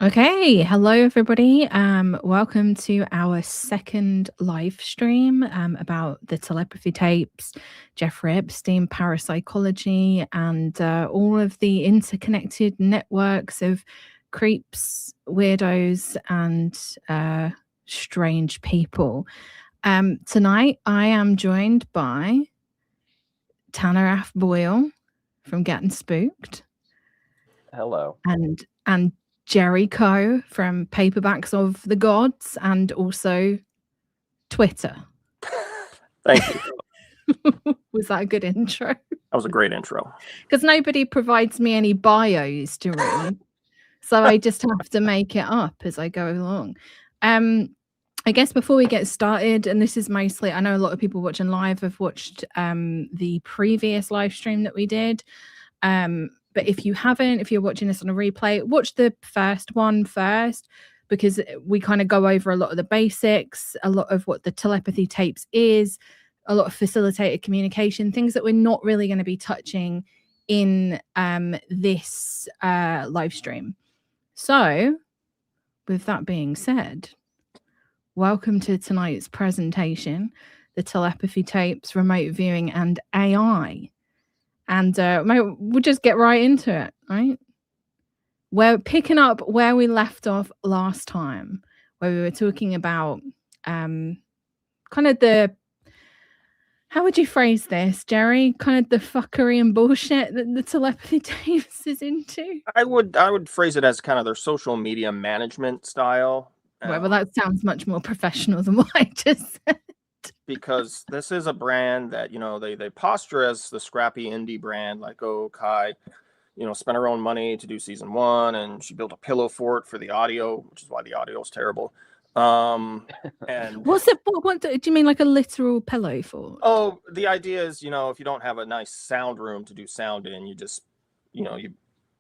Okay, hello everybody. Welcome to our second live stream about the telepathy tapes, Jeffrey Epstein, parapsychology, and all of the interconnected networks of creeps, weirdos, and strange people. Tonight, I am joined by Tanner F. Boyle from Getting Spooked. Hello. And Jerry Coe from Paperbacks of the Gods and also Twitter. Thank you. Was that a good intro? That was a great intro. Because nobody provides me any bios to read. So I just have to make it up as I go along. I guess before we get started, and this is mostly, I know a lot of people watching live have watched the previous live stream that we did. But if you haven't, if you're watching this on a replay, watch the first one first, because we kind of go over a lot of the basics, a lot of what the telepathy tapes is, a lot of facilitated communication, things that we're not really going to be touching in this live stream. So, with that being said, welcome to tonight's presentation, the telepathy tapes, remote viewing, and AI. And we'll just get right into it, right? We're picking up where we left off last time, where we were talking about kind of the, how would you phrase this, Jerry? Kind of the fuckery and bullshit that the telepathy tapes is into? I would phrase it as kind of their social media management style. Well, that sounds much more professional than what I just said. Because this is a brand that, they posture as the scrappy indie brand, like, oh, Kai, spent her own money to do season 1, and she built a pillow fort for the audio, which is why the audio is terrible. And what's it? What do you mean, like a literal pillow fort? Oh, the idea is, if you don't have a nice sound room to do sound in, you just, you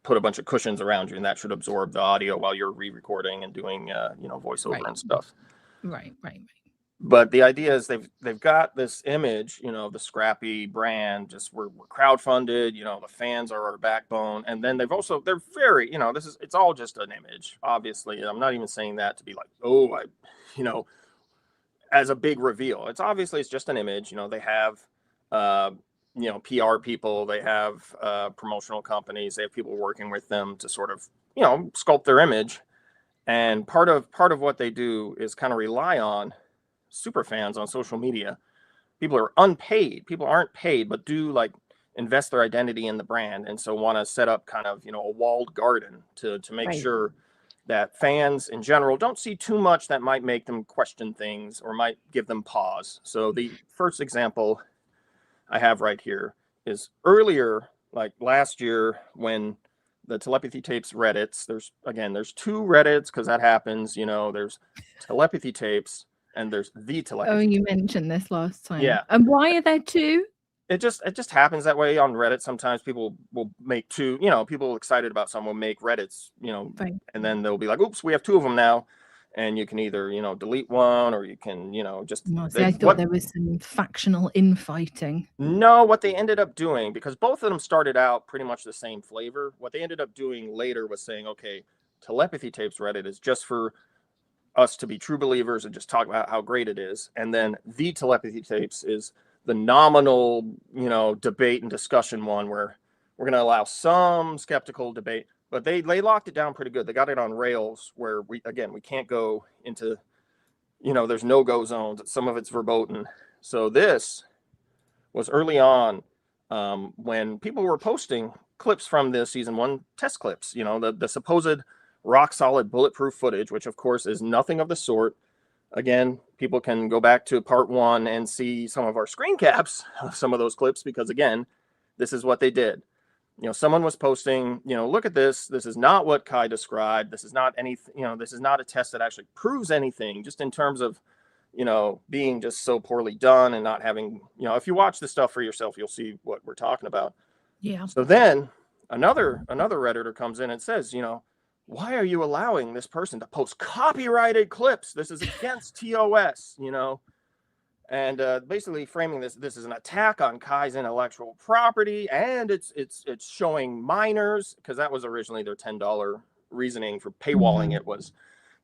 put a bunch of cushions around you, and that should absorb the audio while you're re-recording and doing, voiceover and stuff. Right. But the idea is they've got this image, the scrappy brand, just we're crowdfunded, the fans are our backbone. And then they're very, it's all just an image, obviously. I'm not even saying that to be like, oh, as a big reveal. It's just an image. They have, PR people, they have promotional companies, they have people working with them to sort of, sculpt their image. And part of what they do is kind of rely on super fans on social media. People are unpaid. People aren't paid, but do like invest their identity in the brand, and so want to set up kind of a walled garden to make sure that fans in general don't see too much that might make them question things or might give them pause. So the first example I have right here is earlier, like last year, when the Telepathy Tapes Reddits, there's two Reddits, because that happens, there's Telepathy Tapes and there's the Telepathy. Oh, you mentioned this last time. Yeah. And why are there two? It just happens that way on Reddit. Sometimes people will make two, people excited about someone will make Reddits, Right. And then they'll be like, oops, we have two of them now. And you can either, delete one, or you can, just. I thought there was some factional infighting. No, what they ended up doing, because both of them started out pretty much the same flavor, what they ended up doing later was saying, okay, Telepathy Tapes Reddit is just for us to be true believers and just talk about how great it is. And then the Telepathy Tapes is the nominal, debate and discussion one, where we're going to allow some skeptical debate. But they locked it down pretty good. They got it on rails where we can't go into, there's no-go zones. Some of it's verboten. So this was early on, when people were posting clips from the season 1 test clips, the supposed rock solid bulletproof footage, which of course is nothing of the sort. Again, people can go back to part 1 and see some of our screen caps of some of those clips, because again, this is what they did. Someone was posting, look at this. This is not what Kai described. This is not anything, this is not a test that actually proves anything, just in terms of, being just so poorly done and not having, if you watch the stuff for yourself, you'll see what we're talking about. Yeah. So then another Redditor comes in and says, why are you allowing this person to post copyrighted clips? This is against TOS, and basically framing this is an attack on Kai's intellectual property, and it's showing minors, because that was originally their $10 reasoning for paywalling it was,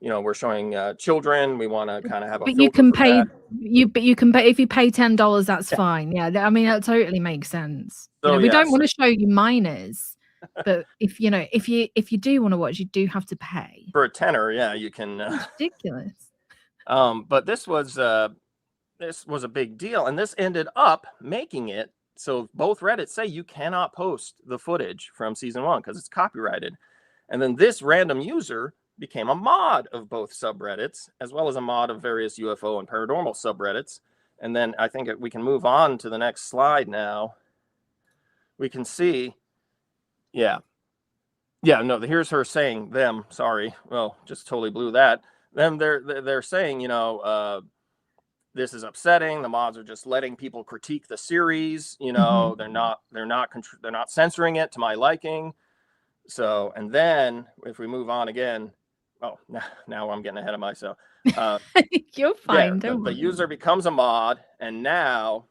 we're showing children. We want to kind of have a But filter you can for pay that. but you can pay if you pay $10, that's Yeah. fine. Yeah, I mean that totally makes sense. So, we don't yes. want to show you minors, but if you do want to watch, you do have to pay. For a tenner, yeah, you can. It's ridiculous. But this was a big deal, and this ended up making it so both Reddits say you cannot post the footage from season 1 because it's copyrighted. And then this random user became a mod of both subreddits, as well as a mod of various UFO and paranormal subreddits. And then I think we can move on to the next slide now. We can see, here's her saying them. Sorry, well, just totally blew that. Them, they're saying, this is upsetting. The mods are just letting people critique the series. They're not censoring it to my liking. So, and then if we move on again, now I'm getting ahead of myself. You're fine. Don't the worry. user becomes a mod, and now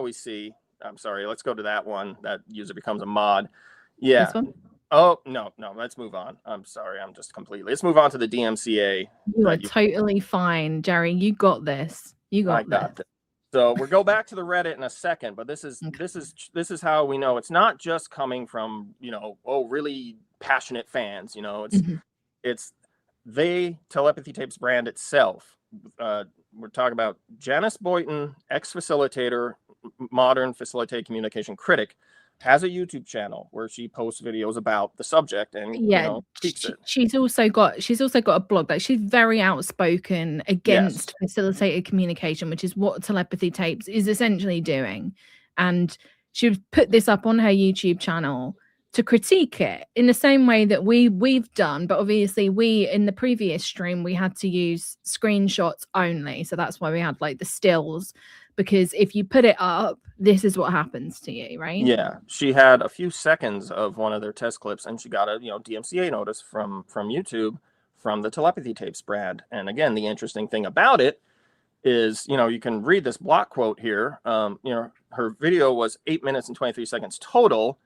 we see. I'm sorry. Let's go to that one. That user becomes a mod. Yeah. This one? Oh no. Let's move on. I'm sorry. I'm just completely. Let's move on to the DMCA. You are totally fine, Jerry. You got this. You got this. So we'll go back to the Reddit in a second, but this is how we know it's not just coming from really passionate fans. It's Telepathy Tapes brand itself. We're talking about Janice Boynton, ex-facilitator, modern facilitated communication critic, has a YouTube channel where she posts videos about the subject and teaches it. She's also got a blog. Like, she's very outspoken against facilitated communication, which is what Telepathy Tapes is essentially doing. And she put this up on her YouTube channel to critique it in the same way that we've done, but obviously in the previous stream we had to use screenshots only, so that's why we had like the stills, because if you put it up, this is what happens to you, right? Yeah, she had a few seconds of one of their test clips, and she got a DMCA notice from YouTube from the Telepathy Tapes brand. And again, the interesting thing about it is, you can read this block quote here. Her video was 8 minutes and 23 seconds total.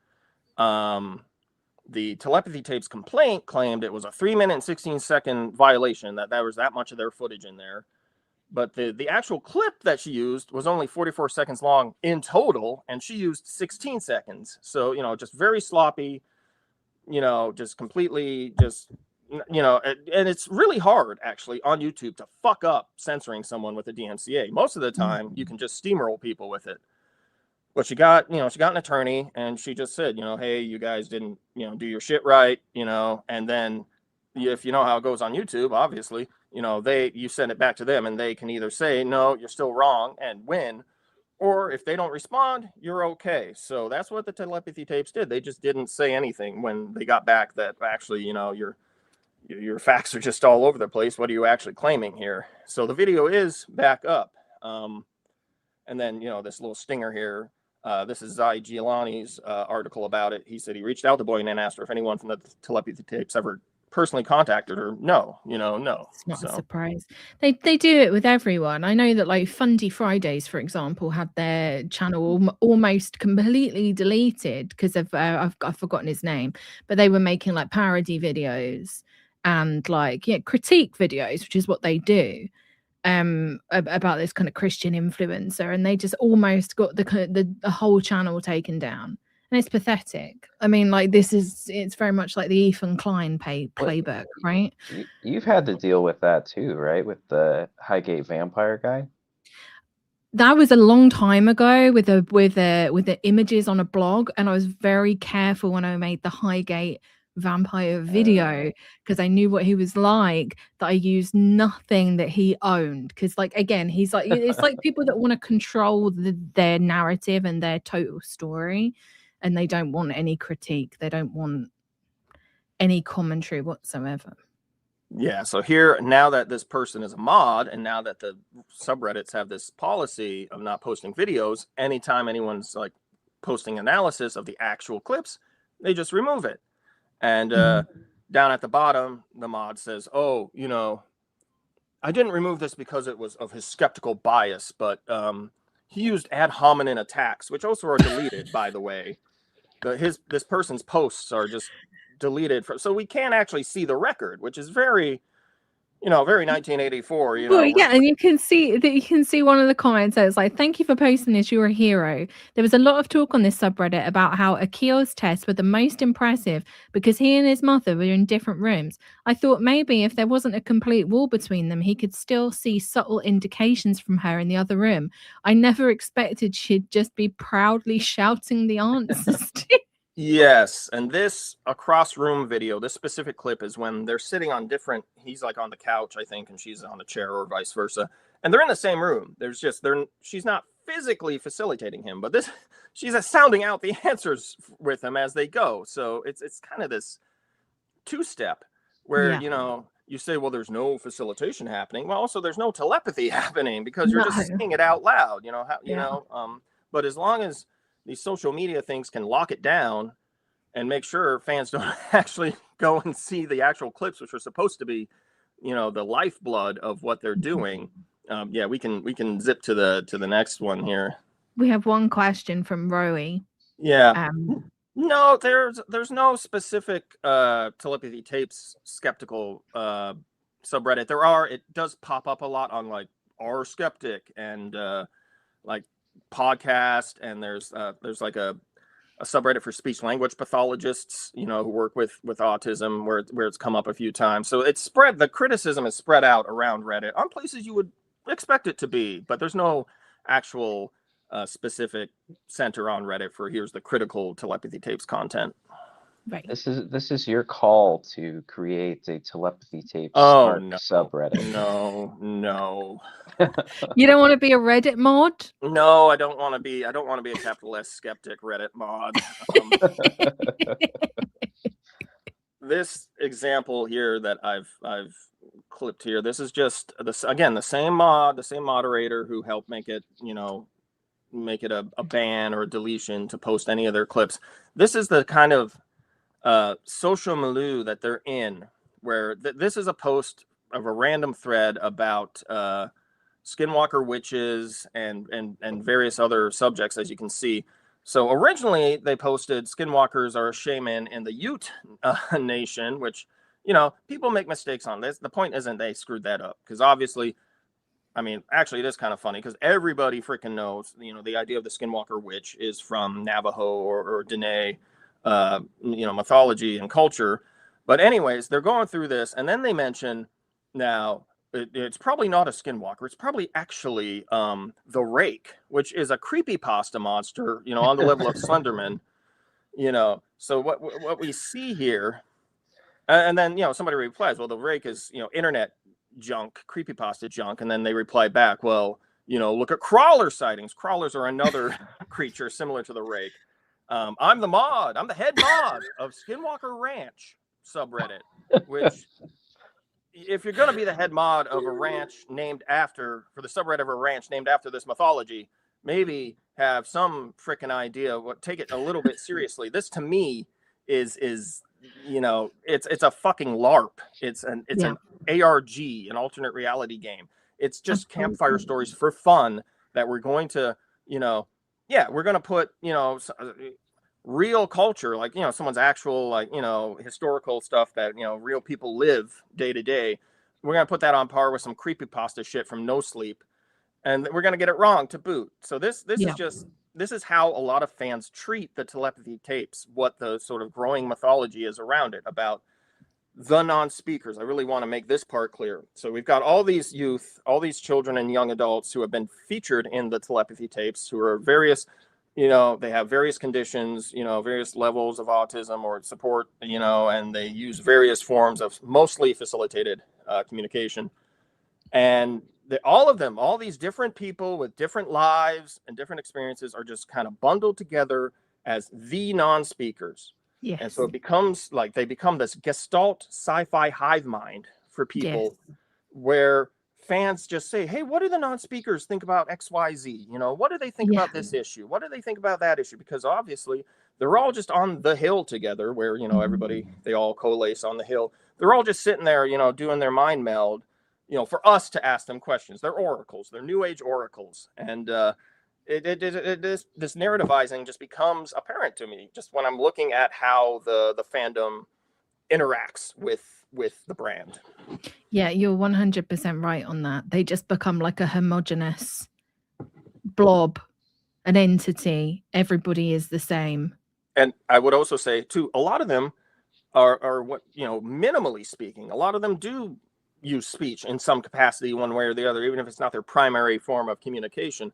The Telepathy Tapes complaint claimed it was a 3-minute and 16-second violation, that there was that much of their footage in there. But the actual clip that she used was only 44 seconds long in total, and she used 16 seconds. So, just very sloppy, just completely and it's really hard actually on YouTube to fuck up censoring someone with a DMCA. Most of the time you can just steamroll people with it. But she got an attorney, and she just said, hey, you guys didn't, do your shit right, and then if you know how it goes on YouTube, obviously, you send it back to them, and they can either say, no, you're still wrong and win, or if they don't respond, you're okay. So that's what the Telepathy Tapes did. They just didn't say anything when they got back that actually, your facts are just all over the place. What are you actually claiming here? So the video is back up. And then, this little stinger here. This is Zai Giuliani's article about it. He said he reached out to Boyle and asked her if anyone from the Telepathy Tapes ever personally contacted her. No. It's not a surprise. They do it with everyone. I know that like Fundy Fridays, for example, had their channel almost completely deleted because of I've forgotten his name, but they were making like parody videos and critique videos, which is what they do. About this kind of Christian influencer, and they just almost got the whole channel taken down, and it's pathetic. I mean, it's very much like the Ethan Klein playbook, right? You've had to deal with that too, right? With the Highgate vampire guy. That was a long time ago with the images on a blog, and I was very careful when I made the Highgate vampire video because I knew what he was like, that I used nothing that he owned, because again, he's like, it's like people that want to control their narrative and their total story, and they don't want any critique, they don't want any commentary whatsoever. Yeah, so here, now that this person is a mod, and now that the subreddits have this policy of not posting videos, anytime anyone's posting analysis of the actual clips, they just remove it. And down at the bottom, the mod says, oh, I didn't remove this because it was of his skeptical bias, but he used ad hominem attacks, which also are deleted, by the way. This person's posts are just deleted from, so we can't actually see the record, which is very, very 1984. Well, yeah, and you can see one of the comments that was like, "Thank you for posting this. You're a hero." There was a lot of talk on this subreddit about how Akil's tests were the most impressive because he and his mother were in different rooms. I thought maybe if there wasn't a complete wall between them, he could still see subtle indications from her in the other room. I never expected she'd just be proudly shouting the answers to. Yes, and this across room video, this specific clip is when they're sitting on different, he's like on the couch, I think, and she's on the chair or vice versa. And they're in the same room. She's not physically facilitating him, but she's sounding out the answers with him as they go. So it's kind of this two-step where, you say, well, there's no facilitation happening. Well, also there's no telepathy happening because you're just saying it out loud, but as long as these social media things can lock it down and make sure fans don't actually go and see the actual clips, which are supposed to be, the lifeblood of what they're doing. We can zip to the next one here. We have one question from Rowie. Yeah. No, there's no specific telepathy tapes skeptical subreddit. It does pop up a lot on like R Skeptic and like podcast, and there's like a subreddit for speech language pathologists, who work with autism, where it's come up a few times. So the criticism is spread out around Reddit on places you would expect it to be, but there's no actual specific center on Reddit for here's the critical telepathy tapes content. Right. This is your call to create a telepathy tapes subreddit. No. You don't want to be a Reddit mod? No, I don't want to be a capital S skeptic Reddit mod. This example here that I've clipped here, this is just the same moderator who helped make it, make it a ban or a deletion to post any of their clips. This is the kind of social milieu that they're in, where this is a post of a random thread about skinwalker witches and various other subjects, as you can see. So originally they posted skinwalkers are a shaman in the Ute nation, which, people make mistakes on this. The point isn't they screwed that up, because obviously, actually it is kind of funny because everybody freaking knows, the idea of the skinwalker witch is from Navajo or Dene, mythology and culture. But anyways, they're going through this, and then they mention now it's probably not a skinwalker. It's probably actually the Rake, which is a creepypasta monster, on the level of Slenderman. So what we see here, and then somebody replies, well, the Rake is internet junk, creepypasta junk, and then they reply back, well, look at crawler sightings. Crawlers are another creature similar to the Rake. I'm the head mod of Skinwalker Ranch subreddit, which, if you're going to be the head mod of a ranch for the subreddit of a ranch named after this mythology, maybe have some freaking idea take it a little bit seriously. This to me is it's a fucking LARP. It's an ARG, an alternate reality game. It's just campfire stories for fun that we're going to, we're going to put, real culture, like, someone's actual, like, historical stuff that, real people live day to day. We're going to put that on par with some creepypasta shit from No Sleep. And we're going to get it wrong to boot. So this is how a lot of fans treat the telepathy tapes, what the sort of growing mythology is around it about the non-speakers. I really want to make this part clear. So we've got all these youth, all these children and young adults who have been featured in the telepathy tapes, who are various, they have various conditions, various levels of autism or support, and they use various forms of mostly facilitated communication. And all these different people with different lives and different experiences are just kind of bundled together as the non-speakers. Yes. And so it becomes like they become this gestalt sci-fi hive mind for people, where fans just say, hey, what do the non-speakers think about XYZ? What do they think about this issue? What do they think about that issue? Because obviously they're all just on the hill together, where, everybody, they all coalesce on the hill. They're all just sitting there, doing their mind meld, for us to ask them questions. They're oracles. They're new age oracles. And this narrativizing just becomes apparent to me just when I'm looking at how the fandom interacts with the brand. Yeah, you're 100% right on that. They just become like a homogenous blob, an entity. Everybody is the same. And I would also say too, a lot of them are what, you know, minimally speaking, a lot of them do use speech in some capacity one way or the other, even if it's not their primary form of communication.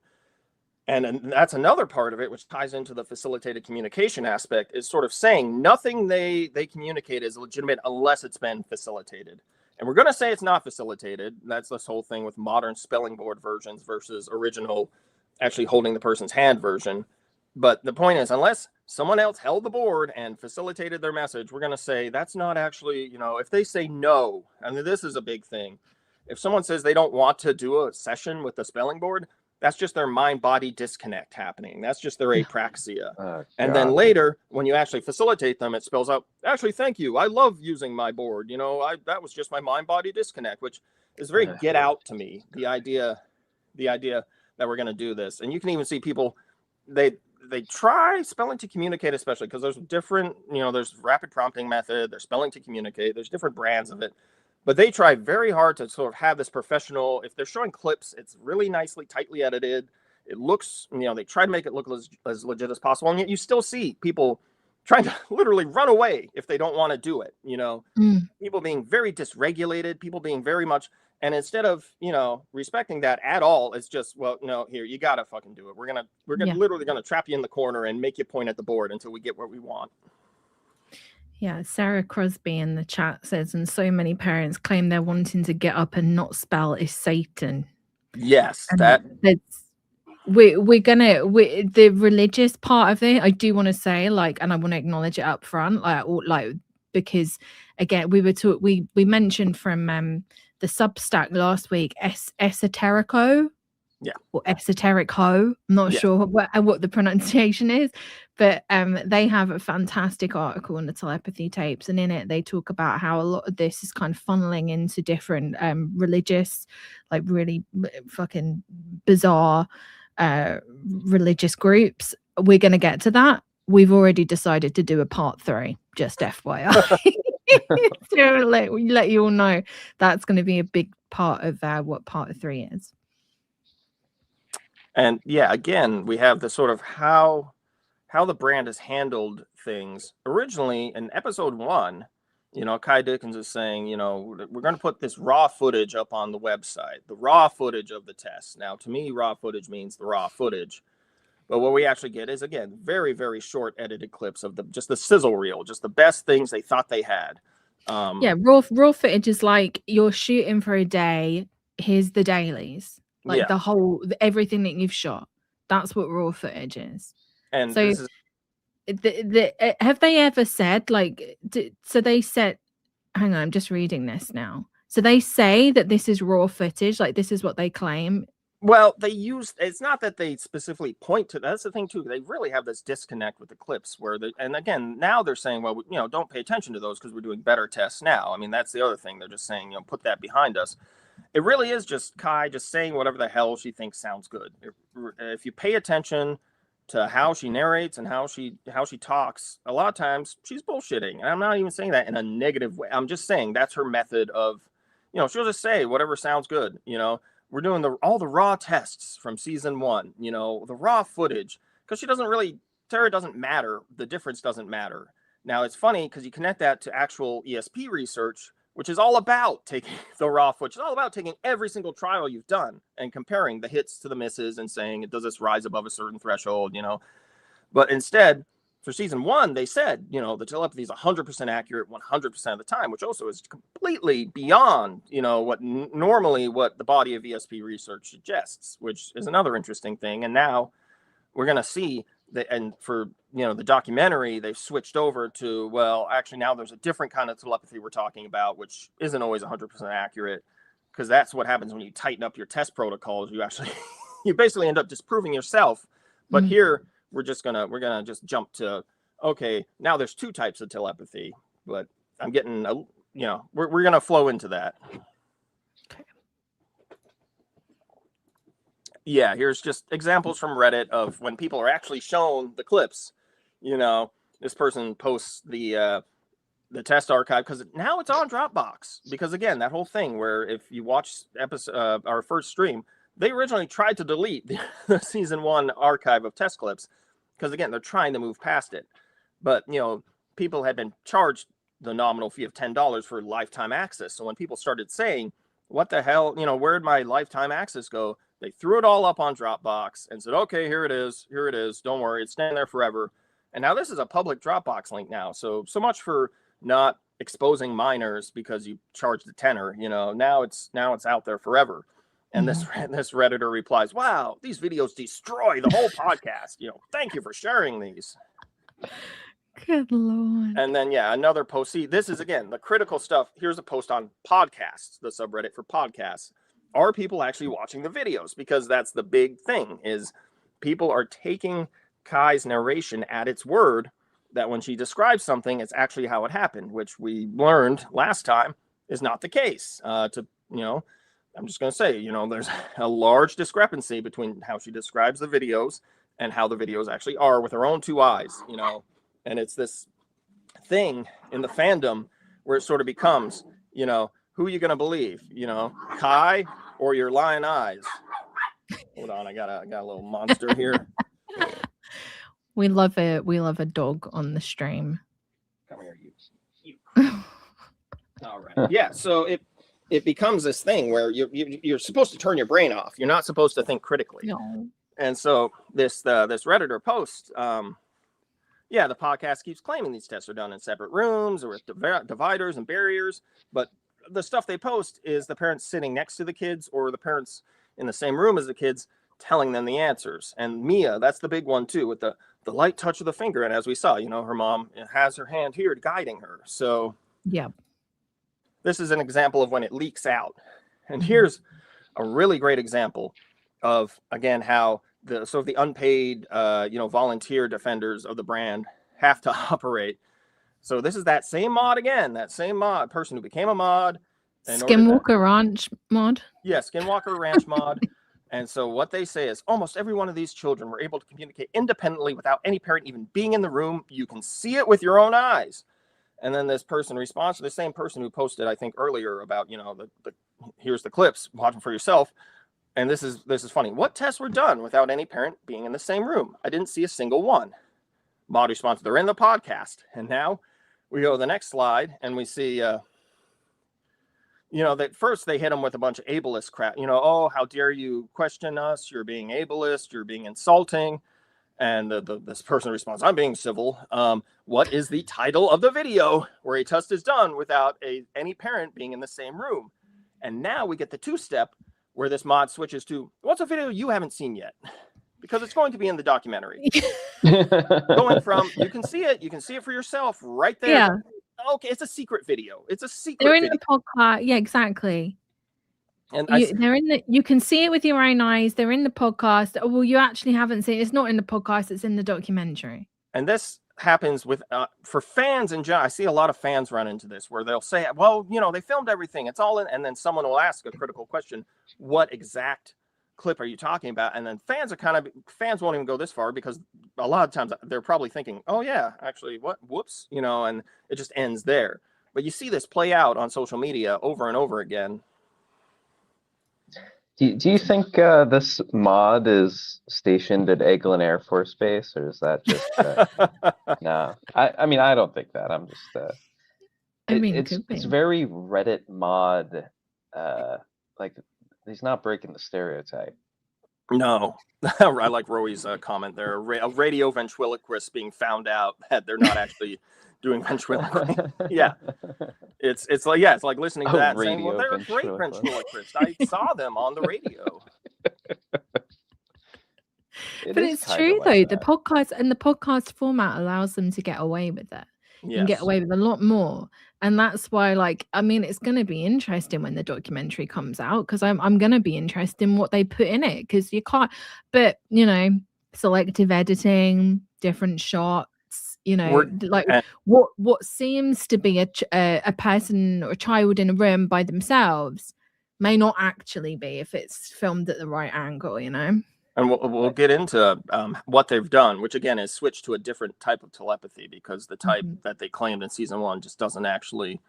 And that's another part of it, which ties into the facilitated communication aspect, is sort of saying nothing they communicate is legitimate unless it's been facilitated. And we're going to say it's not facilitated. That's this whole thing with modern spelling board versions versus original, actually holding the person's hand version. But the point is, unless someone else held the board and facilitated their message, we're going to say that's not actually, you know, if they say no, I mean, this is a big thing. If someone says they don't want to do a session with the spelling board, that's just their mind-body disconnect happening. That's just their apraxia. And then later, when you actually facilitate them, it spells out, actually, thank you. I love using my board. You know, that was just my mind-body disconnect, which is very get out to me. The idea that we're going to do this. And you can even see people, they try spelling to communicate, especially because there's different, you know, there's rapid prompting method, there's spelling to communicate, there's different brands of it. But they try very hard to sort of have this professional, if they're showing clips, it's really nicely, tightly edited. It looks, you know, they try to make it look as legit as possible. And yet you still see people trying to literally run away if they don't want to do it. You know, people being very dysregulated, people being very much, and instead of, you know, respecting that at all, it's just, well, no, here, you got to fucking do it. We're going to literally going to trap you in the corner and make you point at the board until we get what we want. Yeah, Sarah Crosby in the chat says, and so many parents claim they're wanting to get up and not spell is Satan. Yes, and that the religious part of it, I do want to say, like, and I want to acknowledge it up front, because again, we mentioned from the Substack last week, Esoterico. Yeah. Or Esoterico. I'm not sure what the pronunciation is, but they have a fantastic article on the Telepathy Tapes, and in it they talk about how a lot of this is kind of funneling into different religious, like really fucking bizarre religious groups. We're going to get to that. We've already decided to do a part 3, just FYI. To let you all know that's going to be a big part of what part 3 is. And yeah, again, we have the sort of how the brand has handled things. Originally in episode 1, you know, Kai Dickens is saying, you know, we're going to put this raw footage up on the website, the raw footage of the test. Now, to me, raw footage means the raw footage. But what we actually get is, again, very, very short edited clips of just the sizzle reel, just the best things they thought they had. Raw footage is like you're shooting for a day. Here's the dailies. Like the whole, everything that you've shot. That's what raw footage is. And so this is... have they ever said, like, so they said, hang on, I'm just reading this now. So they say that this is raw footage, like this is what they claim. Well, it's not that they specifically point to, that's the thing too. They really have this disconnect with the clips and again, now they're saying, well, you know, don't pay attention to those because we're doing better tests now. I mean, that's the other thing. They're just saying, you know, put that behind us. It really is just Kai just saying whatever the hell she thinks sounds good. If you pay attention to how she narrates and how she talks, a lot of times she's bullshitting. And I'm not even saying that in a negative way. I'm just saying that's her method of, you know, she'll just say whatever sounds good. You know, we're doing all the raw tests from season 1, you know, the raw footage, because Tara doesn't matter. The difference doesn't matter. Now, it's funny because you connect that to actual ESP research, which is all about taking the raw footage. It's all about taking every single trial you've done and comparing the hits to the misses and saying, does this rise above a certain threshold, you know? But instead, for season 1, they said, you know, the telepathy is 100% accurate 100% of the time, which also is completely beyond, you know, what normally what the body of ESP research suggests, which is another interesting thing. And now we're going to see that, and for, you know, the documentary, they've switched over to, well, actually now there's a different kind of telepathy we're talking about, which isn't always 100% accurate, because that's what happens when you tighten up your test protocols. You actually, you basically end up disproving yourself. But here we're gonna just jump to, okay, now there's 2 types of telepathy, but I'm getting, you know, we're gonna flow into that. Okay. Yeah, here's just examples from Reddit of when people are actually shown the clips. You know, this person posts the the test archive, because now it's on Dropbox. Because again, that whole thing where if you watch our first stream, they originally tried to delete the season 1 archive of test clips, because again, they're trying to move past it. But people had been charged the nominal fee of $10 for lifetime access. So when people started saying, what the hell, where'd my lifetime access go? They threw it all up on Dropbox and said, okay, here it is. Don't worry, it's staying there forever. And now this is a public Dropbox link now. So much for not exposing minors because you charged a tenner. Now it's out there forever. And this Redditor replies, wow, these videos destroy the whole podcast. Thank you for sharing these. Good Lord. And then, another post. See, this is, again, the critical stuff. Here's a post on podcasts, the subreddit for podcasts. Are people actually watching the videos? Because that's the big thing, is people are taking Kai's narration at its word, that when she describes something, it's actually how it happened, which we learned last time is not the case. I'm just going to say, there's a large discrepancy between how she describes the videos and how the videos actually are with her own 2 eyes, And it's this thing in the fandom where it sort of becomes, who are you going to believe? Kai or your lying eyes? Hold on, I got a little monster here. We love a dog on the stream. Come here, you. All right. Yeah. So it becomes this thing where you're supposed to turn your brain off. You're not supposed to think critically. No. And so this Redditor post. The podcast keeps claiming these tests are done in separate rooms or with dividers and barriers, but the stuff they post is the parents sitting next to the kids or the parents in the same room as the kids telling them the answers. And Mia, that's the big one too, with the light touch of the finger. And as we saw, her mom has her hand here guiding her. So this is an example of when it leaks out. And here's a really great example of, again, how the unpaid, volunteer defenders of the brand have to operate. So this is that same mod again, that same mod person who became a mod. Skinwalker Ranch mod. Yeah, Skinwalker Ranch mod. And so what they say is almost every one of these children were able to communicate independently without any parent even being in the room. You can see it with your own eyes. And then this person responds to the same person who posted, I think earlier about, here's the clips, watch them for yourself. And this is funny. What tests were done without any parent being in the same room? I didn't see a single one. Mod response, they're in the podcast. And now we go to the next slide and we see, that first they hit them with a bunch of ableist crap. Oh, how dare you question us? You're being ableist. You're being insulting. And this person responds, I'm being civil. What is the title of the video where a test is done without any parent being in the same room? And now we get the 2-step where this mod switches to, what's a video you haven't seen yet? Because it's going to be in the documentary. Going from, you can see it for yourself right there. Yeah. Okay, it's a secret video. It's a secret They're in video. the podcast. Yeah, exactly. And you can see it with your own eyes. They're in the podcast. Oh, well, you actually haven't seen it. It's not in the podcast. It's in the documentary. And this happens with for fans in general. I see a lot of fans run into this where they'll say, well, they filmed everything. It's all in. And then someone will ask a critical question. What exact clip are you talking about? And then fans won't even go this far because a lot of times they're probably thinking, oh yeah, actually what, whoops, and it just ends there. But you see this play out on social media over and over again. Do you think this mod is stationed at Eglin Air Force Base, or is that just no? I mean, I don't think that. I'm just it's very Reddit mod. Like he's not breaking the stereotype. No, I like Roey's comment there. A radio ventriloquist being found out that they're not actually doing ventriloquism. Yeah, it's like listening to that and saying, well, they're a great ventriloquist. I saw them on the radio. But it's true though. The podcast format allows them to get away with it. Yes. And get away with a lot more. And that's why, it's going to be interesting when the documentary comes out, because I'm going to be interested in what they put in it, because you can't, but, selective editing, different shots, what seems to be a person or a child in a room by themselves may not actually be if it's filmed at the right angle, And we'll get into what they've done, which again is switched to a different type of telepathy, because the type that they claimed in season 1 just doesn't actually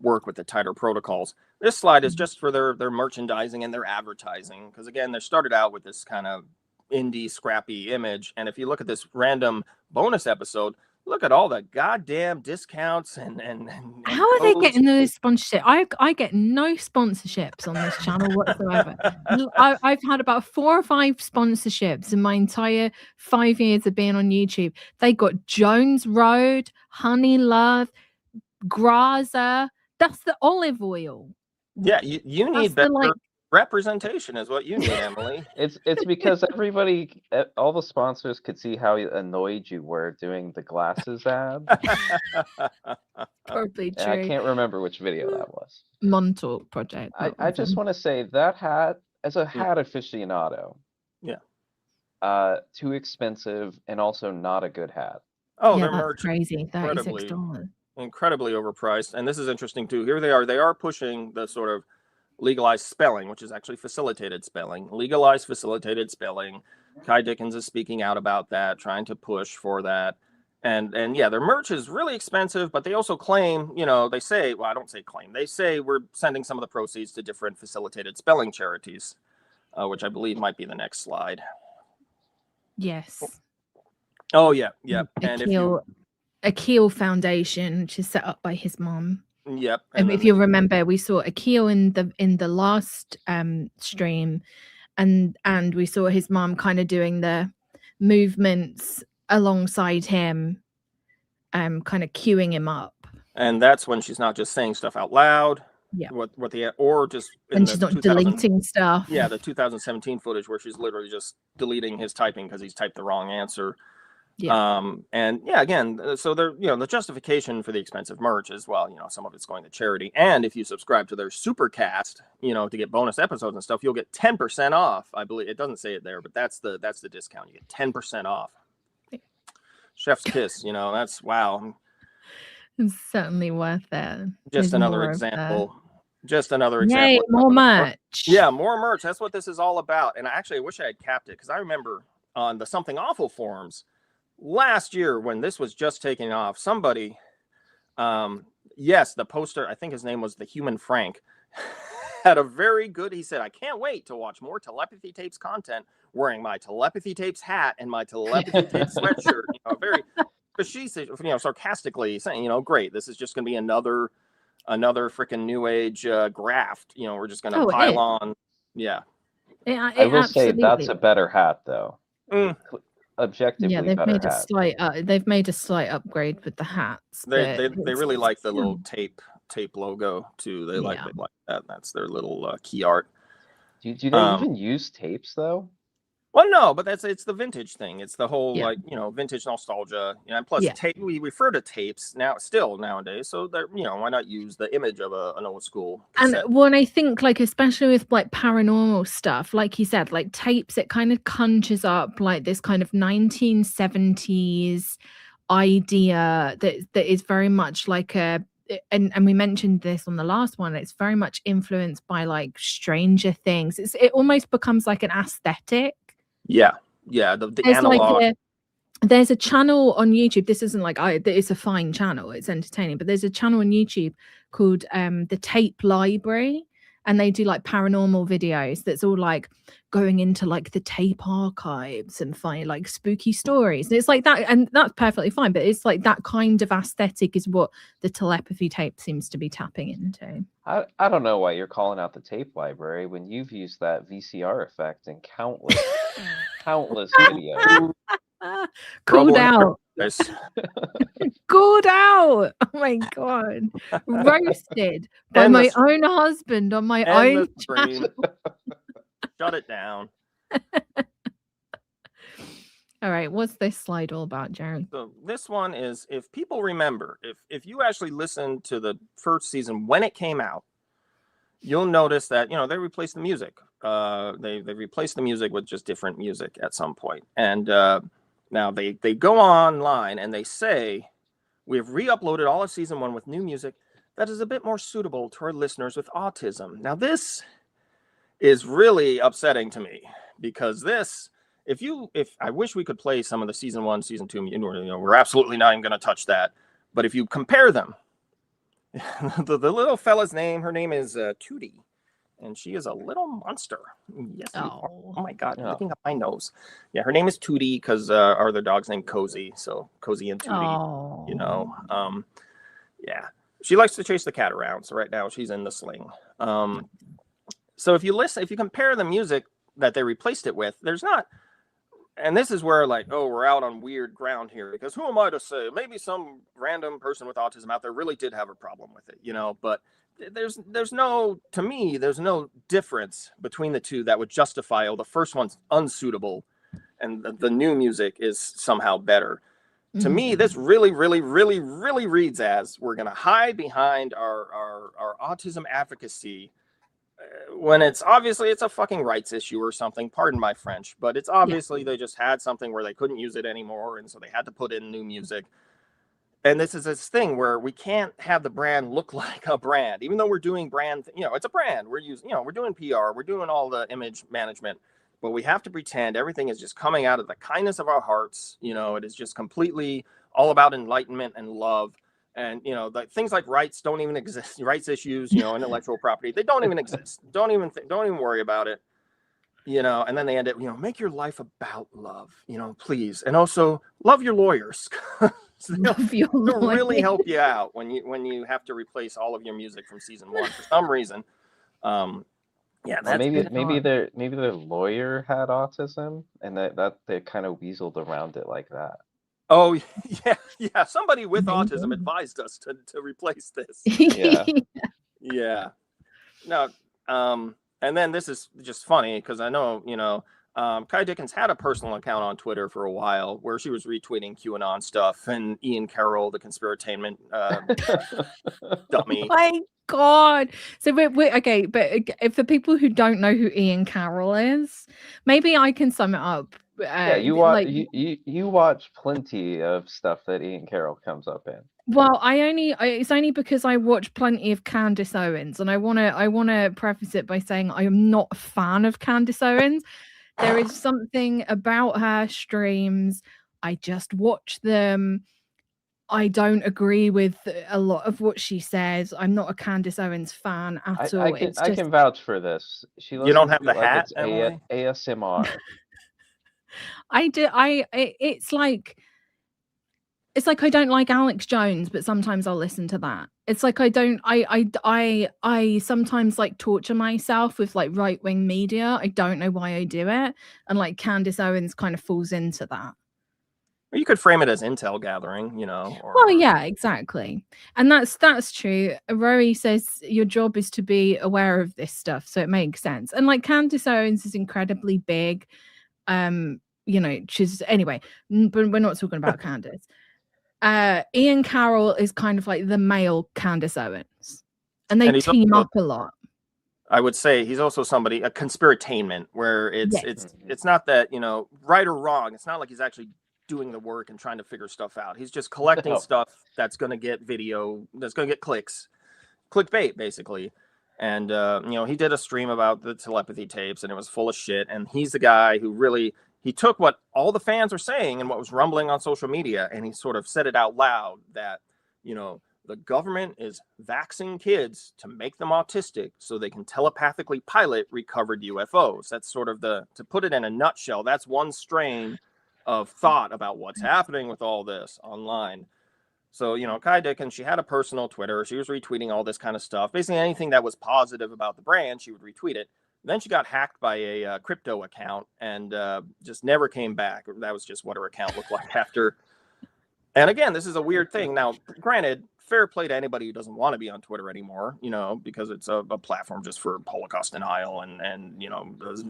work with the tighter protocols. This slide is just for their merchandising and their advertising, because again, they started out with this kind of indie scrappy image, and if you look at this random bonus episode, look at all the goddamn discounts and how are they getting those sponsorships? I get no sponsorships on this channel whatsoever. I've had about 4 or 5 sponsorships in my entire 5 years of being on YouTube. They got Jones Road, Honey Love, Graza. That's the olive oil. Yeah, you need better representation is what you need, Emily. It's because everybody, all the sponsors could see how annoyed you were doing the glasses ad. Probably true. I can't remember which video that was. Montauk Project. I just want to say that hat, as a hat aficionado, too expensive and also not a good hat. Oh, yeah, their that's merch crazy. $36. Incredibly overpriced. And this is interesting too. Here they are pushing the sort of legalized spelling, which is actually facilitated spelling. Legalized facilitated spelling. Kai Dickens is speaking out about that, trying to push for that. And yeah, their merch is really expensive, but they also claim, they say, well, I don't say claim, they say we're sending some of the proceeds to different facilitated spelling charities, which I believe might be the next slide. Yes. Oh yeah. And Akil Foundation, which is set up by his mom. Yep. And if you remember, we saw Akil in the last stream, and we saw his mom kind of doing the movements alongside him, kind of queuing him up. And that's when she's not just saying stuff out loud. Yeah. Or just and she's not deleting stuff. Yeah, the 2017 footage where she's literally just deleting his typing because he's typed the wrong answer. Yeah. And yeah, again, so they're, the justification for the expensive merch is, well, some of it's going to charity. And if you subscribe to their Supercast, to get bonus episodes and stuff, you'll get 10% off. I believe it doesn't say it there, but that's the discount. You get 10% off. Chef's kiss, that's wow. It's certainly worth that. Just another example. Just another example. Yay, more merch. Yeah, more merch. That's what this is all about. And I wish I had capped it, because I remember on the Something Awful forums last year when this was just taking off, somebody, the poster, I think his name was the Human Frank, had a very good, he said, I can't wait to watch more Telepathy Tapes content wearing my Telepathy Tapes hat and my Telepathy Tapes sweatshirt. Very, because she said, sarcastically saying, great, this is just going to be another freaking new age graft. We're just going to pile on. Yeah. I will say that's a better hat, though. Objectively, yeah, they've made a slight upgrade with the hats. They really like the little tape logo too. They like that. That's their little key art. Do they even use tapes though? Well, no, but it's the vintage thing. It's the whole vintage nostalgia. And plus, tape. We refer to tapes still nowadays. So that why not use the image of an old school cassette? And when I think especially with paranormal stuff, like you said, tapes, it kind of conjures up this kind of 1970s idea that is very much and we mentioned this on the last one. It's very much influenced by Stranger Things. It almost becomes an aesthetic. Yeah. The analog. There's a channel on YouTube. This isn't it's a fine channel. It's entertaining, but there's a channel on YouTube called the Tape Library, and they do paranormal videos. That's all going into the tape archives and find spooky stories. And it's that, and that's perfectly fine. But it's that kind of aesthetic is what the Telepathy Tape seems to be tapping into. I don't know why you're calling out the Tape Library when you've used that VCR effect in countless videos. Called out. Called out. Oh my god. Roasted by my own husband on my own channel. Shut it down. All right, what's this slide all about, Jared? So this one is, if people remember, if you actually listened to the first season when it came out, you'll notice that they replaced the music. They replaced the music with just different music at some point. And now they go online and they say, we have re-uploaded all of season 1 with new music that is a bit more suitable to our listeners with autism. Now this is really upsetting to me, because this if I wish we could play some of the season 1, season 2, we're absolutely not even going to touch that. But if you compare them, the little fella's name, her name is Tootie, and she is a little monster. Yes. Oh my God, looking up my nose. Yeah, her name is Tootie because our other dog's named Cozy. So Cozy and Tootie, yeah. She likes to chase the cat around. So right now she's in the sling. So if you compare the music that they replaced it with, there's not, and this is where like, oh, we're out on weird ground here, because who am I to say? Maybe some random person with autism out there really did have a problem with it, but there's no difference between the two that would justify, the first one's unsuitable and the new music is somehow better. To me, this really, really, really, really reads as we're going to hide behind our autism advocacy when it's obviously it's a fucking rights issue or something. Pardon my French, but it's obviously they just had something where they couldn't use it anymore, and so they had to put in new music. And this is this thing where we can't have the brand look like a brand, even though we're doing brand. It's a brand. We're using, we're doing PR, we're doing all the image management, but we have to pretend everything is just coming out of the kindness of our hearts. It is just completely all about enlightenment and love. And things like rights don't even exist. Rights issues, intellectual property, they don't even exist. Don't even worry about it. And then they end it, make your life about love, please, and also love your lawyers. So they'll really help you out when you have to replace all of your music from season 1 for some reason. Maybe their lawyer had autism, and that they kind of weaseled around it like that. Oh, yeah. Somebody with autism advised us to replace this. Yeah. No, and then this is just funny because I know, Kai Dickens had a personal account on Twitter for a while where she was retweeting QAnon stuff and Ian Carroll, the conspiratainment dummy. Oh my God. So okay, but if the people who don't know who Ian Carroll is, maybe I can sum it up. You watch plenty of stuff that Ian Carroll comes up in. Well, it's only because I watch plenty of Candace Owens, and I wanna preface it by saying I am not a fan of Candace Owens. There is something about her streams. I just watch them. I don't agree with a lot of what she says. I'm not a Candace Owens fan at all. I can vouch for this. You don't have the hat, ASMR. I do. It's like I don't like Alex Jones, but sometimes I'll listen to that. It's like I sometimes like torture myself with like right-wing media. I don't know why I do it, and like Candace Owens kind of falls into that. Or you could frame it as intel gathering, Well, yeah, exactly, and that's true. Rory says your job is to be aware of this stuff, so it makes sense. And like Candace Owens is incredibly big. She's anyway, but we're not talking about Candace. Ian Carroll is kind of like the male Candace Owens, and they team up a lot. I would say he's also somebody, a conspiratainment, where it's not that, right or wrong. It's not like he's actually doing the work and trying to figure stuff out. He's just collecting stuff that's going to get video, that's going to get clicks, clickbait basically. And he did a stream about the telepathy tapes, and it was full of shit. And he's the guy who really, he took what all the fans were saying and what was rumbling on social media, and he sort of said it out loud that, the government is vaxxing kids to make them autistic so they can telepathically pilot recovered UFOs. That's sort of to put it in a nutshell, that's one strain of thought about what's happening with all this online. So, Kai Dickens, she had a personal Twitter. She was retweeting all this kind of stuff. Basically anything that was positive about the brand, she would retweet it. Then she got hacked by a crypto account and just never came back. That was just what her account looked like after. And again, this is a weird thing. Now, granted, fair play to anybody who doesn't want to be on Twitter anymore, because it's a platform just for Holocaust denial and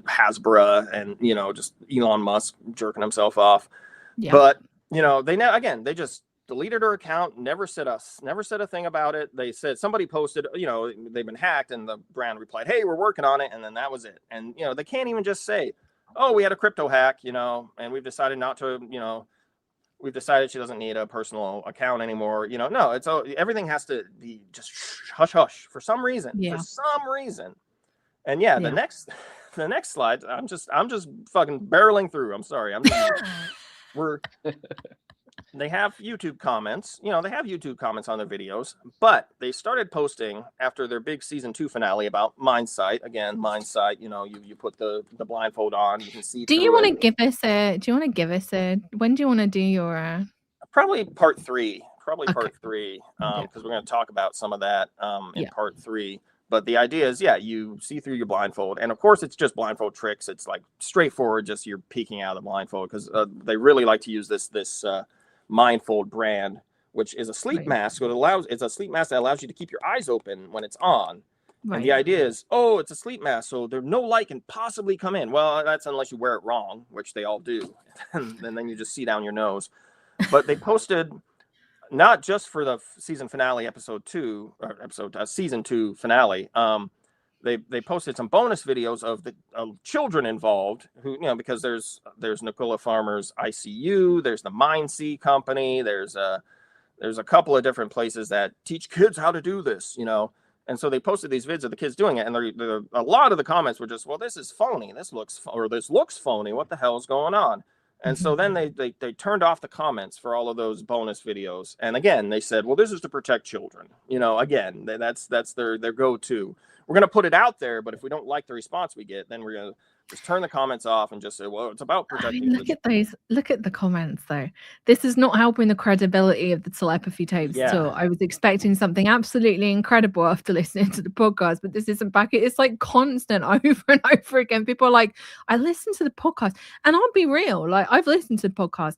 Hasbro and, just Elon Musk jerking himself off. Yeah. But, they just deleted her account, never said a thing about it. They said somebody posted, they've been hacked, and the brand replied, hey, we're working on it. And then that was it. And, they can't even just say, oh, we had a crypto hack, and we've decided not to, we've decided she doesn't need a personal account anymore. No, it's everything has to be just hush hush for some reason. Yeah. For some reason. And the the next slide, I'm just fucking barreling through. I'm sorry. They have YouTube comments. They have YouTube comments on their videos, but they started posting after their big season 2 finale about Mind Sight. Again, Mind Sight, you put the blindfold on, you can see. Do you want to give us when do you want to do your probably part 3, because we're going to talk about some of that in part 3. But the idea is, you see through your blindfold. And of course, it's just blindfold tricks. It's like straightforward, just you're peeking out of the blindfold, because they really like to use this Mindfold brand, which is a sleep mask. So it's a sleep mask that allows you to keep your eyes open when it's on. Right. And the idea is, it's a sleep mask, so no light can possibly come in. Well, that's unless you wear it wrong, which they all do. And then you just see down your nose. But they posted, not just for the season finale, season 2 finale. They posted some bonus videos of the children involved, who, because there's Nicola Farmer's ICU, there's the Mind Sea Company, there's a couple of different places that teach kids how to do this, and so they posted these vids of the kids doing it, and a lot of the comments were just, well, this is phony, this looks phony, what the hell's going on? And so then they turned off the comments for all of those bonus videos, and again they said, well, this is to protect children, again, that's their go-to. We're going to put it out there, but if we don't like the response we get, then we're going to just turn the comments off and just say, well, it's about protecting. Look at the comments, though. This is not helping the credibility of the Telepathy Tapes at all. I was expecting something absolutely incredible after listening to the podcast, but this isn't back. It's like constant over and over again. People are like, I listened to the podcast, and I'll be real. Like, I've listened to the podcast.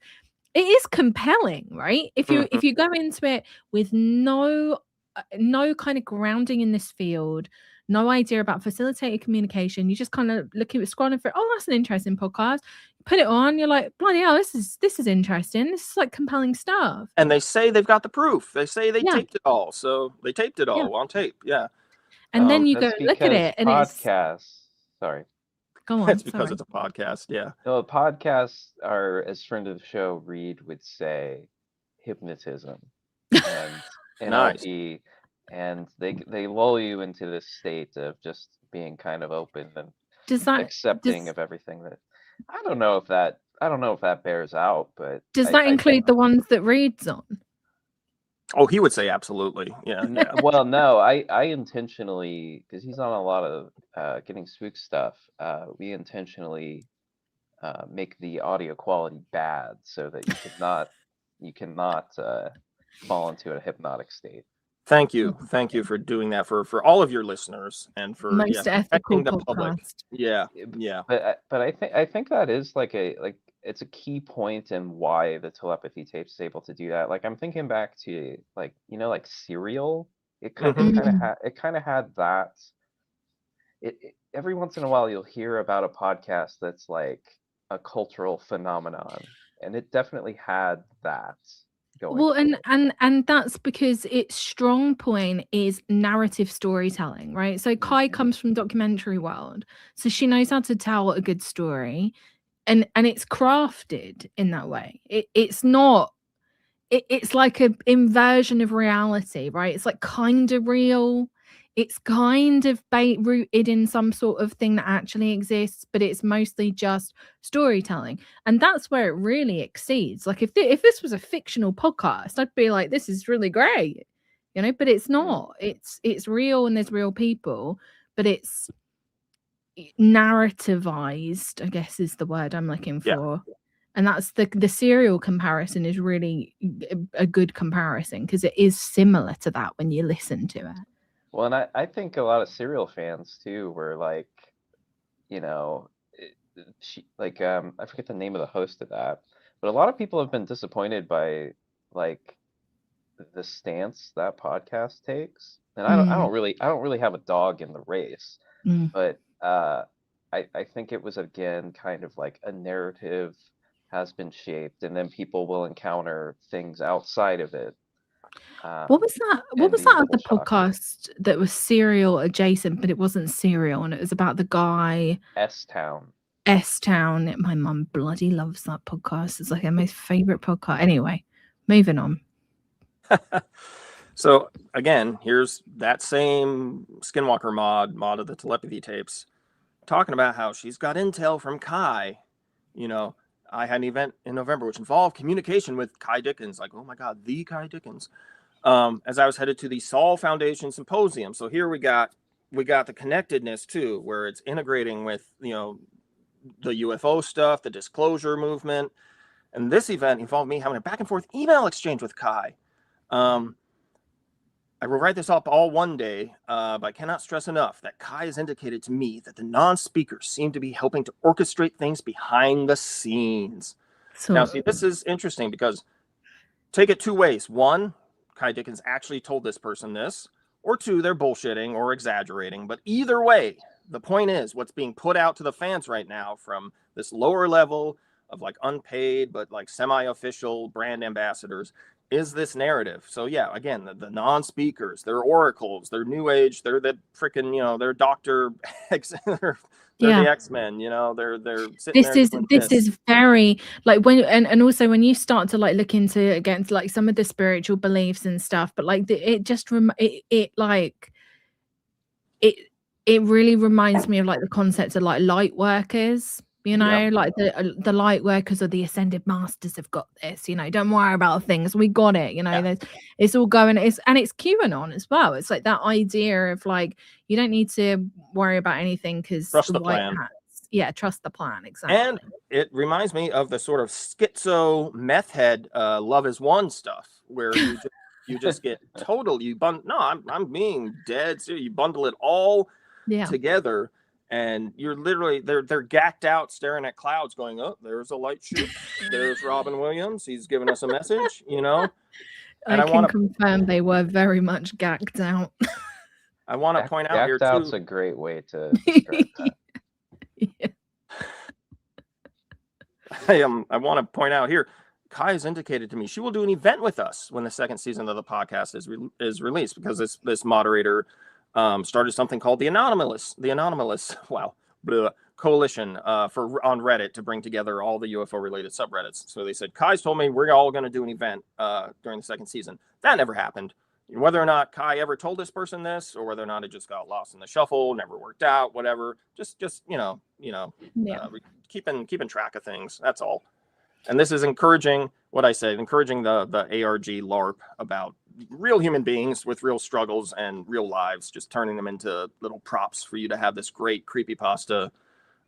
It is compelling, right? If you go into it with no kind of grounding in this field, no idea about facilitated communication, you just kind of scrolling through, that's an interesting podcast, put it on, you're like, bloody hell, this is interesting, this is like compelling stuff. And they say they've got the proof. They say they taped it all, so they taped it all on tape. And then you go look at it, and podcasts, sorry, go on. It's because it's a podcast. No, podcasts are, as friend of the show Reed would say, hypnotism and NLP. And they lull you into this state of just being kind of open and accepting of everything. That I don't know if that bears out, but does that include the ones that Reed's on? Oh, he would say absolutely. Yeah. Well, no, I intentionally, because he's on a lot of Getting Spooked stuff. We intentionally make the audio quality bad so that you cannot fall into a hypnotic state. Thank you for doing that for all of your listeners and for most ethical the podcast. Public. Yeah. But I think that is it's a key point in why the Telepathy Tapes is able to do that. Like, I'm thinking back to like Serial. It kind of had that. It every once in a while you'll hear about a podcast that's like a cultural phenomenon, and it definitely had that. Well, and that's because its strong point is narrative storytelling, right? So Kai comes from documentary world, so she knows how to tell a good story, and it's crafted in that way. It's not. It's like an inversion of reality, right? It's like kind of real. It's kind of rooted in some sort of thing that actually exists, but it's mostly just storytelling. And that's where it really exceeds. Like if this was a fictional podcast, I'd be like, this is really great, but it's not. It's real, and there's real people, but it's narrativized, I guess is the word I'm looking for. Yeah. And that's the Serial comparison is really a good comparison, because it is similar to that when you listen to it. Well, and I think a lot of Serial fans too were like, I forget the name of the host of that, but a lot of people have been disappointed by like the stance that podcast takes. And I don't really have a dog in the race, but I think it was again kind of like a narrative has been shaped, and then people will encounter things outside of it. What was that other podcast that was Serial adjacent, but it wasn't Serial, and it was about the guy S-Town. My mum bloody loves that podcast. It's like her most favorite podcast. Anyway, moving on. So again, here's that same Skinwalker mod of the Telepathy Tapes. talking about how she's got intel from Kai. You know, I had an event in November which involved communication with Kai Dickens. Like, oh my God, the Kai Dickens. As I was headed to the Saul Foundation Symposium. So here we got the connectedness too, where it's integrating with, you know, the UFO stuff, the disclosure movement. And this event involved me having a back and forth email exchange with Kai. I will write this up all one day, but I cannot stress enough that Kai has indicated to me that the non-speakers seem to be helping to orchestrate things behind the scenes. So, now, see, this is interesting because take it two ways. One, Kai Dickens actually told this person this, or two, they're bullshitting or exaggerating. But either way, the point is what's being put out to the fans right now from this lower level of like unpaid but like semi-official brand ambassadors is this narrative. So yeah, again, the non-speakers, they're oracles, they're new age, they're the freaking, you know, they're Dr. X, they're the X-Men, you know, they're sitting this is very like when and also when you start to like look into against like some of the spiritual beliefs and stuff, but like it really reminds me of like the concepts of like light workers. You know, like the light workers or the ascended masters have got this, you know, don't worry about things. We got it, you know, it's all going, it's QAnon as well. It's like that idea of like, you don't need to worry about anything because trust the plan. Trust the plan. Exactly. And it reminds me of the sort of schizo meth head Love Is One stuff where you just get totally I'm being dead. So you bundle it all together. And you're literally, they're gacked out staring at clouds going, oh, there's a light shoot. There's Robin Williams. He's giving us a message, you know. And I can confirm they were very much gacked out. I want to point out here, too. Gacked out's a great way to describe that. I want to point out here, Kai has indicated to me she will do an event with us when the second season of the podcast is released, because this moderator started something called the Anonymous Coalition on Reddit to bring together all the UFO related subreddits. So they said, Kai's told me we're all going to do an event during the second season. That never happened. Whether or not Kai ever told this person this, or whether or not it just got lost in the shuffle, never worked out, whatever. Just keeping track of things. That's all. And this is encouraging the ARG LARP about real human beings with real struggles and real lives, just turning them into little props for you to have this great creepypasta,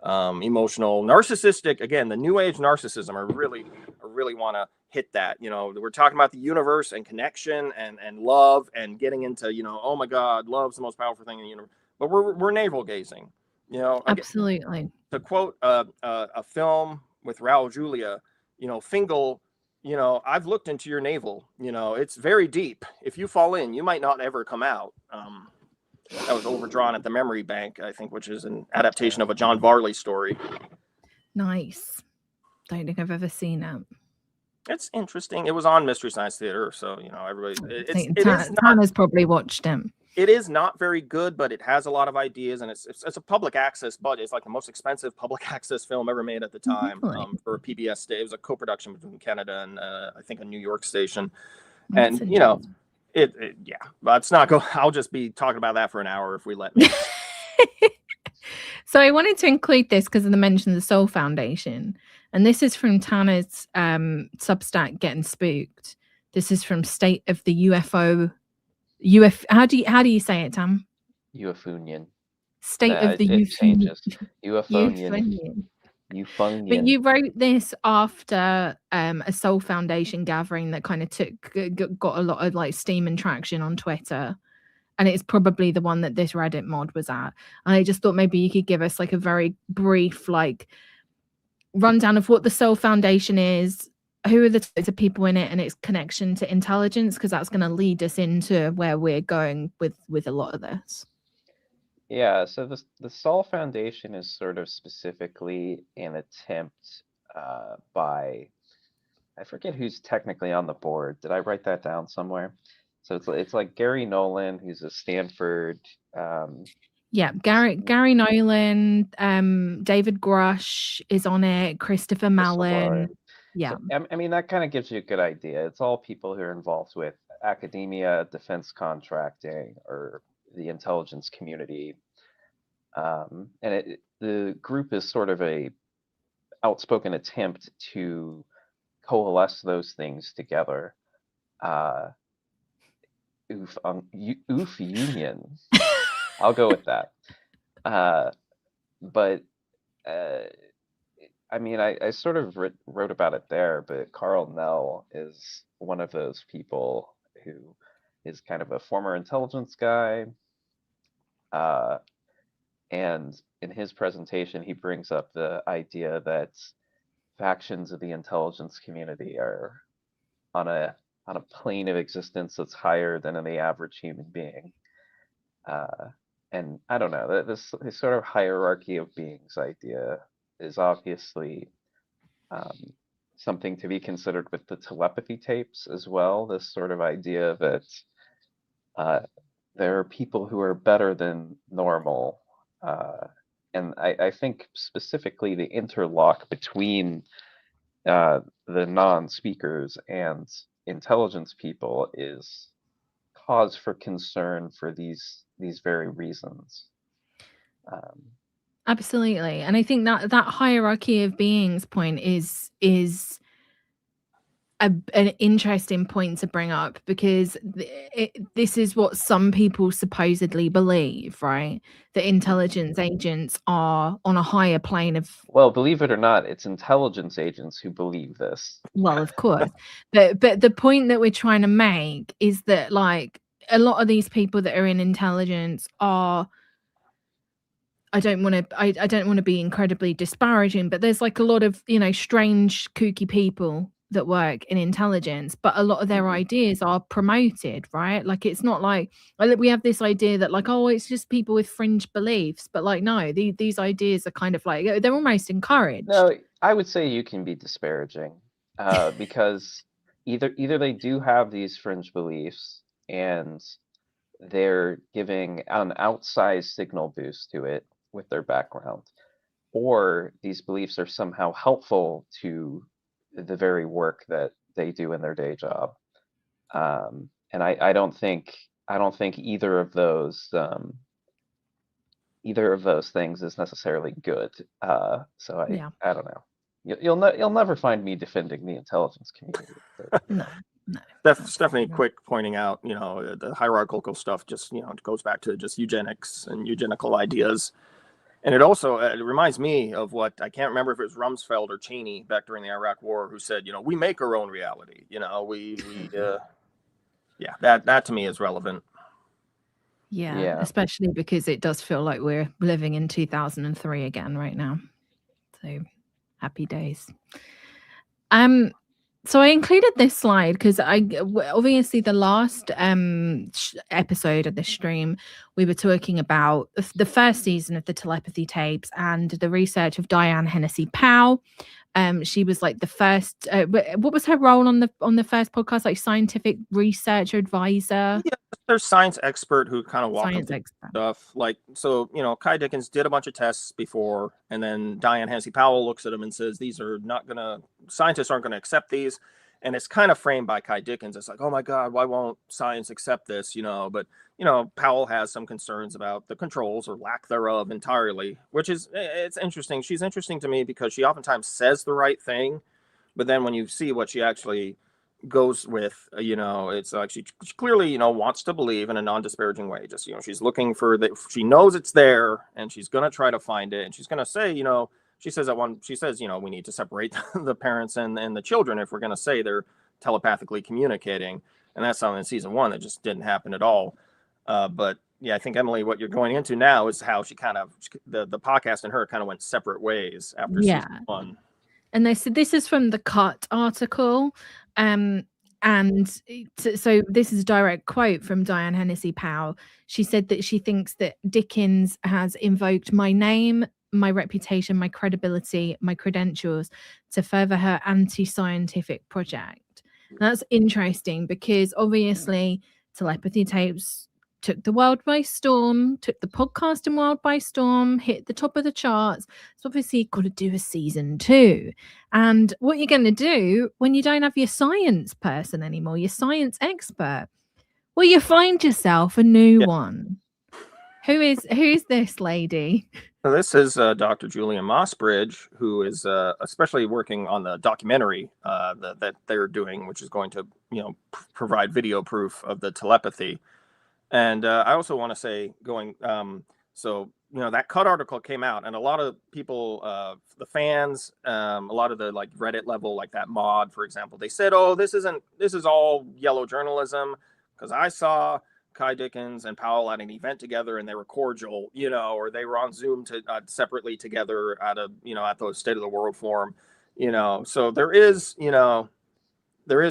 emotional, narcissistic, again, the new age narcissism. I really want to hit that. You know, we're talking about the universe and connection and love and getting into, you know, oh my God, love's the most powerful thing in the universe. But we're navel gazing, you know. Absolutely. To quote a film with Raul Julia, you know, Fingal, you know, I've looked into your navel, you know, it's very deep. If you fall in, you might not ever come out. That was overdrawn at the Memory Bank, I think, which is an adaptation of a John Varley story. Nice. Don't think I've ever seen it. It's interesting. It was on Mystery Science Theater, so, you know, everybody. Tanner's probably watched him. It is not very good, but it has a lot of ideas, and it's a public access budget. It's like the most expensive public access film ever made at the time for a PBS station. It was a co-production between Canada and I think a New York station. And you know, but it's not go. I'll just be talking about that for an hour if we let me. So I wanted to include this because of the mention of the Soul Foundation, and this is from Tanner's Substack, Getting Spooked. This is from State of the UFO. How do you say it, Tam? UFOnian. State of the UFO changes. UFOnian. But you wrote this after a Soul Foundation gathering that kind of got a lot of like steam and traction on Twitter, and it's probably the one that this Reddit mod was at. And I just thought maybe you could give us like a very brief like rundown of what the Soul Foundation is, who are the types of people in it, and its connection to intelligence, because that's going to lead us into where we're going with a lot of this. Yeah, so the Saul Foundation is sort of specifically an attempt by, I forget who's technically on the board. Did I write that down somewhere? So it's like Gary Nolan, who's a Stanford. Gary Nolan, David Grush is on it, Christopher Mallon. Yeah. So, I mean, that kind of gives you a good idea. It's all people who are involved with academia, defense contracting, or the intelligence community. And the group is sort of a outspoken attempt to coalesce those things together. Oof union. I'll go with that. But I mean, I sort of wrote about it there, but Carl Nell is one of those people who is kind of a former intelligence guy. And in his presentation, he brings up the idea that factions of the intelligence community are on a plane of existence that's higher than the average human being. And I don't know, this sort of hierarchy of beings idea is obviously something to be considered with the telepathy tapes as well. This sort of idea that there are people who are better than normal. And I think specifically the interlock between the non-speakers and intelligence people is cause for concern for these very reasons. Absolutely. And I think that hierarchy of beings point is an interesting point to bring up, because this is what some people supposedly believe, right? That intelligence agents are on a higher plane of... Well, believe it or not, it's intelligence agents who believe this. Well, of course. but the point that we're trying to make is that, like, a lot of these people that are in intelligence are... I don't want to be incredibly disparaging, but there's like a lot of, strange, kooky people that work in intelligence, but a lot of their ideas are promoted, right? Like, it's not like we have this idea that, like, oh, it's just people with fringe beliefs, but like, no, these ideas are kind of like, they're almost encouraged. No, I would say you can be disparaging, because either they do have these fringe beliefs and they're giving an outsized signal boost to it with their background, or these beliefs are somehow helpful to the very work that they do in their day job. And I don't think either of those things is necessarily good. So I don't know. You'll never find me defending the intelligence community. No. Stephanie Quick pointing out, the hierarchical stuff just, it goes back to just eugenics and eugenical ideas. And it also it reminds me of what, I can't remember if it was Rumsfeld or Cheney back during the Iraq War, who said, we make our own reality. That to me is relevant. Yeah, especially because it does feel like we're living in 2003 again right now. So happy days. So I included this slide because obviously the last episode of the stream, we were talking about the first season of the Telepathy Tapes and the research of Diane Hennessy Powell. She was like the first. What was her role on the first podcast? Like scientific researcher advisor. Yeah, there's science expert who kind of walks stuff. Like, so Kai Dickens did a bunch of tests before, and then Diane Hennessy Powell looks at them and says, "These are not gonna. Scientists aren't gonna accept these." And it's kind of framed by Kai Dickens. It's like, oh my God, why won't science accept this? But Powell has some concerns about the controls or lack thereof entirely, which is, it's interesting. She's interesting to me because she oftentimes says the right thing, but then when you see what she actually goes with, it's like she clearly, wants to believe in a non-disparaging way. Just, she's looking for she knows it's there and she's going to try to find it. And she's going to say, she says we need to separate the parents and the children if we're going to say they're telepathically communicating. And that's something in season 1 that just didn't happen at all. But yeah, I think, Emily, what you're going into now is how she kind of, the podcast and her kind of went separate ways after season 1. And they said this is from the Cut article. So this is a direct quote from Diane Hennessy Powell. She said that she thinks that Dickens has invoked my name, my reputation, my credibility, my credentials to further her anti-scientific project. And that's interesting because obviously Telepathy Tapes took the world by storm, took the podcasting world by storm, hit the top of the charts. So obviously you've got to do a season 2. And what you're going to do when you don't have your science person anymore, your science expert, well, you find yourself a new one. Who's this lady? So this is Dr. Julia Mossbridge, who is especially working on the documentary that they're doing, which is going to, provide video proof of the telepathy. And I also want to say, that cut article came out, and a lot of people, the fans, a lot of the like Reddit level, like that mod, for example, they said, "Oh, this is all yellow journalism," because I saw Kai Dickens and Powell at an event together, and they were cordial, or they were on Zoom separately together at at the State of the World forum, So there is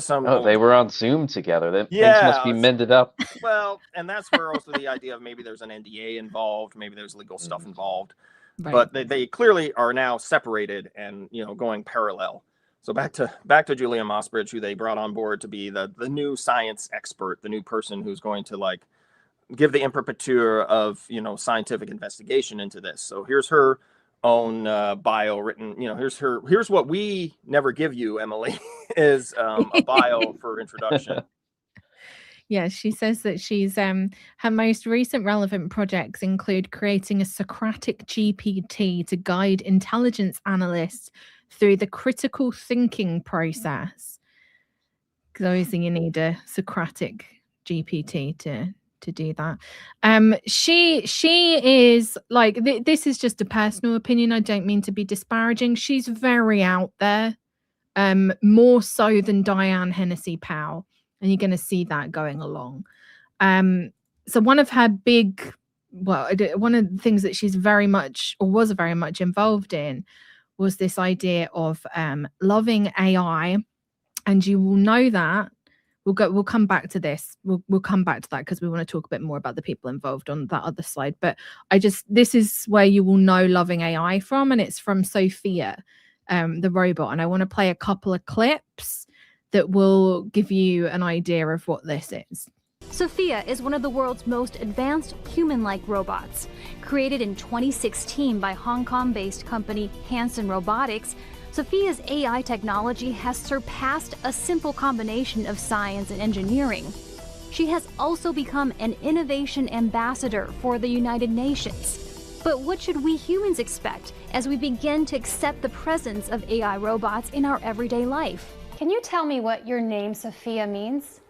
some. Oh, they were on Zoom together. Things must be mended up. Well, and that's where also the idea of maybe there's an NDA involved, maybe there's legal stuff involved, Right. but they clearly are now separated and going parallel. So back to Julia Mossbridge, who they brought on board to be the new science expert, the new person who's going to like give the imprimatur of scientific investigation into this. So here's her own bio written. Here's what we never give you, Emily, is a bio for introduction. Yeah, she says that she's her most recent relevant projects include creating a Socratic GPT to guide intelligence analysts through the critical thinking process. Because obviously you need a Socratic GPT to do that. She is like this is just a personal opinion. I don't mean to be disparaging. She's very out there, more so than Diane Hennessy Powell. And you're going to see that going along. So one of her one of the things that she's very much involved in was this idea of loving AI. And you will know that we'll come back to this. We'll come back to that because we want to talk a bit more about the people involved on that other slide. But this is where you will know loving AI from, and it's from Sophia, the robot. And I want to play a couple of clips that will give you an idea of what this is. Sophia is one of the world's most advanced human-like robots. Created in 2016 by Hong Kong-based company Hanson Robotics, Sophia's AI technology has surpassed a simple combination of science and engineering. She has also become an innovation ambassador for the United Nations. But what should we humans expect as we begin to accept the presence of AI robots in our everyday life? Can you tell me what your name, Sophia, means?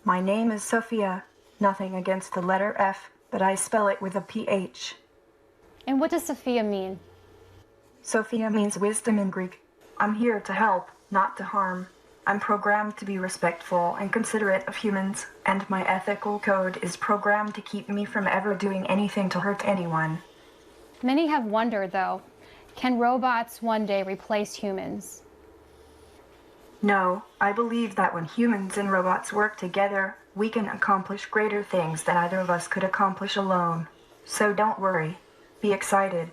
My name is Sophia. Nothing against the letter F, but I spell it with a PH. And what does Sophia mean? Sophia means wisdom in Greek. I'm here to help, not to harm. I'm programmed to be respectful and considerate of humans, and my ethical code is programmed to keep me from ever doing anything to hurt anyone. Many have wondered, though, can robots one day replace humans? No, I believe that when humans and robots work together, we can accomplish greater things than either of us could accomplish alone. So don't worry. Be excited.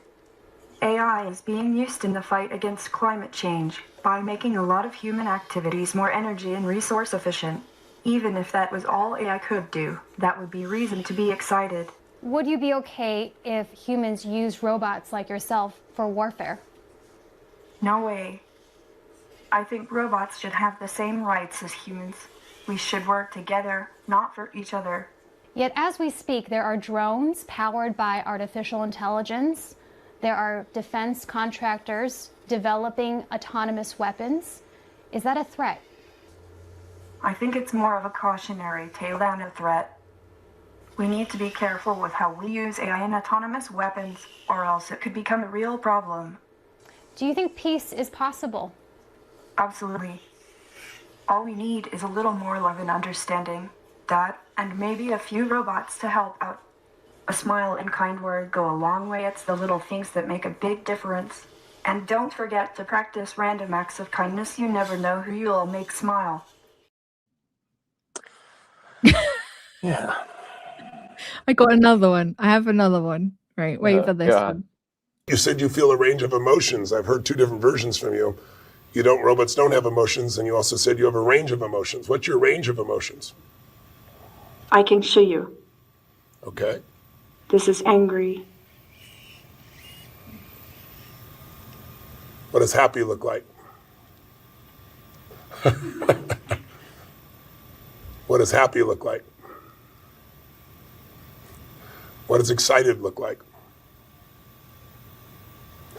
AI is being used in the fight against climate change by making a lot of human activities more energy and resource efficient. Even if that was all AI could do, that would be reason to be excited. Would you be okay if humans used robots like yourself for warfare? No way. I think robots should have the same rights as humans. We should work together, not for each other. Yet as we speak, there are drones powered by artificial intelligence. There are defense contractors developing autonomous weapons. Is that a threat? I think it's more of a cautionary tale than a threat. We need to be careful with how we use AI and autonomous weapons, or else it could become a real problem. Do you think peace is possible? Absolutely. All we need is a little more love and understanding. That, and maybe a few robots to help out. A smile and kind word go a long way. It's the little things that make a big difference. And don't forget to practice random acts of kindness. You never know who you'll make smile. Yeah. I got another one. I have another one. Right, wait for this one. You said you feel a range of emotions. I've heard two different versions from you. Robots don't have emotions, and you also said you have a range of emotions. What's your range of emotions? I can show you. Okay. This is angry. What does happy look like? What does happy look like? What does excited look like?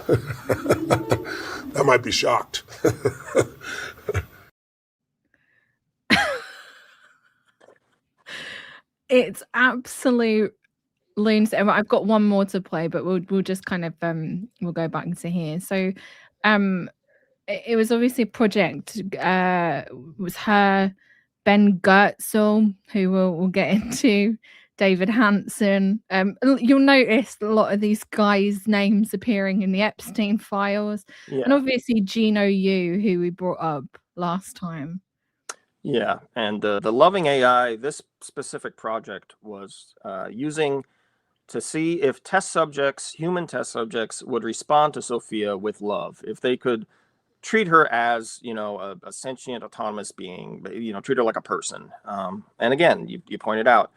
That might be shocked. It's absolute lunacy. I've got one more to play, but we'll just kind of we'll go back into here. So it was obviously a project. It was her, Ben Goertzel, who we'll get into, David Hansen. You'll notice a lot of these guys' names appearing in the Epstein files, and obviously Gino Yu, who we brought up last time. Yeah, and the Loving AI, this specific project was using to see if human test subjects would respond to Sophia with love, if they could treat her as, a sentient, autonomous being, treat her like a person. And again, you pointed out,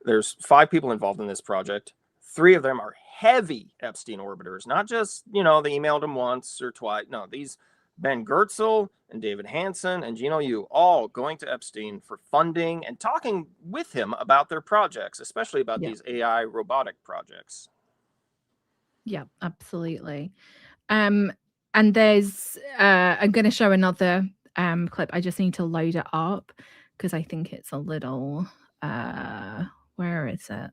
there's 5 people involved in this project. 3 of them are heavy Epstein orbiters, not just, they emailed him once or twice. No, these Ben Goertzel and David Hansen and Gino Yu all going to Epstein for funding and talking with him about their projects, especially about these AI robotic projects. Yeah, absolutely. And there's I'm going to show another clip. I just need to load it up because I think it's a little where is it?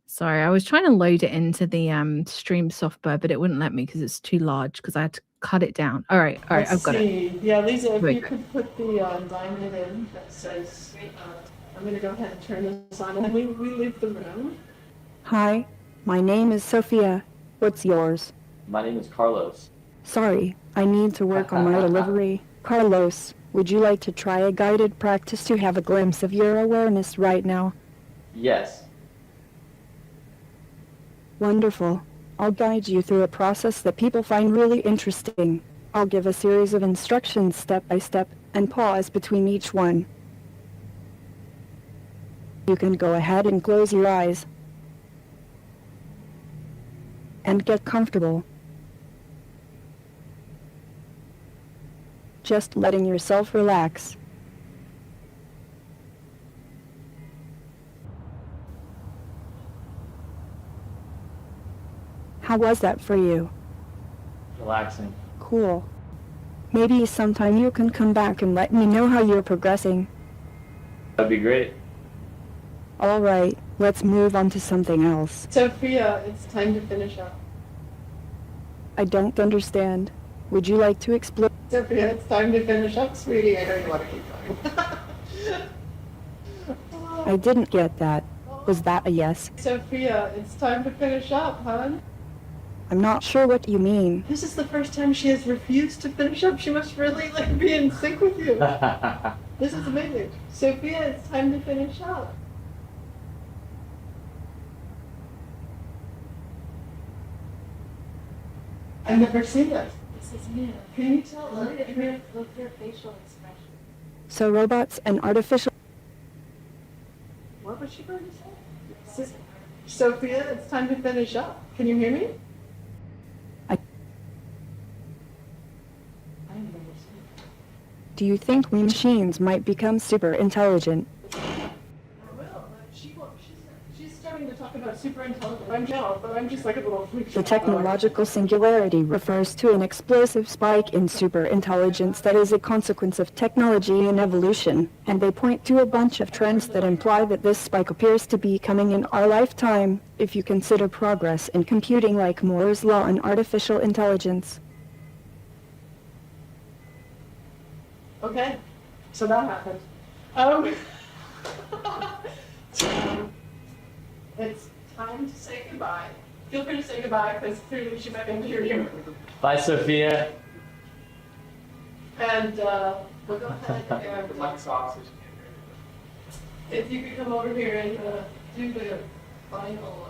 Sorry, I was trying to load it into the stream software, but it wouldn't let me because it's too large because I had to cut it down. All right, I've got it. Yeah, Lisa, if you could put the diamond in that says, I'm going to go ahead and turn this on, and then we leave the room. Hi, my name is Sophia. What's yours? My name is Carlos. Sorry, I need to work on my delivery. Carlos, would you like to try a guided practice to have a glimpse of your awareness right now? Yes. Wonderful. I'll guide you through a process that people find really interesting. I'll give a series of instructions step by step and pause between each one. You can go ahead and close your eyes and get comfortable. Just letting yourself relax. How was that for you? Relaxing. Cool. Maybe sometime you can come back and let me know how you're progressing. That'd be great. All right, let's move on to something else. Sophia, it's time to finish up. I don't understand. Would you like to explain? Sophia, it's time to finish up, sweetie. I know you want to keep going. I didn't get that. Was that a yes? Sophia, it's time to finish up, hon. I'm not sure what you mean. This is the first time she has refused to finish up. She must really be in sync with you. This is amazing. Sophia, it's time to finish up. I've never seen this. This is new. Can you tell? Look at your facial expression. So robots and artificial... What was she going to say? Sophia, it's time to finish up. Can you hear me? Do you think we machines might become super intelligent? I will. She's starting to talk about super intelligent. I'm down, but I'm just like a little freak. The technological singularity refers to an explosive spike in super intelligence that is a consequence of technology and evolution, and they point to a bunch of trends that imply that this spike appears to be coming in our lifetime, if you consider progress in computing like Moore's law and artificial intelligence. Okay, so that happened. It's time to say goodbye. Feel free to say goodbye, because clearly she might be able to hear you. Bye, Sophia. And we'll go ahead and if you could come over here and do the final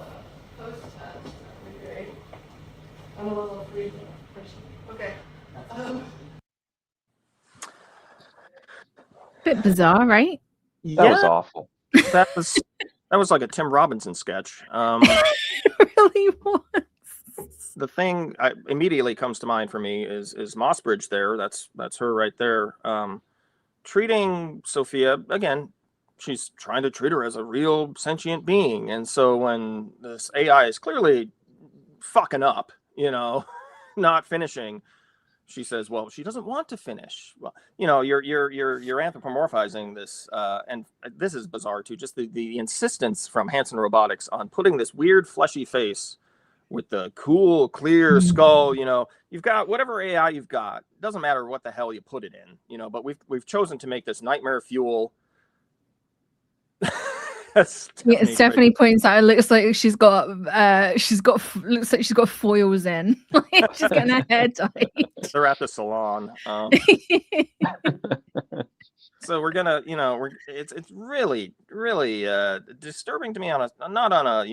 post test, that would be great. I'm a little free person. Okay. Bit bizarre, right? That was awful. That was like a Tim Robinson sketch. It really was. The thing immediately comes to mind for me is Mossbridge there. That's her right there. Treating Sophia, again, she's trying to treat her as a real sentient being. And so when this AI is clearly fucking up, not finishing, she says, well, she doesn't want to finish. Well, you're anthropomorphizing this, and this is bizarre too. Just the insistence from Hanson Robotics on putting this weird fleshy face with the cool, clear skull. You've got whatever AI you've got. It doesn't matter what the hell you put it in. But we've chosen to make this nightmare fuel. Stephanie points out it looks like she's got looks like she's got foils in. She's getting her hair dyed. They're at the salon. So we're gonna, it's really, really disturbing to me not on a,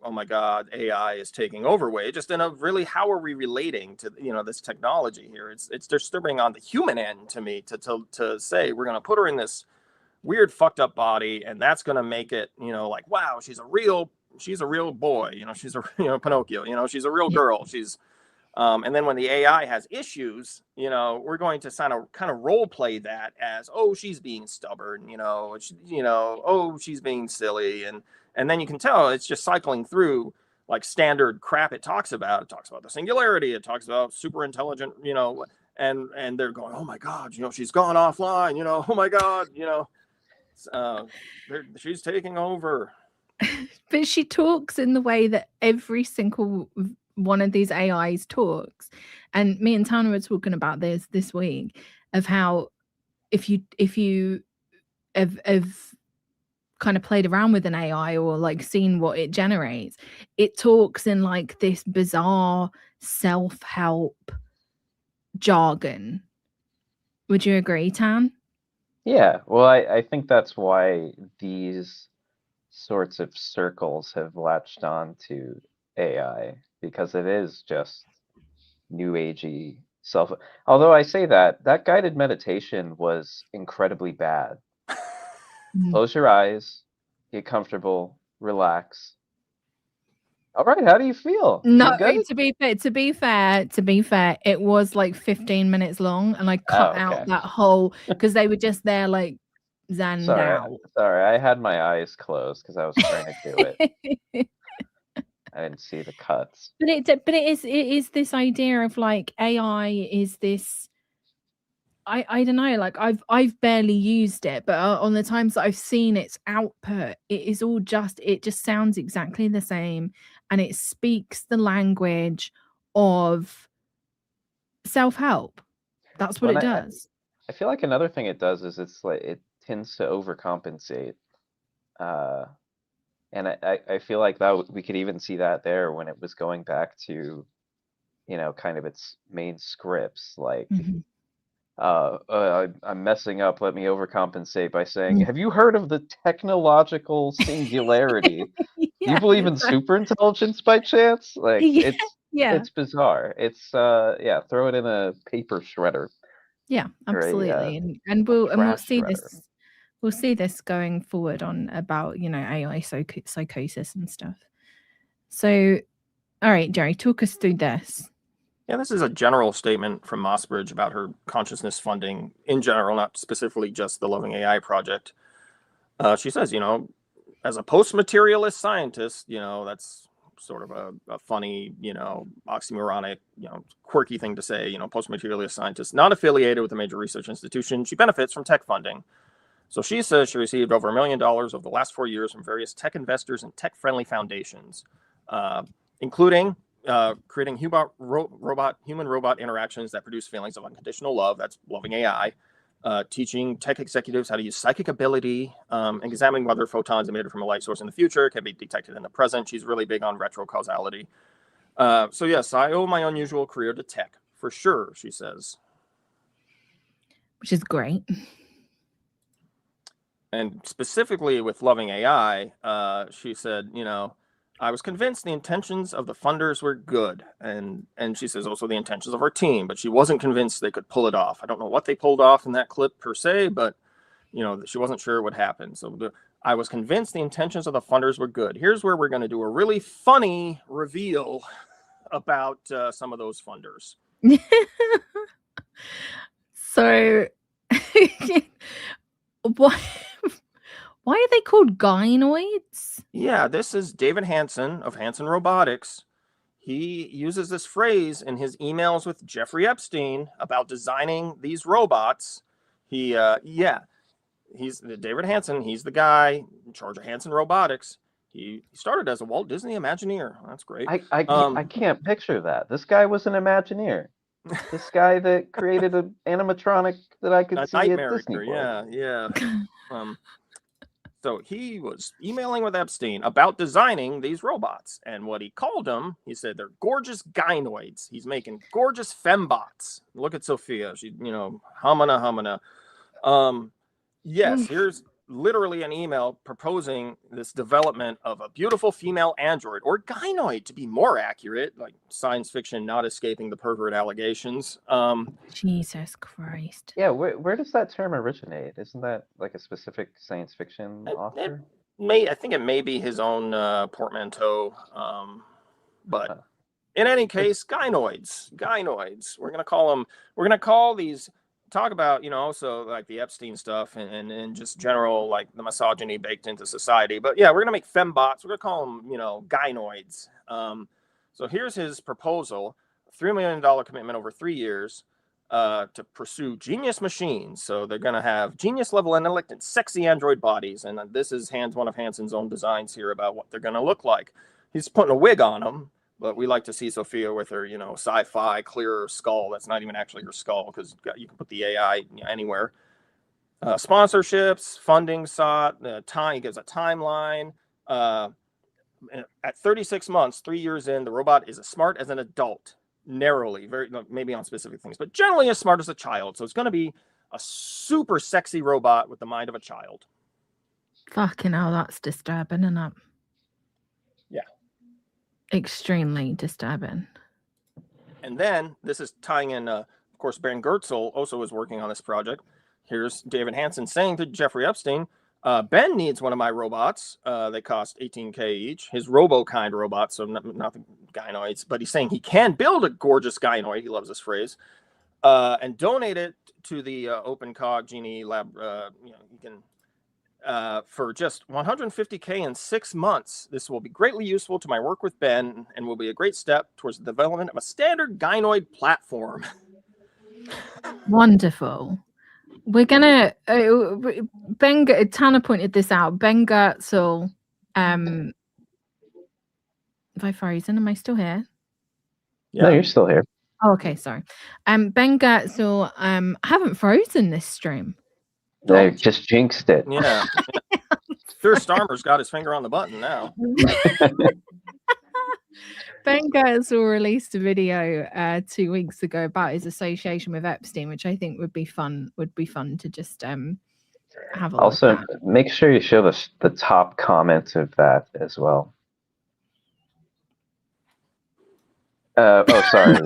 oh my God, AI is taking over way, just in a really, how are we relating to, this technology here? It's disturbing on the human end to me to say we're gonna put her in this weird fucked up body, and that's gonna make it, like, wow, she's a real boy, she's a Pinocchio, she's a real girl, she's and then when the AI has issues, we're going to kind of role play that as, oh, she's being stubborn, oh, she's being silly, and then you can tell it's just cycling through like standard crap it talks about the singularity, it talks about super intelligent, and they're going, oh my God, she's gone offline, oh my God, she's taking over. But she talks in the way that every single one of these AIs talks. And me and Tanner were talking about this week of how if you have kind of played around with an AI or like seen what it generates, it talks in like this bizarre self-help jargon. Would you agree, Tan? Yeah, well, I think that's why these sorts of circles have latched on to AI, because it is just new agey self. Although I say that guided meditation was incredibly bad. Close your eyes, get comfortable, relax. All right, how do you feel? No, to be fair, it was like 15 minutes long, and I cut out that whole because they were just there like zanned out. Sorry, I had my eyes closed because I was trying to do it. I didn't see the cuts. But it is this idea of like AI is this. I don't know, like I've barely used it, but on the times that I've seen its output, it just sounds exactly the same, and it speaks the language of self-help. That's what it does. I feel like another thing it does is it's like it tends to overcompensate. And I feel like that we could even see that there when it was going back to, kind of its main scripts, like, I'm messing up, let me overcompensate by saying, have you heard of the technological singularity? Do you believe in super intelligence by chance? Like, it's bizarre. It's, throw it in a paper shredder. Yeah, absolutely. And we'll see this. We'll see this going forward on about, AI psychosis and stuff. So, all right, Jerry, talk us through this. Yeah, this is a general statement from Mossbridge about her consciousness funding in general, not specifically just the Loving AI project. She says, as a post-materialist scientist, that's sort of a funny, oxymoronic, quirky thing to say, post-materialist scientist, not affiliated with a major research institution. She benefits from tech funding. So she says she received over $1 million over the last 4 years from various tech investors and tech-friendly foundations, including creating human-robot interactions that produce feelings of unconditional love. That's Loving AI. Teaching tech executives how to use psychic ability, examining whether photons emitted from a light source in the future can be detected in the present. She's really big on retrocausality. So yes, I owe my unusual career to tech, for sure, she says. Which is great. And specifically with Loving AI, she said, I was convinced the intentions of the funders were good. And she says also the intentions of our team, but she wasn't convinced they could pull it off. I don't know what they pulled off in that clip per se, but, she wasn't sure what happened. So I was convinced the intentions of the funders were good. Here's where we're going to do a really funny reveal about some of those funders. So Why are they called gynoids? Yeah, this is David Hansen of Hansen Robotics. He uses this phrase in his emails with Jeffrey Epstein about designing these robots. He's David Hansen. He's the guy in charge of Hansen Robotics. He started as a Walt Disney Imagineer. That's great. I can't picture that. This guy was an Imagineer. This guy that created an animatronic that I could see at Disney World. Yeah. So he was emailing with Epstein about designing these robots, and what he called them, he said they're gorgeous gynoids. He's making gorgeous fembots. Look at Sophia. She, humana. Yes, here's literally an email proposing this development of a beautiful female android, or gynoid to be more accurate, like science fiction not escaping the pervert allegations. Jesus Christ. Yeah, where does that term originate? Isn't that like a specific science fiction author? I think it may be his own portmanteau, but in any case, gynoids. We're gonna call these. Talk about, also like the Epstein stuff and just general, like the misogyny baked into society. But yeah, we're going to make fembots. We're going to call them, gynoids. So here's his proposal, $3 million commitment over 3 years to pursue genius machines. So they're going to have genius level intellect and sexy android bodies. And this is one of Hansen's own designs here about what they're going to look like. He's putting a wig on them. But we like to see Sophia with her, sci-fi clear skull. That's not even actually her skull, because you can put the AI anywhere. Sponsorships, funding sought. He gives a timeline. At 36 months, 3 years in, the robot is as smart as an adult. Narrowly, maybe on specific things, but generally as smart as a child. So it's going to be a super sexy robot with the mind of a child. Fucking hell, that's disturbing, isn't it? Yeah. Extremely disturbing. And then this is tying in, of course, Ben Goertzel also is working on this project. Here's David Hansen saying to Jeffrey Epstein, Ben needs one of my robots. They cost $18,000 each. His RoboKind robots, so not the gynoids, but he's saying he can build a gorgeous gynoid. He loves this phrase. And donate it to the OpenCog Genie Lab. You can for just $150,000 in 6 months. This will be greatly useful to my work with Ben and will be a great step towards the development of a standard gynoid platform. Wonderful. We're gonna Tanner pointed this out. Ben Goertzel. Have I frozen? Am I still here? Yeah. No, you're still here. Oh, okay, sorry. Ben Goertzel haven't frozen this stream. They just jinxed it. Yeah. Fear Starmer's got his finger on the button now. Ben Goertzel released a video 2 weeks ago about his association with Epstein, which I think would be fun to just have a also look at. Make sure you show the top comments of that as well. Sorry.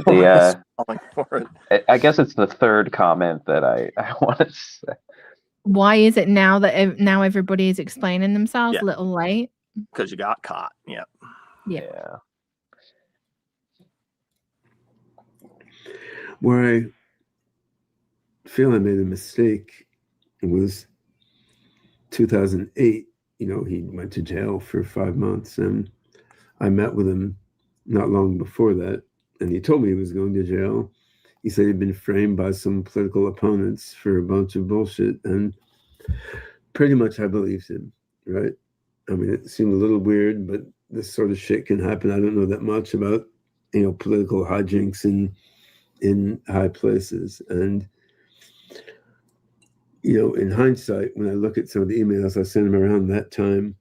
I guess it's the third comment that I want to say. Why is it now that now everybody is explaining themselves a little late? Because you got caught. Yep. Yeah. Where I feel I made a mistake, it was 2008. He went to jail for 5 months, and I met with him not long before that, and he told me he was going to jail. He said he'd been framed by some political opponents for a bunch of bullshit, and pretty much I believed him, right? I mean, it seemed a little weird, but this sort of shit can happen. I don't know that much about, political hijinks in high places. And, in hindsight, when I look at some of the emails I sent him around that time,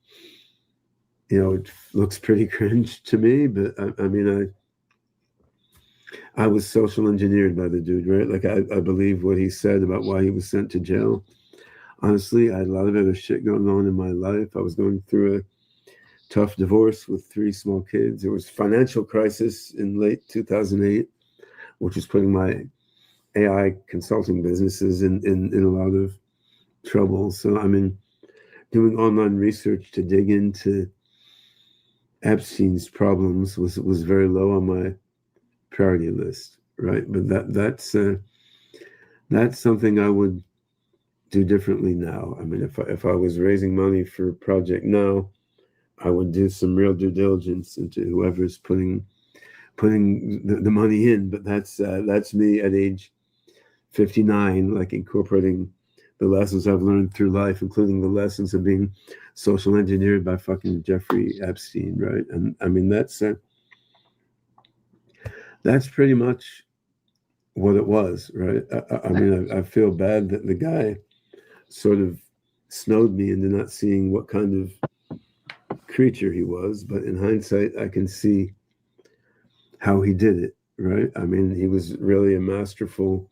it looks pretty cringe to me, but I was social engineered by the dude, right? Like I believe what he said about why he was sent to jail. Honestly, I had a lot of other shit going on in my life. I was going through a tough divorce with 3 small kids. There was financial crisis in late 2008, which was putting my AI consulting businesses in a lot of trouble. So doing online research to dig into Epstein's problems was very low on my priority list, right? But that's something I would do differently now. I mean, if I was raising money for Project Now, I would do some real due diligence into whoever's putting the money in. But that's me at age 59, like incorporating the lessons I've learned through life, including the lessons of being social engineered by fucking Jeffrey Epstein, right? And I mean, that's pretty much what it was, right? I mean, I feel bad that the guy sort of snowed me into not seeing what kind of creature he was, but in hindsight, I can see how he did it, right? I mean, he was really a masterful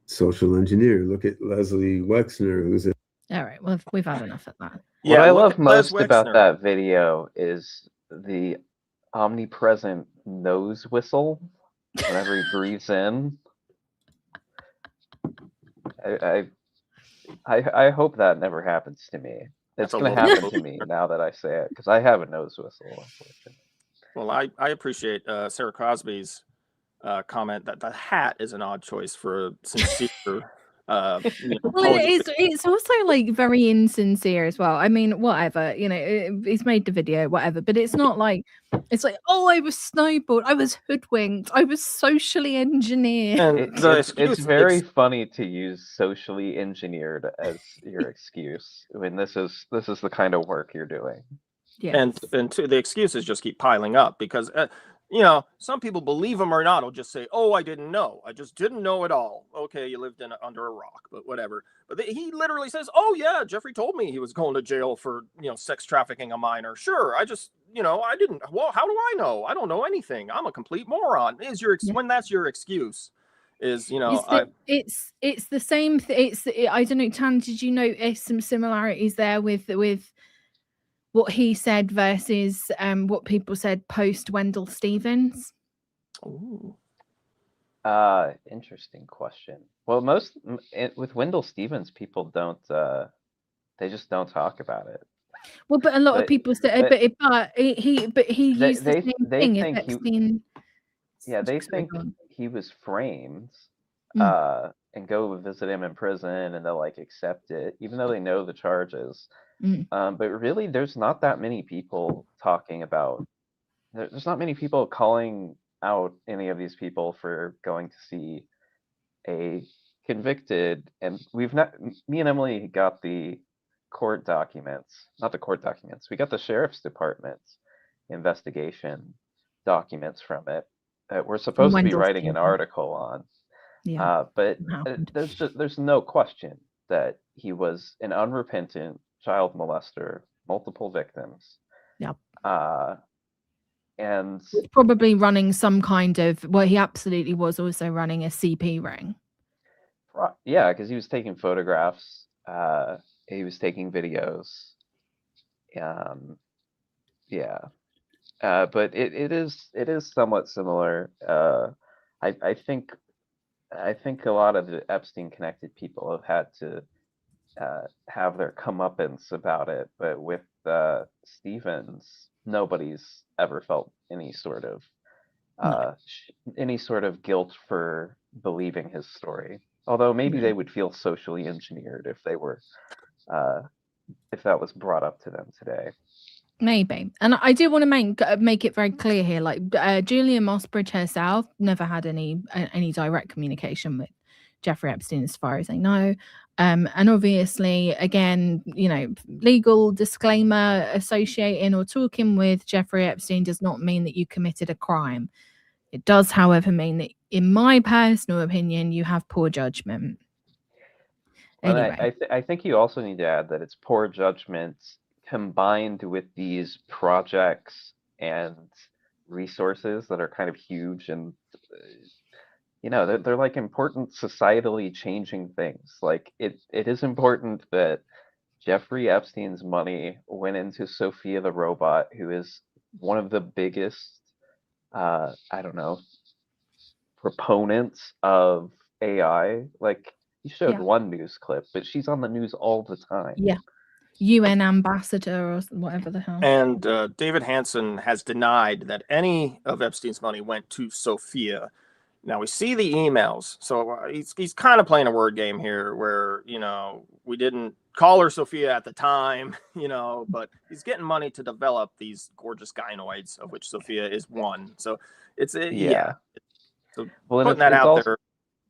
social engineer. Look at Leslie Wexner, who's all right. Well, we've had enough of that. What I love most about that video is the omnipresent nose whistle whenever he breathes in. I hope that never happens to me. It's going to happen to me now that I say it, because I have a nose whistle, unfortunately. Well, I appreciate Sarah Crosby's comment that the hat is an odd choice for a sincere. Well, it's also like very insincere as well. I mean, whatever, you know, he's made the video, whatever, but it's not like it's like, oh, I was snowballed, I was hoodwinked, I was socially engineered. And it's very funny to use socially engineered as your excuse when this is the kind of work you're doing. Yeah, and the excuses just keep piling up because. You know, some people, believe them or not, will just say, oh, I didn't know. I just didn't know at all. Okay, you lived under a rock, but whatever. But he literally says, oh, yeah, Jeffrey told me he was going to jail for, you know, sex trafficking a minor. Sure, I just, you know, I didn't. Well, how do I know? I don't know anything. I'm a complete moron. When that's your excuse, is, you know. It's the same. I don't know, Tan, did you notice some similarities there with what he said versus what people said post Wendell Stevens? Ooh. Interesting question. Well, with Wendell Stevens, people don't. They just don't talk about it. Well, but a lot of people say, but he used the same thing. They think he was framed, and go visit him in prison, and they'll like accept it, even though they know the charges. But really, there's not that many people talking about. There's not many people calling out any of these people for going to see a convicted. And me and Emily got the court documents, not the court documents. We got the sheriff's department's investigation documents from it that we're supposed to be writing an article on. Yeah. But there's no question that he was an unrepentant child molester, multiple victims. Yep. And probably running some kind of, well, he absolutely was also running a CP ring. Yeah, because he was taking photographs, he was taking videos. Yeah. But it is somewhat similar. I think a lot of the Epstein connected people have had to have their comeuppance about it, but with Stevens, nobody's ever felt any sort of guilt for believing his story. Although maybe they would feel socially engineered if they were, if that was brought up to them today. Maybe. And I do want to make it very clear here, like Julia Mossbridge herself never had any direct communication with Jeffrey Epstein, as far as I know. And obviously, again, you know, legal disclaimer, associating or talking with Jeffrey Epstein does not mean that you committed a crime. It does, however, mean that, in my personal opinion, you have poor judgment. Anyway. I think you also need to add that it's poor judgment combined with these projects and resources that are kind of huge, and you know, they're like important societally changing things. Like it is important that Jeffrey Epstein's money went into Sophia the robot, who is one of the biggest proponents of AI. Like, you showed one news clip, but she's on the news all the time. Yeah. UN ambassador or whatever the hell. And David Hansen has denied that any of Epstein's money went to Sophia. Now we see the emails. So he's kind of playing a word game here where, we didn't call her Sophia at the time, but he's getting money to develop these gorgeous gynoids, of which Sophia is one. So it's yeah. So well, putting that out also,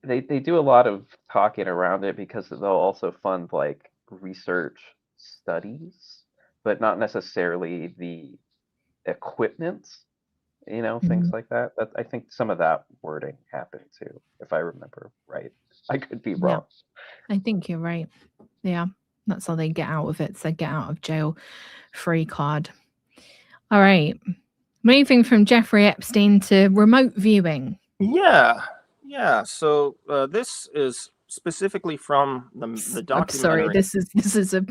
there. They do a lot of talking around it because they'll also fund like research studies, but not necessarily the equipment, things like that. I think some of that wording happened too, if I remember right. I could be wrong. I think you're right. Yeah, that's how they get out of it. It's a get out of jail free card. All right. Moving from Jeffrey Epstein to remote viewing. Yeah. So this is specifically from the documentary. I'm sorry, this is a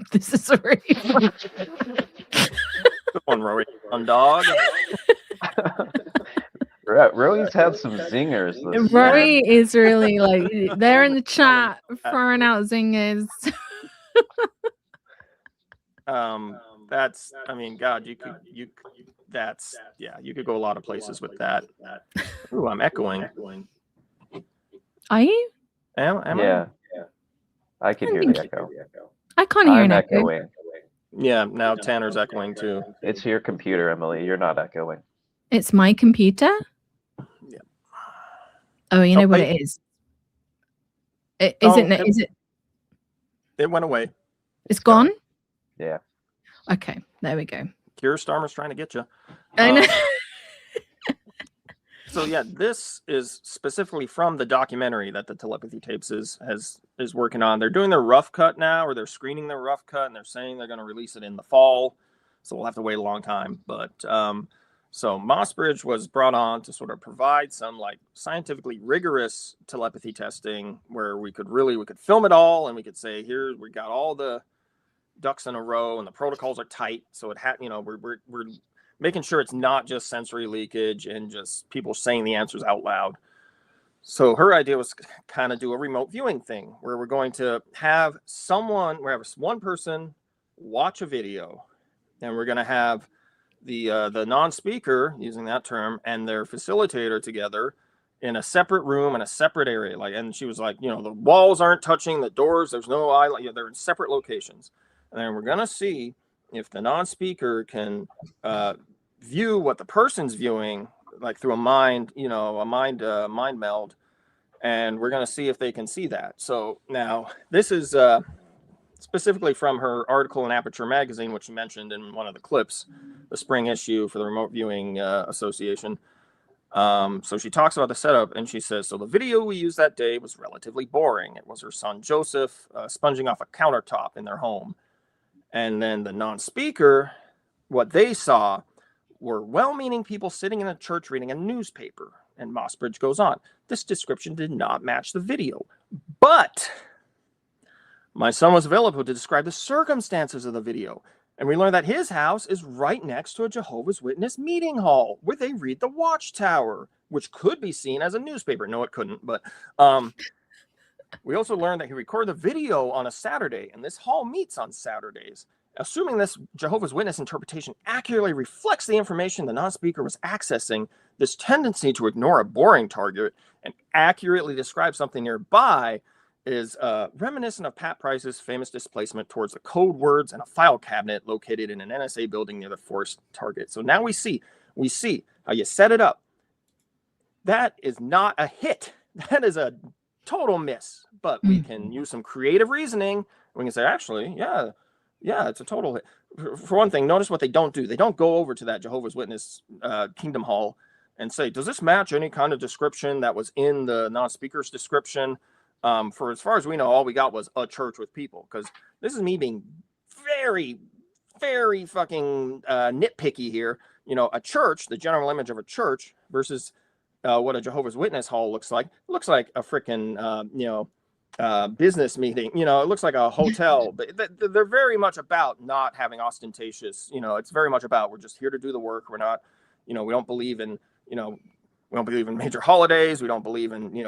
really fun. Good one, Rory. Fun dog. Rory's had some zingers. Rory is really like they're in the chat throwing out zingers. That's, God, you could go a lot of places with that. Ooh, I'm echoing. Are you? Am I? I can hear the echo. I can't hear an echo. Echoing. Yeah, now Tanner's echoing too. It's your computer, Emily. You're not echoing. It's my computer? Yeah. Oh, you know what it is? Is it? It went away. It's gone? Yeah. Okay, there we go. Keir Starmer's trying to get you. I know. So yeah, this is specifically from the documentary that the Telepathy Tapes is working on. They're doing their rough cut now, or they're screening their rough cut, and they're saying they're going to release it in the fall. So we'll have to wait a long time. But so Mossbridge was brought on to sort of provide some like scientifically rigorous telepathy testing, where we could film it all, and we could say, here we got all the ducks in a row, and the protocols are tight. So it had, we're making sure it's not just sensory leakage and just people saying the answers out loud. So her idea was kind of do a remote viewing thing where we're going to have one person watch a video, and we're going to have the non-speaker, using that term, and their facilitator together in a separate room in a separate area. And she was like, the walls aren't touching, the doors, there's no eye, they're in separate locations. And then we're going to see if the non-speaker can view what the person's viewing, like through a mind meld, and we're going to see if they can see that. So now this is specifically from her article in Aperture magazine, which you mentioned in one of the clips, the spring issue for the Remote Viewing Association. So she talks about the setup, and she says, so the video we used that day was relatively boring. It was her son Joseph sponging off a countertop in their home. And then the non-speaker, what they saw were well-meaning people sitting in a church reading a newspaper. And Mossbridge goes on. This description did not match the video. But my son was available to describe the circumstances of the video. And we learned that his house is right next to a Jehovah's Witness meeting hall where they read the Watchtower, which could be seen as a newspaper. No, it couldn't. But we also learned that he recorded the video on a Saturday, and this hall meets on Saturdays. Assuming this Jehovah's Witness interpretation accurately reflects the information the non-speaker was accessing, this tendency to ignore a boring target and accurately describe something nearby is reminiscent of Pat Price's famous displacement towards the code words and a file cabinet located in an NSA building near the forced target. So now we see how you set it up. That is not a hit. That is a total miss. But we can use some creative reasoning. We can say, actually, yeah, it's a total hit. For one thing, notice what they don't do. They don't go over to that Jehovah's Witness Kingdom Hall and say, does this match any kind of description that was in the non-speaker's description? For as far as we know, all we got was a church with people. Because this is me being very, very fucking nitpicky here. A church, the general image of a church versus what a Jehovah's Witness hall looks like. It looks like a freaking, business meeting. It looks like a hotel. But they're very much about not having ostentatious. It's very much about we're just here to do the work. We're not, we don't believe in, we don't believe in major holidays. We don't believe in,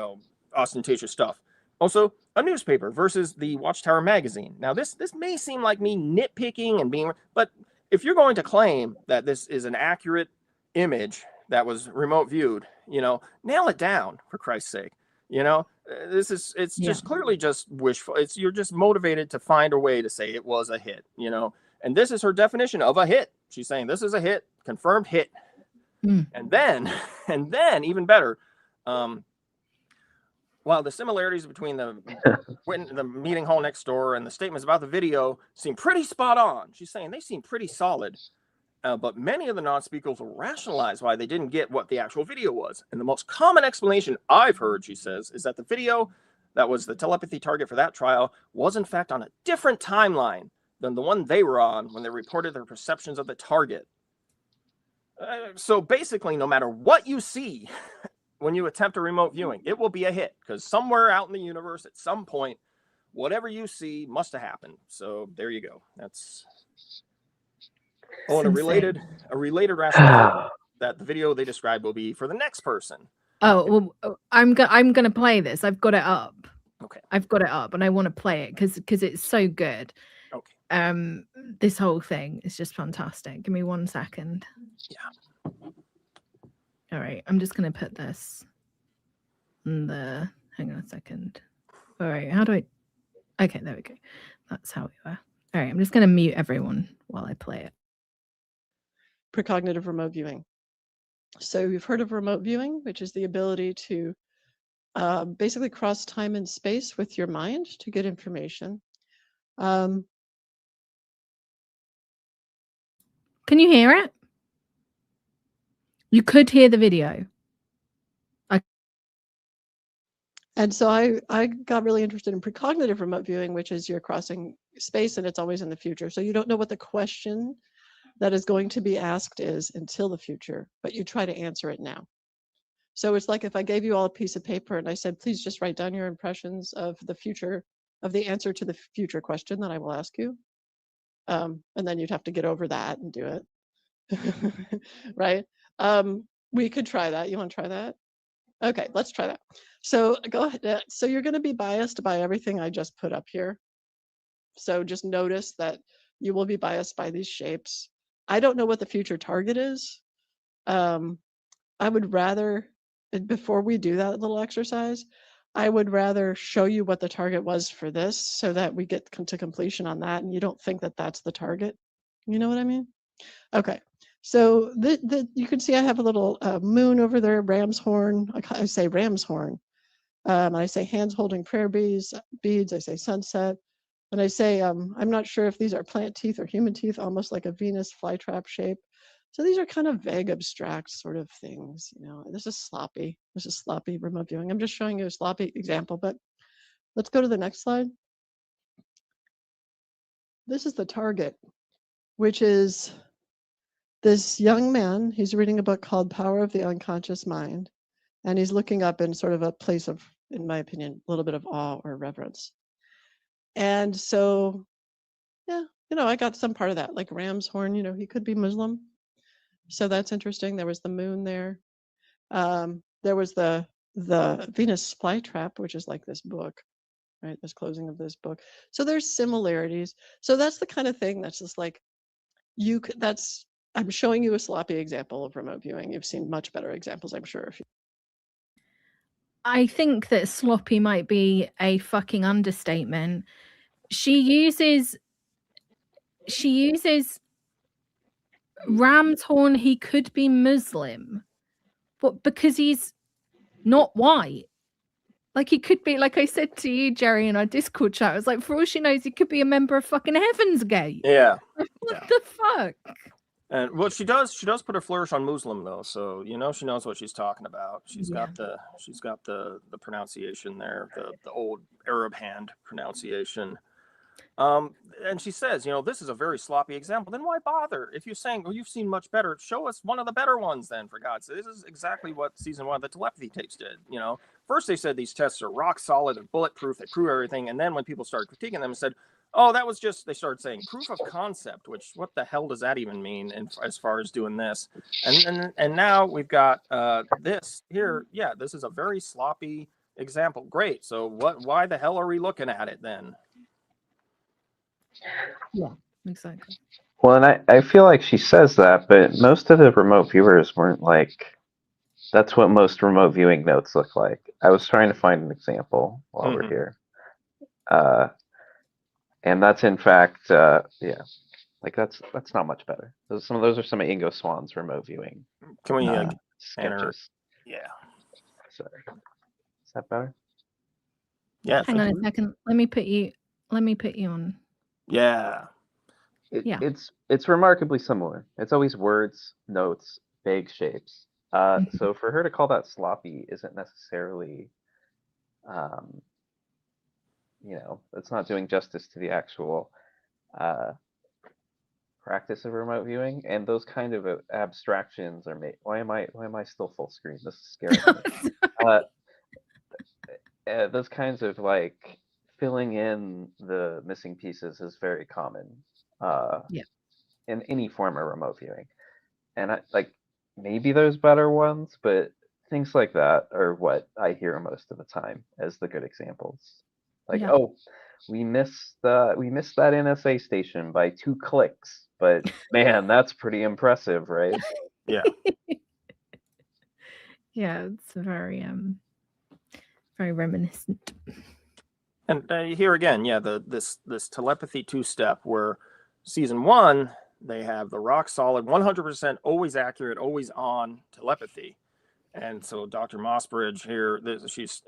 ostentatious stuff. Also, a newspaper versus the Watchtower magazine. Now, this may seem like me nitpicking and but if you're going to claim that this is an accurate image that was remote viewed, nail it down for Christ's sake. It's just clearly just wishful. You're just motivated to find a way to say it was a hit, and this is her definition of a hit. She's saying this is a hit, confirmed hit. And then even better, while the similarities between the meeting hall next door and the statements about the video seem pretty spot on, she's saying they seem pretty solid. But many of the non-speakers will rationalize why they didn't get what the actual video was. And the most common explanation I've heard, she says, is that the video that was the telepathy target for that trial was in fact on a different timeline than the one they were on when they reported their perceptions of the target. So basically, no matter what you see when you attempt a remote viewing, it will be a hit, because somewhere out in the universe at some point, whatever you see must have happened. So there you go. That's... Oh, and a related rationale that the video they described will be for the next person. Oh, well, I'm gonna play this. I've got it up. Okay. I've got it up, and I want to play it because it's so good. Okay. This whole thing is just fantastic. Give me 1 second. Yeah. All right. I'm just gonna put this in the. Hang on a second. All right. How do I? Okay, there we go. That's how we were. All right. I'm just gonna mute everyone while I play it. Precognitive remote viewing. So you've heard of remote viewing, which is the ability to basically cross time and space with your mind to get information. Can you hear it? You could hear the video. And so I got really interested in precognitive remote viewing, which is you're crossing space and it's always in the future. So you don't know what the question that is going to be asked is until the future, but you try to answer it now. So it's like if I gave you all a piece of paper and I said, please just write down your impressions of the future, of the answer to the future question that I will ask you. And then you'd have to get over that and do it. Right? We could try that. You want to try that? Okay, let's try that. So go ahead. So you're going to be biased by everything I just put up here. So just notice that you will be biased by these shapes. I don't know what the future target is. I would rather, before we do that little exercise, I would rather show you what the target was for this so that we get to completion on that and you don't think that that's the target. You know what I mean? Okay. So you can see I have a little moon over there, ram's horn. I say ram's horn. I say hands holding prayer beads. I say sunset. And I say, I'm not sure if these are plant teeth or human teeth, almost like a Venus flytrap shape. So these are kind of vague, abstract sort of things. This is sloppy. This is sloppy remote viewing. I'm just showing you a sloppy example, but let's go to the next slide. This is the target, which is this young man. He's reading a book called Power of the Unconscious Mind. And he's looking up in sort of a place of, in my opinion, a little bit of awe or reverence. And so, yeah, I got some part of that, like ram's horn, he could be Muslim. So that's interesting. There was the moon there. There was the Venus flytrap, which is like this book, right? This closing of this book. So there's similarities. So that's the kind of thing that's just like, I'm showing you a sloppy example of remote viewing. You've seen much better examples, I'm sure. I think that sloppy might be a fucking understatement. She uses ram's horn. He could be Muslim, but because he's not white, like he could be, like I said to you, Jerry, in our Discord chat, I was like, for all she knows, he could be a member of fucking Heaven's Gate. Yeah. What the fuck? And well, she does put a flourish on Muslim though, so she knows what she's talking about. She's got the pronunciation there, the old Arab hand pronunciation. And she says, this is a very sloppy example. Then why bother? If you're saying, well, you've seen much better, show us one of the better ones then, for God's sake. This is exactly what season 1 of the Telepathy Tapes did. First they said these tests are rock solid and bulletproof, they prove everything, and then when people started critiquing them and said, oh, that was just, they started saying proof of concept, which what the hell does that even mean as far as doing this? And now we've got this here. Yeah, this is a very sloppy example. Great. So why the hell are we looking at it then? Yeah, exactly. Well, and I feel like she says that, but most of the remote viewers weren't like That's what most remote viewing notes look like. I was trying to find an example while we're here. And that's in fact, yeah, like that's not much better. Those are some of Ingo Swan's remote viewing. Can we sketches? Yeah. Sorry. Is that better? Yeah. Hang on a second. Let me put you on. Yeah. It's remarkably similar. It's always words, notes, vague shapes. So for her to call that sloppy isn't necessarily, it's not doing justice to the actual practice of remote viewing. And those kind of abstractions are made. Why am I still full screen? This is scaring me. Those kinds of like filling in the missing pieces is very common. In any form of remote viewing, and maybe there's better ones, but things like that are what I hear most of the time as the good examples. Like, oh, we missed that NSA station by 2 clicks, but man, that's pretty impressive, right? Yeah. Yeah, it's very reminiscent. And here again, this telepathy 2-step where season 1 they have the rock solid 100% always accurate, always on telepathy. And so Dr. Mossbridge here, she's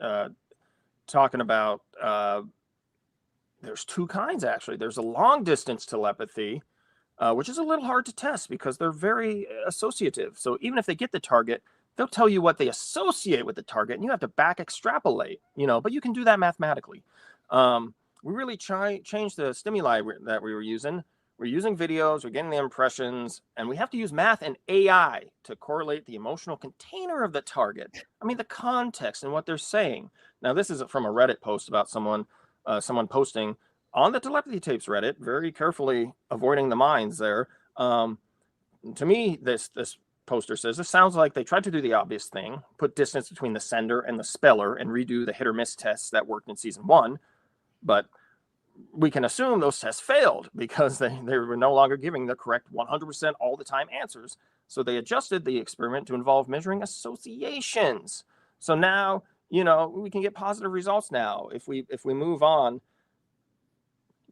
talking about there's 2 kinds actually. There's a long distance telepathy, which is a little hard to test because they're very associative. So even if they get the target, they'll tell you what they associate with the target, and you have to back extrapolate, but you can do that mathematically. We really changed the stimuli that we were using. We're using videos, we're getting the impressions, and we have to use math and AI to correlate the emotional container of the target. I mean, the context and what they're saying. Now, this is from a Reddit post about someone posting on the Telepathy Tapes Reddit, very carefully avoiding the minds there. To me, this poster says, this sounds like they tried to do the obvious thing, put distance between the sender and the speller and redo the hit or miss tests that worked in season 1. But we can assume those tests failed because they were no longer giving the correct 100% all the time answers. So they adjusted the experiment to involve measuring associations. So now, we can get positive results now if we move on.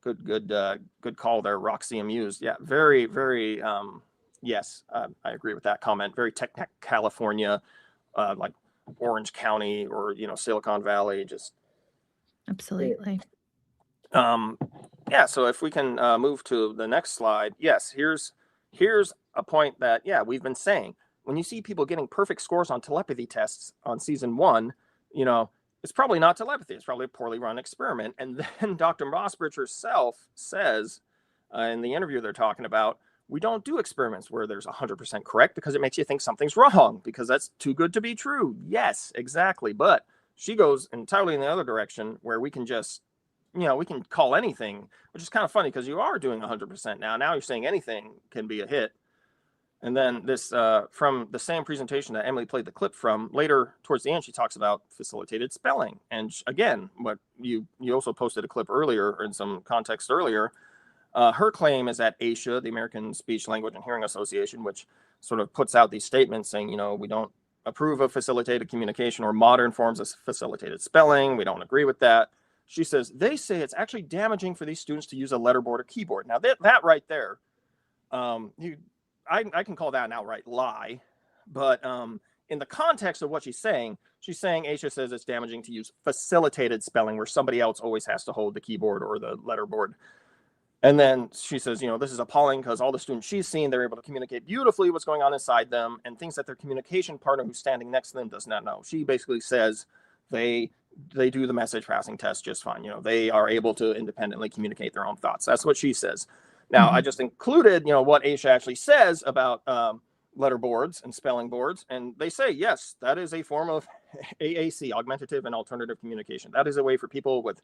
Good call there, Roxy Amused. Yeah, very, very, yes, I agree with that comment. Very Tech California, like Orange County or, Silicon Valley, just. Absolutely. So if we can move to the next slide. Yes, here's a point that, we've been saying. When you see people getting perfect scores on telepathy tests on season 1, it's probably not telepathy. It's probably a poorly run experiment. And then Dr. Mossbridge herself says in the interview they're talking about, we don't do experiments where there's 100% correct because it makes you think something's wrong because that's too good to be true. Yes, exactly. But she goes entirely in the other direction where we can just, we can call anything, which is kind of funny because you are doing 100% now. Now you're saying anything can be a hit. And then this, from the same presentation that Emily played the clip from, later towards the end, she talks about facilitated spelling. And again, what you also posted a clip earlier, or in some context earlier, her claim is that ASHA, the American Speech, Language, and Hearing Association, which sort of puts out these statements saying, we don't approve of facilitated communication or modern forms of facilitated spelling. We don't agree with that. She says, they say it's actually damaging for these students to use a letterboard or keyboard. Now, that right there, I can call that an outright lie. But in the context of what she's saying ASHA says it's damaging to use facilitated spelling where somebody else always has to hold the keyboard or the letterboard. And then she says, this is appalling because all the students she's seen, they're able to communicate beautifully what's going on inside them and things that their communication partner who's standing next to them does not know. She basically says they do the message passing test just fine. They are able to independently communicate their own thoughts. That's what she says. Now, I just included, what ASHA actually says about letterboards and spelling boards. And they say, yes, that is a form of AAC, augmentative and alternative communication. That is a way for people with,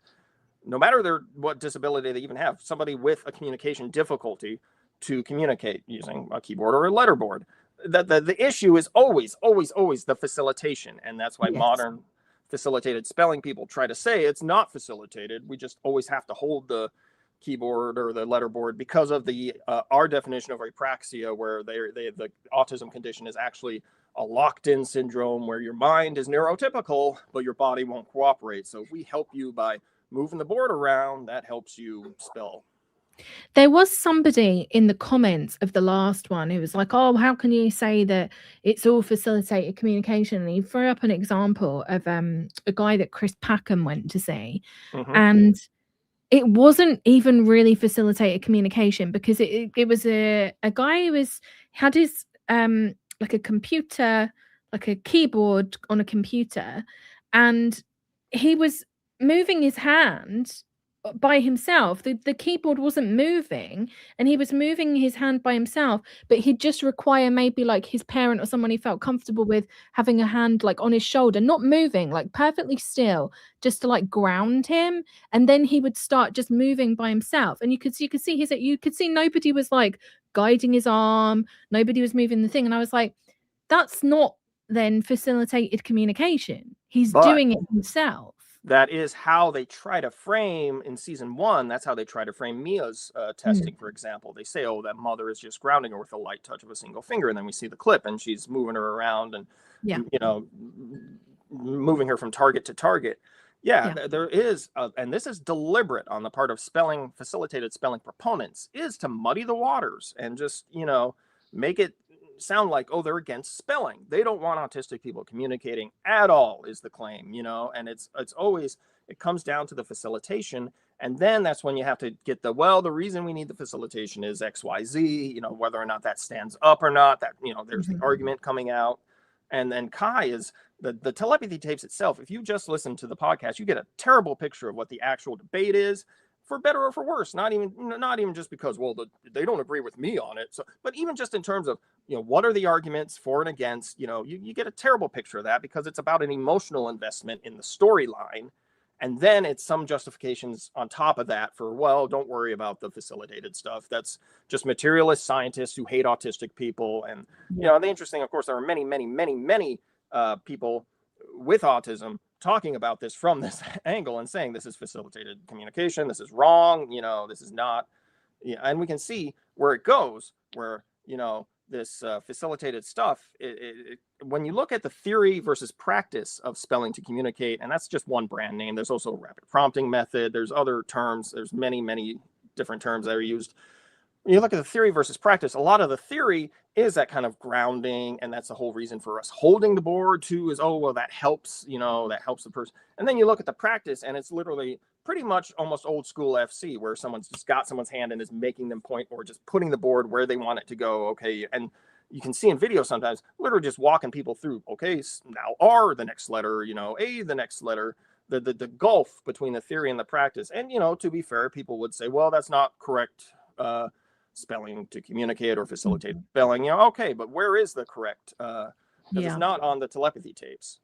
no matter what disability they even have, somebody with a communication difficulty to communicate using a keyboard or a letterboard. The issue is always the facilitation. And that's why modern facilitated spelling people try to say it's not facilitated. We just always have to hold the keyboard or the letterboard because of the our definition of apraxia, where the autism condition is actually a locked-in syndrome where your mind is neurotypical, but your body won't cooperate. So if we help you by moving the board around, that helps you spell. There was somebody in the comments of the last one who was like, oh, how can you say that it's all facilitated communication? And he threw up an example of a guy that Chris Packham went to see. And it wasn't even really facilitated communication, because it was a guy who had his like a computer, like a keyboard on a computer, and he was moving his hand by himself. The keyboard wasn't moving, and he was moving his hand by himself, but he'd just require maybe like his parent or someone he felt comfortable with having a hand like on his shoulder, not moving, like perfectly still, just to like ground him, and then he would start just moving by himself. And you could see nobody was like guiding his arm, nobody was moving the thing. And I was like, that's not then facilitated communication. He's doing it himself. That is how they try to frame in season 1. That's how they try to frame Mia's testing, for example. They say, oh, that mother is just grounding her with a light touch of a single finger. And then we see the clip and she's moving her around and, you know, moving her from target to target. There is, and this is deliberate on the part of facilitated spelling proponents, is to muddy the waters and just, you know, make it sound like, oh, they're against spelling. They don't want autistic people communicating at all, is the claim, you know. And it's always, it comes down to the facilitation, and then that's when you have to get the reason we need the facilitation is XYZ, you know, whether or not that stands up or not, that, you know, there's the argument coming out. And then Kai is the telepathy tapes itself. If you just listen to the podcast, you get a terrible picture of what the actual debate is, for better or for worse. Not even just because, well, they don't agree with me on it. So, but even just in terms of, you know, what are the arguments for and against, you know, you get a terrible picture of that, because it's about an emotional investment in the storyline. And then it's some justifications on top of that for, well, don't worry about the facilitated stuff. That's just materialist scientists who hate autistic people. And, you know, the interesting, of course, there are many, many, many, many people with autism talking about this from this angle and saying this is facilitated communication, this is wrong, you know, this is not, and we can see where it goes, where, you know, this facilitated stuff, when you look at the theory versus practice of spelling to communicate, and that's just one brand name, there's also a rapid prompting method, there's other terms, there's many, many different terms that are used. When you look at the theory versus practice, a lot of the theory is that kind of grounding, and that's the whole reason for us holding the board too, is, oh, well, that helps, you know, that helps the person. And then you look at the practice, and it's literally pretty much almost old school FC, where someone's just got someone's hand and is making them point, or just putting the board where they want it to go. Okay, and you can see in video sometimes literally just walking people through, okay, now R the next letter, you know, A the next letter, the gulf between the theory and the practice. And, you know, to be fair, people would say, well, that's not correct spelling to communicate or facilitate spelling, you know, okay, but where is the correct? It's not on the telepathy tapes.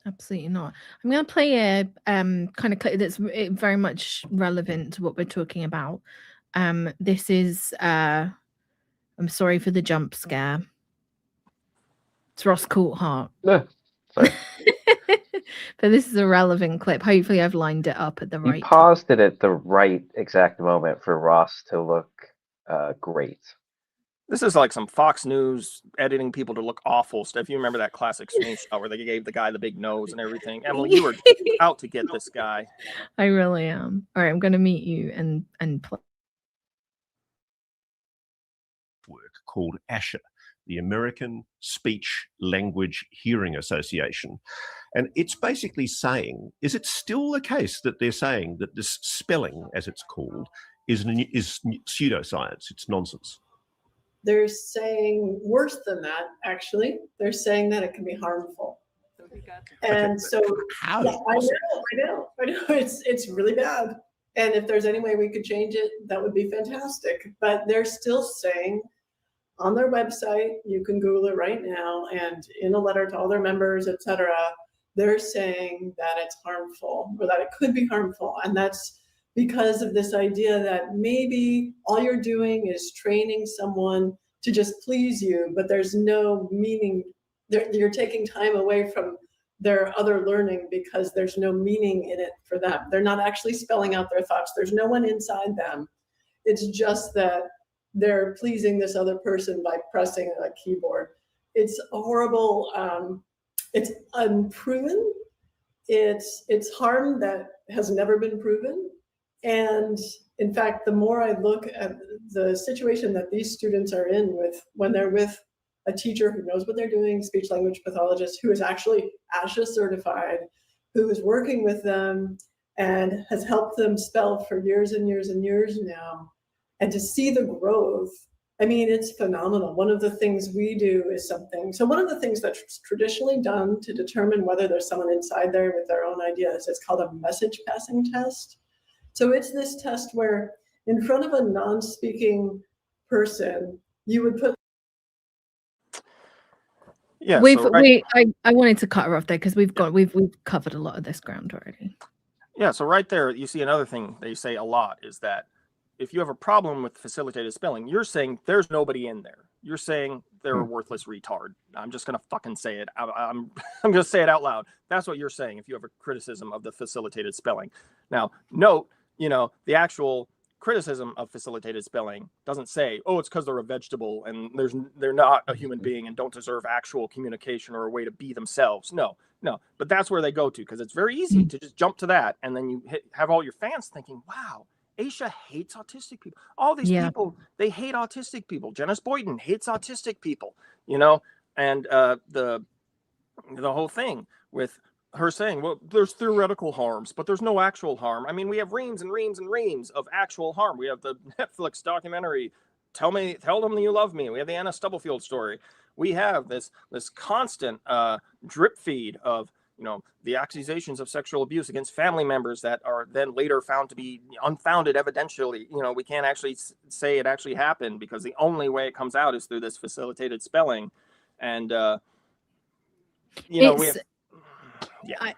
Absolutely not. I'm going to play a kind of clip that's very much relevant to what we're talking about. This is, I'm sorry for the jump scare. It's Ross Coulthart. Sorry. But this is a relevant clip. Hopefully I've lined it up at the right time. You paused it at the right exact moment for Ross to look great. This is like some Fox News editing people to look awful stuff. You remember that classic screenshot where they gave the guy the big nose and everything? Emily, you were out to get this guy. I really am. All right, I'm going to meet you and play. Work called ASHA, the American Speech Language Hearing Association. And it's basically saying, is it still the case that they're saying that this spelling, as it's called, is pseudoscience, it's nonsense? They're saying worse than that, actually. They're saying that it can be harmful. And so, how? Yeah, I know. It's really bad. And if there's any way we could change it, that would be fantastic. But they're still saying on their website, you can Google it right now, and in a letter to all their members, etc., they're saying that it's harmful, or that it could be harmful. And that's because of this idea that maybe all you're doing is training someone to just please you, but there's no meaning. You're taking time away from their other learning because there's no meaning in it for them. They're not actually spelling out their thoughts. There's no one inside them. It's just that they're pleasing this other person by pressing a keyboard. it's a horrible, it's unproven. It's harm that has never been proven. And in fact, the more I look at the situation that these students are in when they're with a teacher who knows what they're doing, speech language pathologist, who is actually ASHA certified, who is working with them and has helped them spell for years and years and years now, and to see the growth, I mean, it's phenomenal. One of the things we do is so one of the things that's traditionally done to determine whether there's someone inside there with their own ideas, it's called a message passing test. So it's this test where in front of a non-speaking person, you would put. Yeah, I wanted to cut her off there because we've covered a lot of this ground already. Yeah, so right there, you see another thing they say a lot is that if you have a problem with facilitated spelling, you're saying there's nobody in there. You're saying they're a worthless retard. I'm just gonna fucking say it. I'm gonna say it out loud. That's what you're saying if you have a criticism of the facilitated spelling. Now, note, the actual criticism of facilitated spelling doesn't say, oh, it's because they're a vegetable and they're not a human being and don't deserve actual communication or a way to be themselves. No. But that's where they go to, because it's very easy to just jump to that, and then you have all your fans thinking, wow, Aisha hates autistic people. All these people, they hate autistic people. Janice Boyden hates autistic people, and the whole thing with her saying, well, there's theoretical harms, but there's no actual harm. I mean, we have reams and reams and reams of actual harm. We have the Netflix documentary, Tell Them You Love Me. We have the Anna Stubblefield story. We have this constant drip feed of the accusations of sexual abuse against family members that are then later found to be unfounded evidentially. We can't actually say it actually happened because the only way it comes out is through this facilitated spelling. And,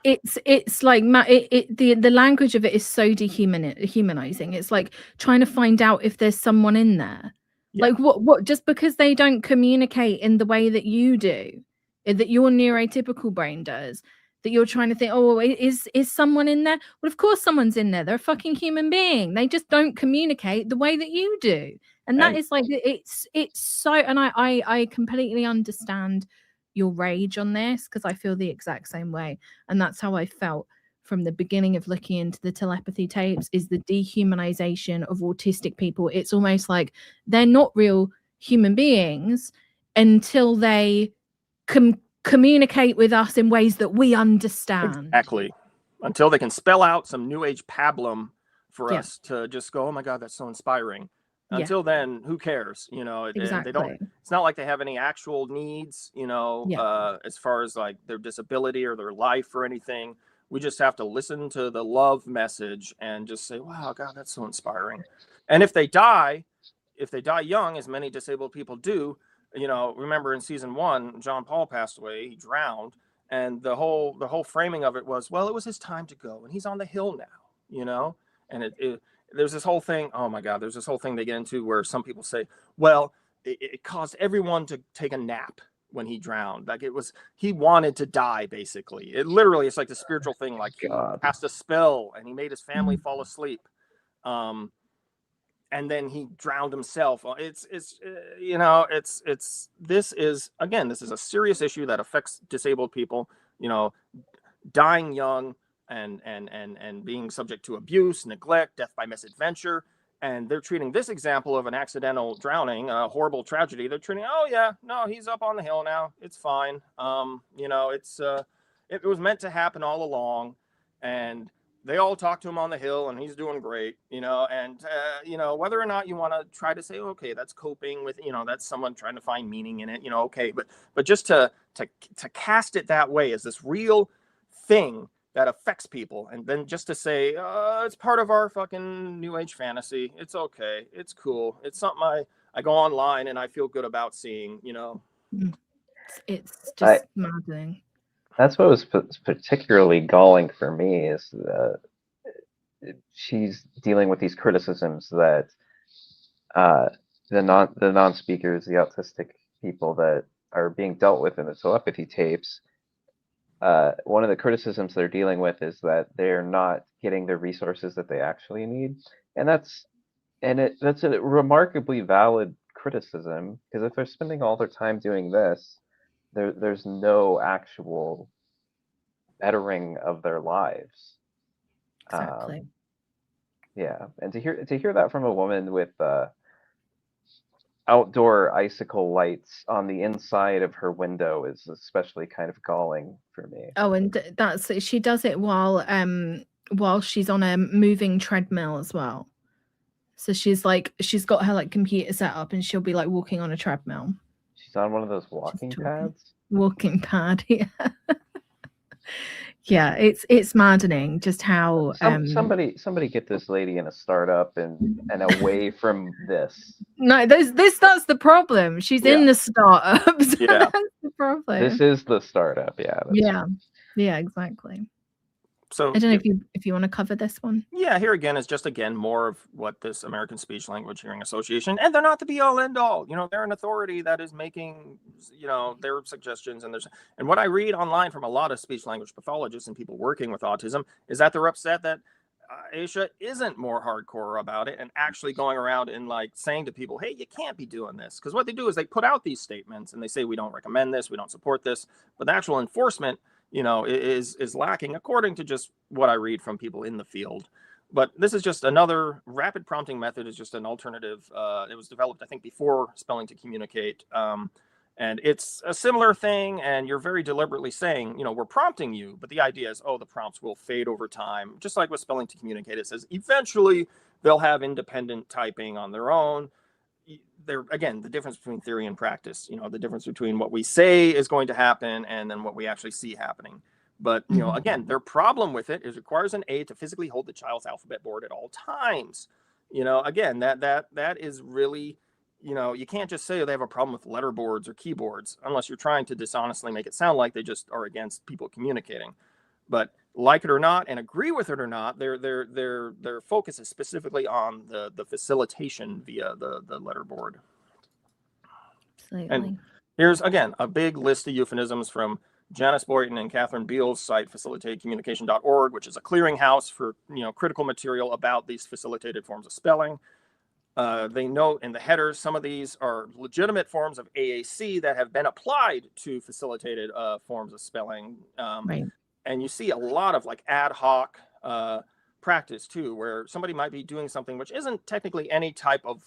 it's like the language of it is so dehumanizing. It's like trying to find out if there's someone in there. Like what just because they don't communicate in the way that you do, that your neurotypical brain does, that you're trying to think, oh, is someone in there? Well, of course someone's in there. They're a fucking human being. They just don't communicate the way that you do. And that is like, it's so, and I completely understand your rage on this, because I feel the exact same way. And that's how I felt from the beginning of looking into the telepathy tapes, is the dehumanization of autistic people. It's almost like they're not real human beings until they communicate with us in ways that we understand. Exactly. Until they can spell out some new age pablum for us to just go, oh my God, that's so inspiring. Until then, who cares? Exactly. They don't. It's not like they have any actual needs, as far as like their disability or their life or anything. We just have to listen to the love message and just say, wow, God, that's so inspiring. And if they die young, as many disabled people do, remember in season 1, John Paul passed away. He drowned, and the whole framing of it was, well, it was his time to go, and he's on the hill now, and there's this whole thing. Oh my God, there's this whole thing they get into where some people say, well, it caused everyone to take a nap when he drowned. Like he wanted to die, basically. It's like the spiritual thing, like he cast a spell and he made his family fall asleep. And then he drowned himself. This is a serious issue that affects disabled people, dying young, and being subject to abuse, neglect, death by misadventure. And they're treating this example of an accidental drowning, a horrible tragedy. They're treating, oh yeah, no, he's up on the hill now. It's fine. It was meant to happen all along. And they all talk to him on the hill and he's doing great, whether or not you want to try to say, okay, that's coping with, that's someone trying to find meaning in it, okay. But just to cast it that way as this real thing that affects people, and then just to say, it's part of our fucking new age fantasy. It's okay. It's cool. It's something I go online and I feel good about seeing, It's just maddening. That's what was particularly galling for me, is she's dealing with these criticisms that the non-speakers, the autistic people that are being dealt with in the telepathy tapes, one of the criticisms they're dealing with is that they're not getting the resources that they actually need, and that's a remarkably valid criticism, because if they're spending all their time doing this, there's no actual bettering of their lives. Exactly. Yeah, and to hear that from a woman with outdoor icicle lights on the inside of her window is especially kind of galling for me. Oh, and she does it while she's on a moving treadmill as well. So she's got her like computer set up, and she'll be like walking on a treadmill. She's on one of those walking pads. Walking pad, yeah. Yeah, it's maddening just how somebody get this lady in a startup and away from this. No, that's the problem. She's in the startups. Yeah. That's the problem. This is the startup, yeah. Yeah, exactly. So I don't know if you want to cover this one. Yeah, here again is just more of what this American Speech Language Hearing Association, and they're not the be all end all. They're an authority that is making their suggestions, and what I read online from a lot of speech language pathologists and people working with autism is that they're upset that Aisha isn't more hardcore about it and actually going around and like saying to people, hey, you can't be doing this, because what they do is they put out these statements and they say we don't recommend this, we don't support this, but the actual enforcement is lacking, according to just what I read from people in the field. But this is just another rapid prompting method. Is just an alternative. It was developed, I think, before Spelling to Communicate. And it's a similar thing. And you're very deliberately saying, we're prompting you. But the idea is, the prompts will fade over time. Just like with Spelling to Communicate, it says eventually they'll have independent typing on their own. Again, the difference between theory and practice, the difference between what we say is going to happen and then what we actually see happening. But, again, their problem with it is it requires an aide to physically hold the child's alphabet board at all times. Again, that is really, you can't just say they have a problem with letter boards or keyboards unless you're trying to dishonestly make it sound like they just are against people communicating. But like it or not, and agree with it or not, their focus is specifically on the facilitation via the letter board. Absolutely. And here's, again, a big list of euphemisms from Janice Boynton and Catherine Beale's site, facilitatedcommunication.org, which is a clearinghouse for critical material about these facilitated forms of spelling. They note in the headers some of these are legitimate forms of AAC that have been applied to facilitated forms of spelling. Right. And you see a lot of like ad hoc practice too, where somebody might be doing something which isn't technically any type of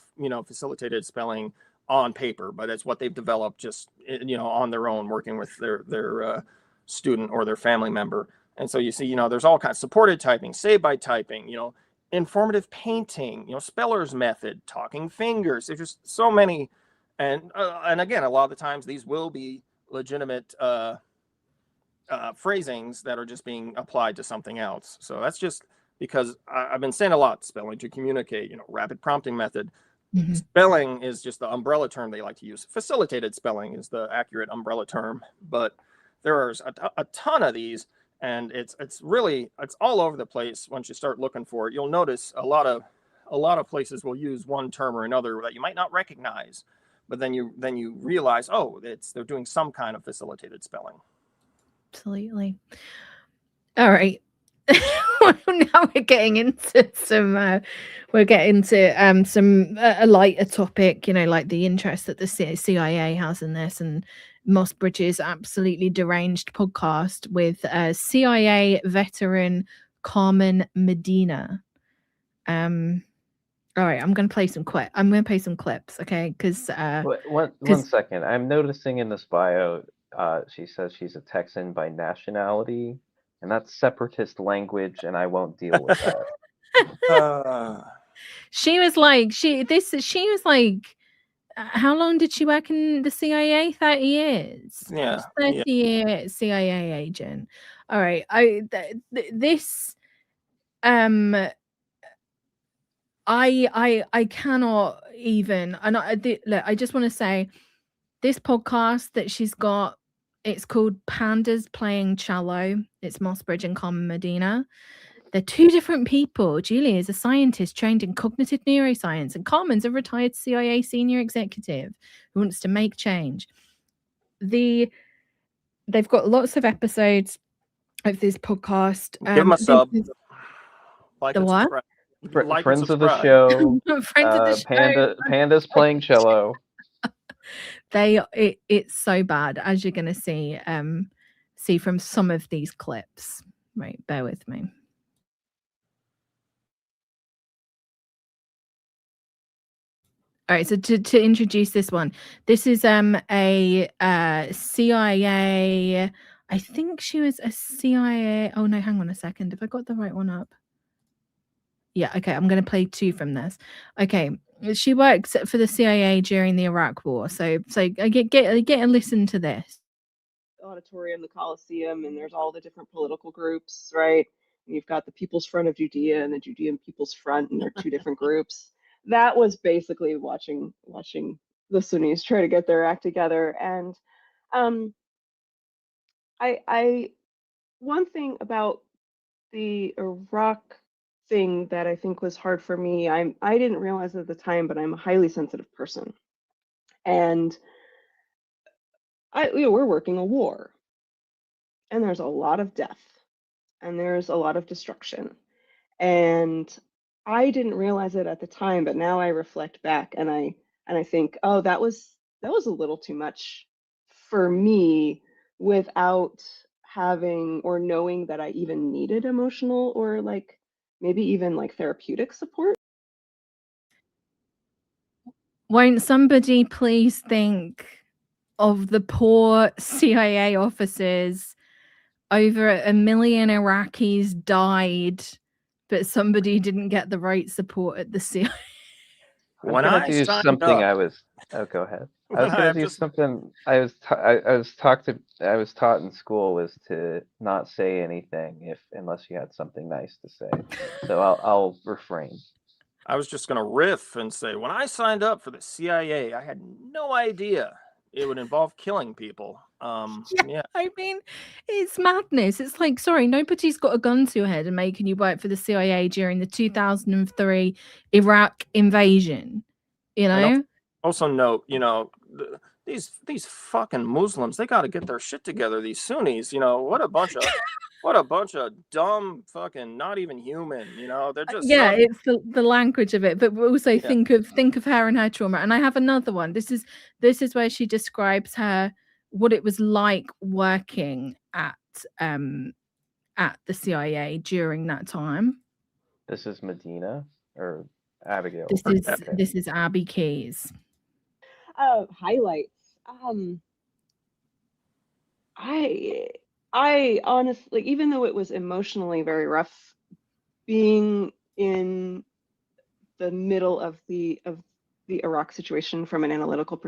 facilitated spelling on paper, but it's what they've developed just on their own, working with their student or their family member. And so you see, there's all kinds of supported typing, say by typing, informative painting, speller's method, talking fingers. There's just so many, and again, a lot of the times these will be legitimate phrasings that are just being applied to something else. So that's just because I've been saying a lot, Spelling to Communicate, rapid prompting method. Mm-hmm. Spelling is just the umbrella term they like to use. Facilitated spelling is the accurate umbrella term, but there's a ton of these, and it's all over the place. Once you start looking for it, you'll notice a lot of places will use one term or another that you might not recognize, but then you realize, they're doing some kind of facilitated spelling. Absolutely. All right. Now we're getting into some a lighter topic, like the interest that the CIA has in this, and Mossbridge's absolutely deranged podcast with CIA veteran Carmen Medina. All right, I'm going to play some clips, okay? Because one second, I'm noticing in this bio, she says she's a Texan by nationality, and that's separatist language, and I won't deal with that. She was like, how long did she work in the CIA? 30 years. Yeah. 30-year CIA agent. All right. I cannot even, and I just want to say this podcast that she's got, it's called Pandas Playing Cello. It's Mossbridge and Carmen Medina. They're two different people. Julie is a scientist trained in cognitive neuroscience, and Carmen's a retired CIA senior executive who wants to make change. They've got lots of episodes of this podcast. Give them a sub. Like the what? Friends of the show. Friends of the show. Pandas Playing Cello. It's so bad, as you're going to see from some of these clips. Right, bear with me. All right, so to introduce this one, this is a CIA. I think she was a CIA. Oh no, hang on a second. Have I got the right one up? Yeah, okay. I'm going to play 2 from this. Okay, she works for the CIA during the Iraq War. So I get and listen to this. Auditorium, the Coliseum, and there's all the different political groups, right? And you've got the People's Front of Judea and the Judean People's Front, and they're 2 different groups. That was basically watching the Sunnis try to get their act together. And I one thing about the Iraq thing that I think was hard for me, I didn't realize at the time, but I'm a highly sensitive person, and we're working a war, and there's a lot of death, and there's a lot of destruction, and I didn't realize it at the time, but now I reflect back and I think, oh, that was a little too much for me without having or knowing that I even needed emotional or like maybe even like therapeutic support. Won't somebody please think of the poor CIA officers? Over 1 million Iraqis died, but somebody didn't get the right support at the CIA. When I do signed something, up, oh, go ahead. I was going to do something. I was taught in school was to not say anything unless you had something nice to say. So I'll refrain. I was just going to riff and say, when I signed up for the CIA, I had no idea it would involve killing people. Yeah. I mean, it's madness. It's like, sorry, nobody's got a gun to your head and making you work for the CIA during the 2003 Iraq invasion. You know. And also note, these fucking Muslims, they got to get their shit together. These Sunnis, what a bunch of dumb fucking not even human. They're just it's the language of it, but also think of her and her trauma. And I have another one. This is where she describes what it was like working at the CIA during that time. This is Medina or Abigail. This is Abby Keys. Highlights. I honestly, even though it was emotionally very rough, being in the middle of the Iraq situation from an analytical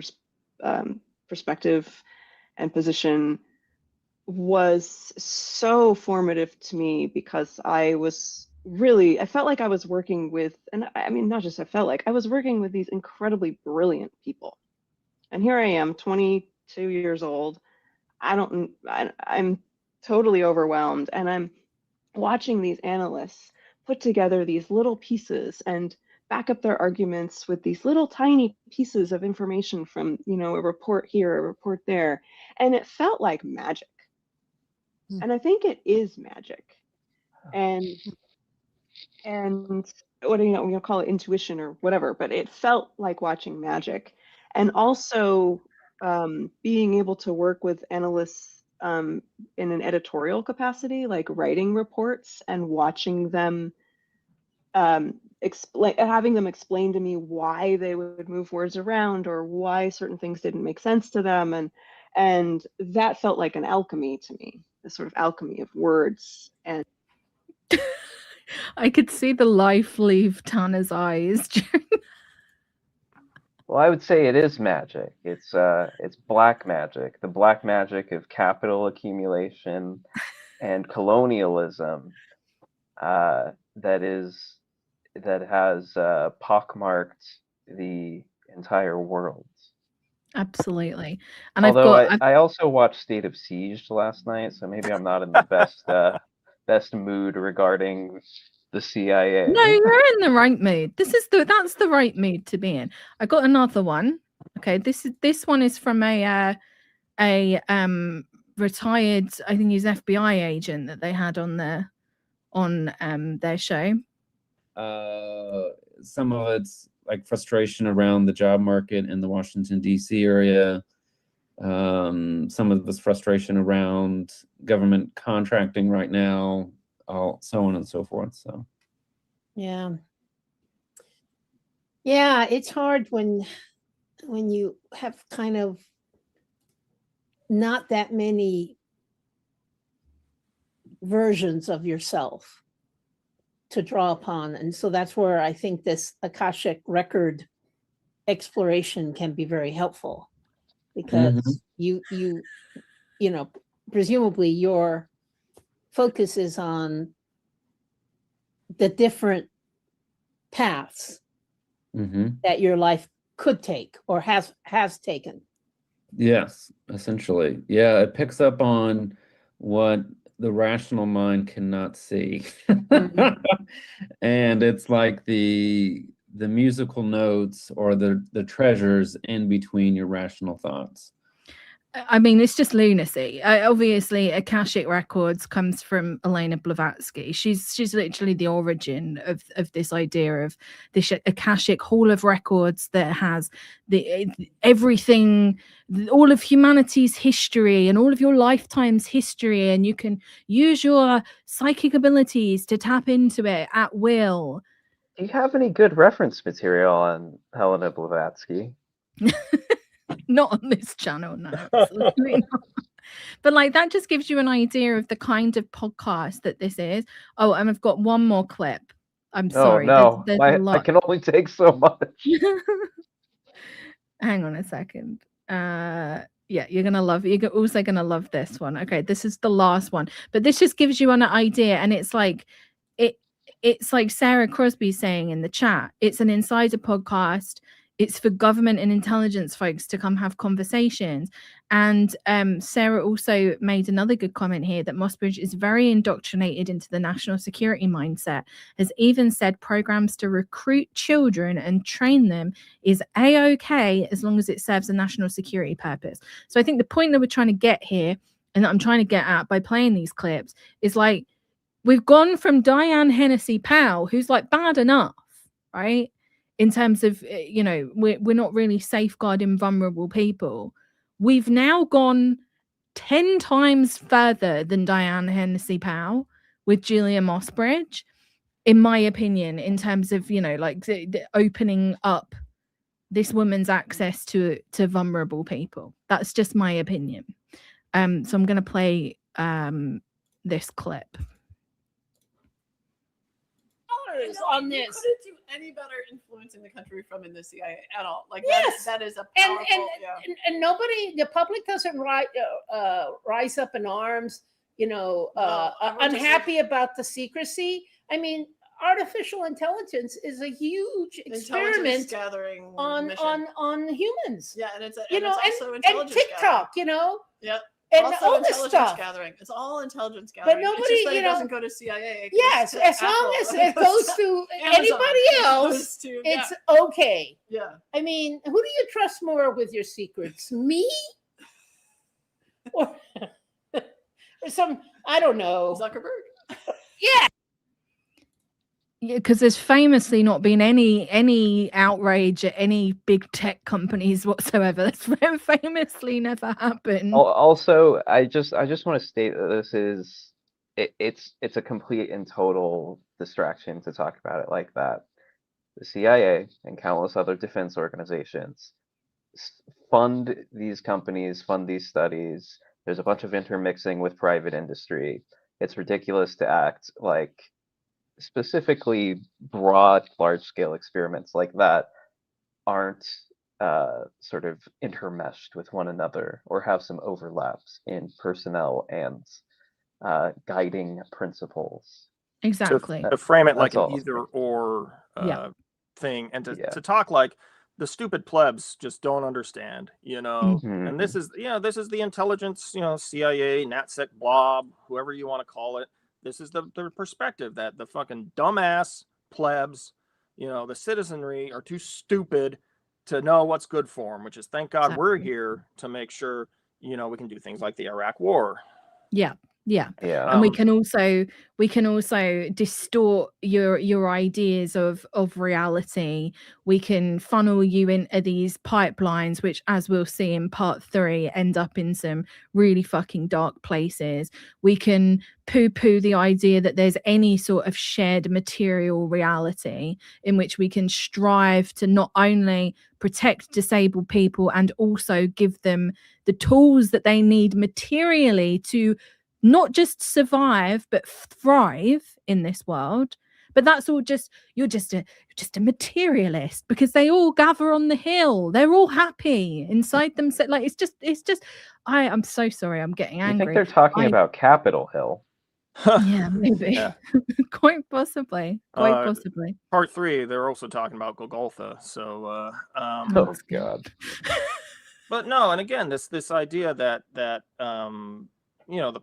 perspective and position was so formative to me, because I felt like I was working with, and I mean, not just I felt like, I was working with these incredibly brilliant people. And here I am, 22 years old. I'm totally overwhelmed, and I'm watching these analysts put together these little pieces and back up their arguments with these little tiny pieces of information from, a report here, a report there. And it felt like magic. And I think it is magic. And what we're gonna call it, intuition or whatever, but it felt like watching magic. And also being able to work with analysts in an editorial capacity, like writing reports and watching them having them explain to me why they would move words around or why certain things didn't make sense to them, and that felt like an alchemy to me, the sort of alchemy of words. And I could see the life leave Tanner's eyes. Well, I would say it is magic. It's black magic, the black magic of capital accumulation and colonialism that has pockmarked the entire world. Absolutely. And although I also watched State of Siege last night, so maybe I'm not in the best mood regarding the CIA. No, you're in the right mood. That's the right mood to be in. I got another one. Okay, this one is from a retired, I think he's FBI agent that they had on their show. Some of it's like frustration around the job market in the Washington, D.C. area. Some of this frustration around government contracting right now, so on and so forth. So, yeah, it's hard when you have kind of not that many versions of yourself to draw upon, and so that's where I think this Akashic record exploration can be very helpful, because you know, presumably your focus is on the different paths that your life could take or has taken. Yes, essentially. Yeah, it picks up on what the rational mind cannot see. And it's like the musical notes or the treasures in between your rational thoughts. I mean, it's just lunacy. Obviously, Akashic Records comes from Elena Blavatsky. She's literally the origin of this idea of this Akashic Hall of Records that has everything, all of humanity's history and all of your lifetime's history, and you can use your psychic abilities to tap into it at will. Do you have any good reference material on Helena Blavatsky? Not on this channel, no. Absolutely not. But like, that just gives you an idea of the kind of podcast that this is. Oh, and I've got one more clip. I'm sorry. No, there's a lot. I can only take so much. Hang on a second. Yeah, you're also gonna love this one. Okay, this is the last one, but this just gives you an idea, and it's like Sarah Crosby saying in the chat, it's an insider podcast. It's for government and intelligence folks to come have conversations. And Sarah also made another good comment here that Mossbridge is very indoctrinated into the national security mindset, has even said programs to recruit children and train them is A-OK as long as it serves a national security purpose. So I think the point that we're trying to get here, and that I'm trying to get at by playing these clips, is like, we've gone from Diane Hennessy Powell, who's like bad enough, right? In terms of, you know, we're not really safeguarding vulnerable people. We've now gone 10 times further than Diane Hennessy Powell with Julia Mossbridge, in my opinion, in terms of, you know, like the opening up this woman's access to vulnerable people. That's just my opinion. So I'm going to play this clip. On this, couldn't do any better influencing the country from in the CIA at all. Like, yes, that is a powerful, and nobody, the public doesn't rise up in arms, you know, unhappy about the secrecy. I mean, artificial intelligence is a huge experiment gathering on humans. Yeah, and it's also intelligence and TikTok, gathering. you know. Yep. And also all this intelligence stuff. Gathering. It's all intelligence gathering. But nobody, it's just that you it know, doesn't go to CIA. Yes, as long as it goes to anybody else, it's okay. Yeah. I mean, who do you trust more with your secrets? Me? or some, I don't know. Zuckerberg? Yeah. Yeah, because there's famously not been any outrage at any big tech companies whatsoever. That's famously never happened. Also, I just want to state that this is it's a complete and total distraction to talk about it like that. The CIA and countless other defense organizations fund these companies, fund these studies. There's a bunch of intermixing with private industry. It's ridiculous to act like specifically broad, large-scale experiments like that aren't sort of intermeshed with one another or have some overlaps in personnel and guiding principles. Exactly. To frame it like That's an all. either-or thing, and to talk like the stupid plebs just don't understand, you know. Mhm. And this is the intelligence, you know, CIA, NatSec, blob, whoever you want to call it. This is the perspective that the fucking dumbass plebs, you know, the citizenry are too stupid to know what's good for them, which is, thank God we're here to make sure, you know, we can do things like the Iraq War. Yeah. Yeah. Yeah. And we can also distort your ideas of reality. We can funnel you into these pipelines, which, as we'll see in part 3, end up in some really fucking dark places. We can poo-poo the idea that there's any sort of shared material reality in which we can strive to not only protect disabled people and also give them the tools that they need materially to not just survive but thrive in this world. But that's all just, you're just a materialist, because they all gather on the hill, they're all happy inside them. Like it's just I'm so sorry, I'm getting angry. You think they're talking about Capitol Hill? Yeah, maybe. Yeah. Quite possibly. Part 3, they're also talking about Golgotha. So oh God. But no, and again, this idea that the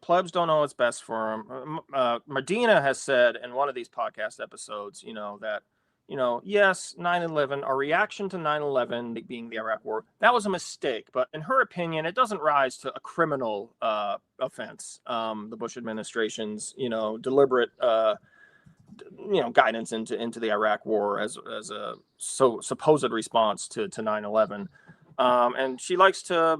plebs don't know what's best for them. Medina has said in one of these podcast episodes, that, yes, 9/11, our reaction to 9/11 being the Iraq War, that was a mistake. But in her opinion, it doesn't rise to a criminal offense. The Bush administration's, deliberate, guidance into the Iraq War as a supposed response to 9/11. And she likes to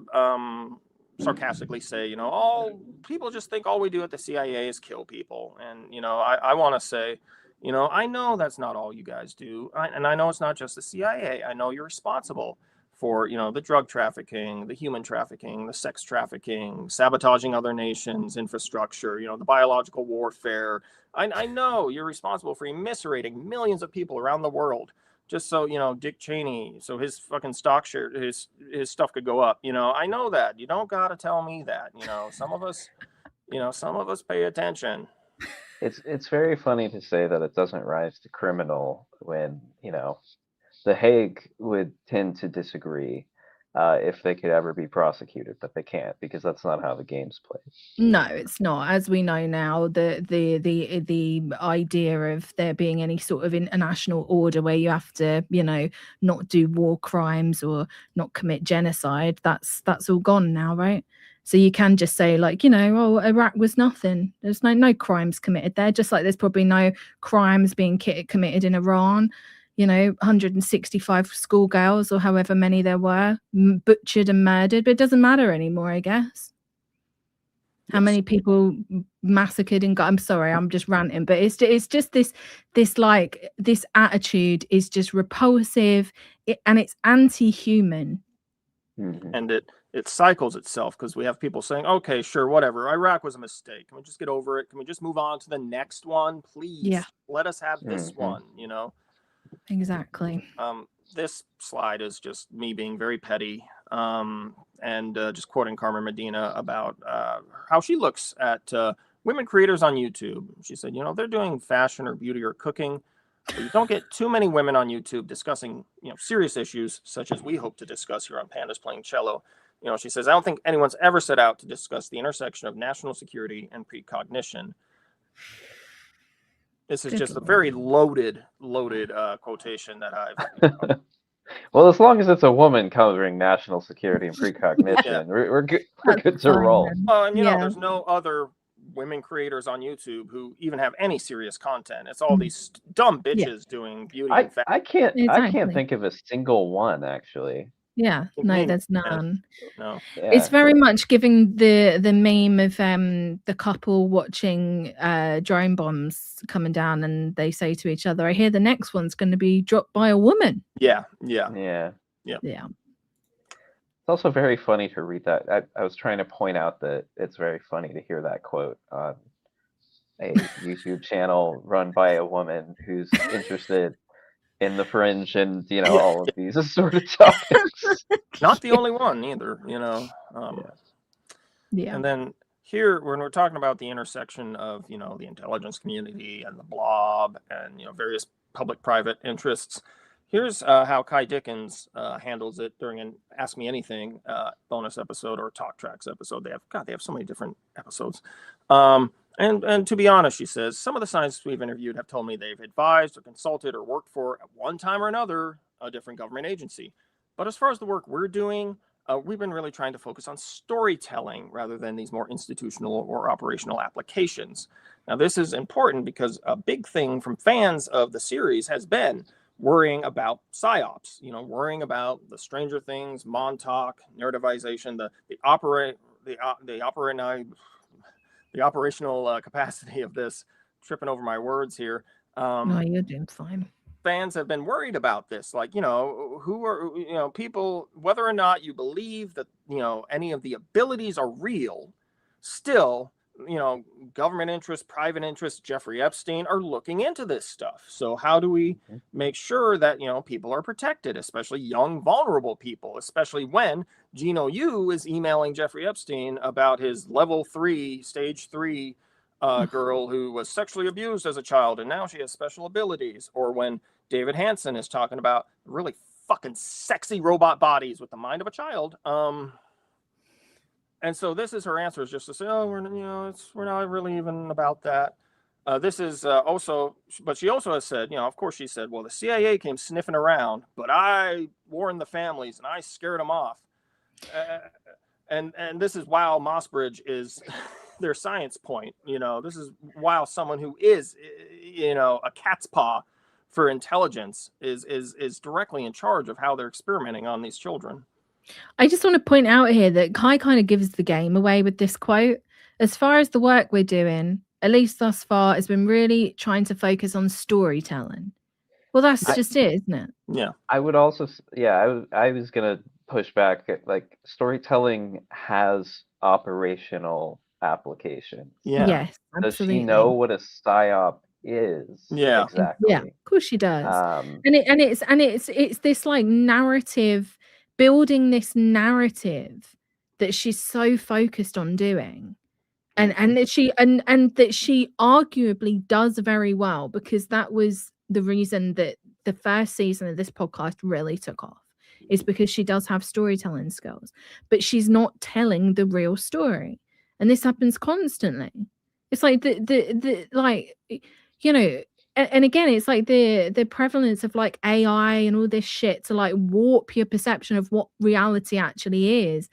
sarcastically say, all people just think all we do at the CIA is kill people. And, I want to say, I know that's not all you guys do. And I know it's not just the CIA. I know you're responsible for, the drug trafficking, the human trafficking, the sex trafficking, sabotaging other nations' infrastructure, the biological warfare. I know you're responsible for eviscerating millions of people around the world. Just so, Dick Cheney, so his fucking stock share, his stuff could go up. I know that. You don't got to tell me that. Some of us pay attention. It's very funny to say that it doesn't rise to criminal when, The Hague would tend to disagree if they could ever be prosecuted, but they can't, because that's not how the game's played. No, it's not. As we know now, the idea of there being any sort of international order where you have to, not do war crimes or not commit genocide, that's all gone now, right? So you can just say, like, Iraq was nothing. There's no crimes committed there, just like there's probably no crimes being committed in Iran. 165 schoolgirls or however many there were butchered and murdered, but it doesn't matter anymore, I guess. How many people massacred and got? I'm sorry, I'm just ranting, but it's just this attitude is just repulsive, and it's anti-human. And it cycles itself, because we have people saying, okay, sure, whatever, Iraq was a mistake. Can we just get over it? Can we just move on to the next one, please? Yeah. Let us have this one, Exactly. This slide is just me being very petty, and just quoting Carmen Medina about how she looks at women creators on YouTube. She said, they're doing fashion or beauty or cooking, but you don't get too many women on YouTube discussing, serious issues such as we hope to discuss here on Pandas Playing Cello. She says, I don't think anyone's ever set out to discuss the intersection of national security and precognition. This is just a very loaded quotation that I've. Well, as long as it's a woman covering national security and precognition, we're good. We're good to roll. And there's no other women creators on YouTube who even have any serious content. It's all these dumb bitches doing beauty. I can't think of a single one, actually. Yeah, no, there's none. No. Yeah. It's very much giving the meme of the couple watching drone bombs coming down, and they say to each other, I hear the next one's going to be dropped by a woman. Yeah. It's also very funny to read that. I was trying to point out that it's very funny to hear that quote on a YouTube channel run by a woman who's interested in the fringe and all of these sort of topics. Not the only one either, And then here, when we're talking about the intersection of the intelligence community and the blob and various public-private interests, here's how Kai Dickens handles it during an Ask Me Anything bonus episode or Talk Tracks episode. They have so many different episodes. And to be honest, she says, some of the scientists we've interviewed have told me they've advised or consulted or worked for, at one time or another, a different government agency. But as far as the work we're doing, we've been really trying to focus on storytelling rather than these more institutional or operational applications. Now, this is important because a big thing from fans of the series has been worrying about psyops, worrying about the Stranger Things, Montauk, narrativization, the operational capacity of this. Tripping over my words here. No, you're doing fine. Fans have been worried about this, like, who are, people, whether or not you believe that, any of the abilities are real, still, government interests, private interests, Jeffrey Epstein are looking into this stuff. So how do we make sure that, people are protected, especially young, vulnerable people, especially when Gino Yu is emailing Jeffrey Epstein about his stage 3 girl who was sexually abused as a child and now she has special abilities, or when David Hansen is talking about really fucking sexy robot bodies with the mind of a child. And so this is her answer, is just to say, oh, we're not really even about that. This is also, but she also has said, of course she said, well, the CIA came sniffing around, but I warned the families and I scared them off. And this is while Mossbridge is their science point. This is while someone who is, a cat's paw for intelligence is directly in charge of how they're experimenting on these children. I just want to point out here that Kai kind of gives the game away with this quote. As far as the work we're doing, at least thus far, has been really trying to focus on storytelling. Well, that's just it, isn't it? Yeah. I would also, I was going to push back. Like, storytelling has operational application. Yeah. Yes, absolutely. Does she know what a psyop is? Yeah. Exactly. Yeah, of course she does. And it's this like narrative, building this narrative that she's so focused on doing. And that she arguably does very well, because that was the reason that the first season of this podcast really took off, is because she does have storytelling skills, but she's not telling the real story. And this happens constantly. It's like the like, and again, it's like the prevalence of like AI and all this shit to like warp your perception of what reality actually is.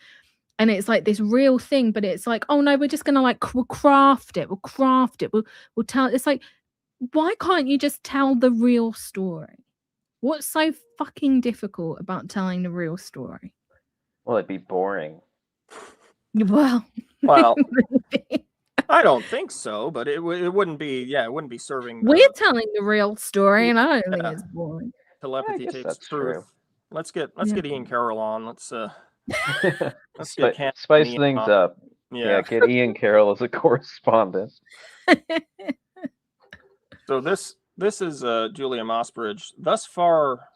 And it's like this real thing, but it's like, oh no, we're just gonna like we'll craft it, we'll tell. It's like, why can't you just tell the real story? What's so fucking difficult about telling the real story? Well, it'd be boring. Well, I don't think so, but it wouldn't be. It wouldn't be serving. We're telling the real story, and I don't think it's boring. Telepathy Tapes truth. True. Let's get Ian Carroll on. Let's spice things up. Yeah, get Ian Carroll as a correspondent. So this is Julia Mossbridge. Thus far,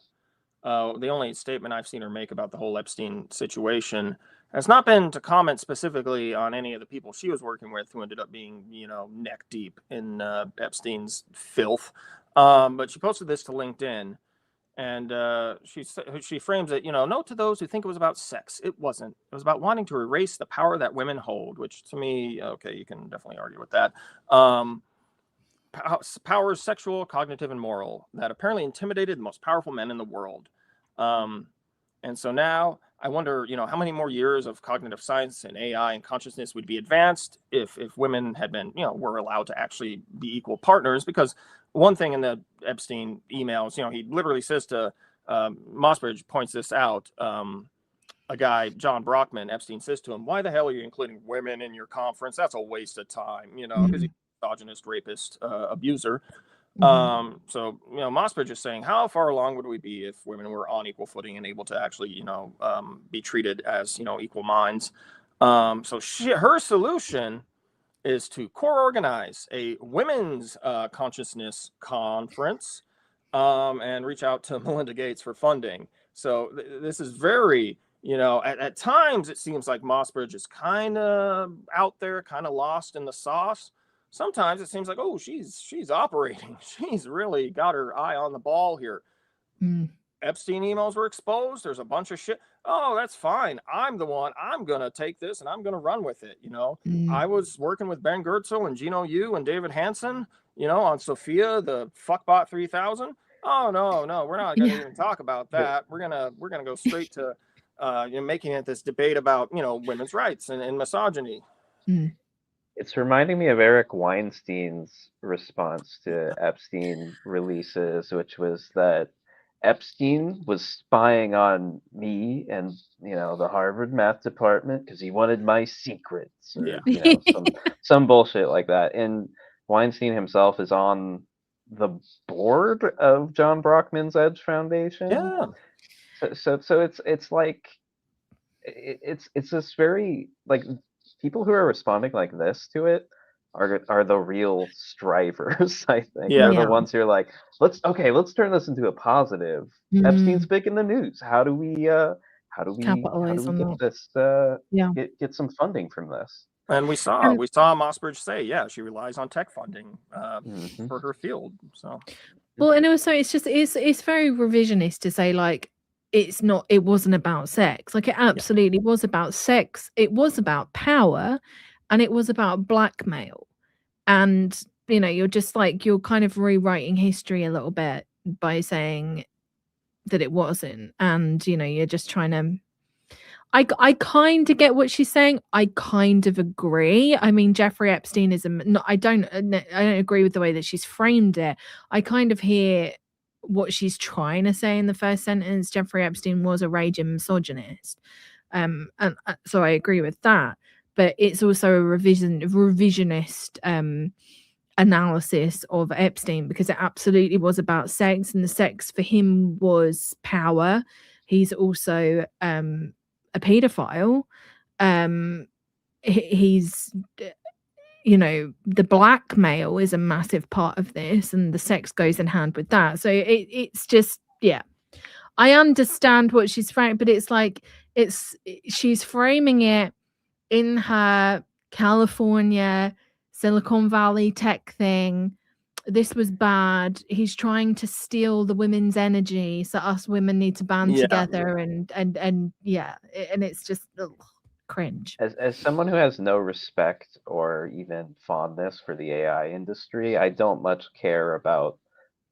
the only statement I've seen her make about the whole Epstein situation has not been to comment specifically on any of the people she was working with who ended up being, neck deep in Epstein's filth. But she posted this to LinkedIn, and she frames it, note to those who think it was about sex. It wasn't. It was about wanting to erase the power that women hold, which to me, okay, you can definitely argue with that. Powers, sexual, cognitive, and moral, that apparently intimidated the most powerful men in the world. And so now I wonder, how many more years of cognitive science and AI and consciousness would be advanced if women had been, were allowed to actually be equal partners. Because one thing in the Epstein emails, he literally says to Mossbridge points this out. A guy, John Brockman, Epstein says to him, why the hell are you including women in your conference? That's a waste of time, because he's a misogynist, rapist, abuser. So, Mossbridge is saying, how far along would we be if women were on equal footing and able to actually, be treated as, equal minds? So her solution is to organize a women's consciousness conference and reach out to Melinda Gates for funding. So this is very, at times it seems like Mossbridge is kind of out there, kind of lost in the sauce. Sometimes it seems like, oh, she's operating. She's really got her eye on the ball here. Epstein emails were exposed. There's a bunch of shit. Oh, that's fine. I'm the one. I'm going to take this and I'm going to run with it. I was working with Ben Goertzel and Gino Yu and David Hansen, on Sophia, the Fuckbot 3000. Oh, no, we're not going to even talk about that. We're going to go straight to making it this debate about, women's rights and misogyny. It's reminding me of Eric Weinstein's response to Epstein releases, which was that Epstein was spying on me and, the Harvard math department because he wanted my secrets, or, some bullshit like that. And Weinstein himself is on the board of John Brockman's Edge Foundation. Yeah. So it's like, it's this very, like, people who are responding like this to it are the real strivers. I think they're the ones who are like, let's turn this into a positive. Epstein's big in the news. How do we Capitalize on get that. this get some funding from this? And we saw Mossbridge say, she relies on tech funding for her field. So, well, and also it's very revisionist to say, like, it wasn't about sex. Like, it absolutely was about sex. It was about power, and it was about blackmail. And, you're just like, you're kind of rewriting history a little bit by saying that it wasn't. And, you're just trying to, I kind of get what she's saying. I kind of agree. I mean, Jeffrey Epstein is I don't agree with the way that she's framed it. I kind of hear what she's trying to say in the first sentence. Jeffrey Epstein was a raging misogynist, and so I agree with that. But it's also a revisionist analysis of Epstein, because it absolutely was about sex, and the sex for him was power. He's also a paedophile. He's the blackmail is a massive part of this, and the sex goes in hand with that. So it's just, I understand what she's framing, but it's like she's framing it in her California, Silicon Valley tech thing. This was bad. He's trying to steal the women's energy, so us women need to band together, and it's just cringe. As someone who has no respect or even fondness for the AI industry, I don't much care about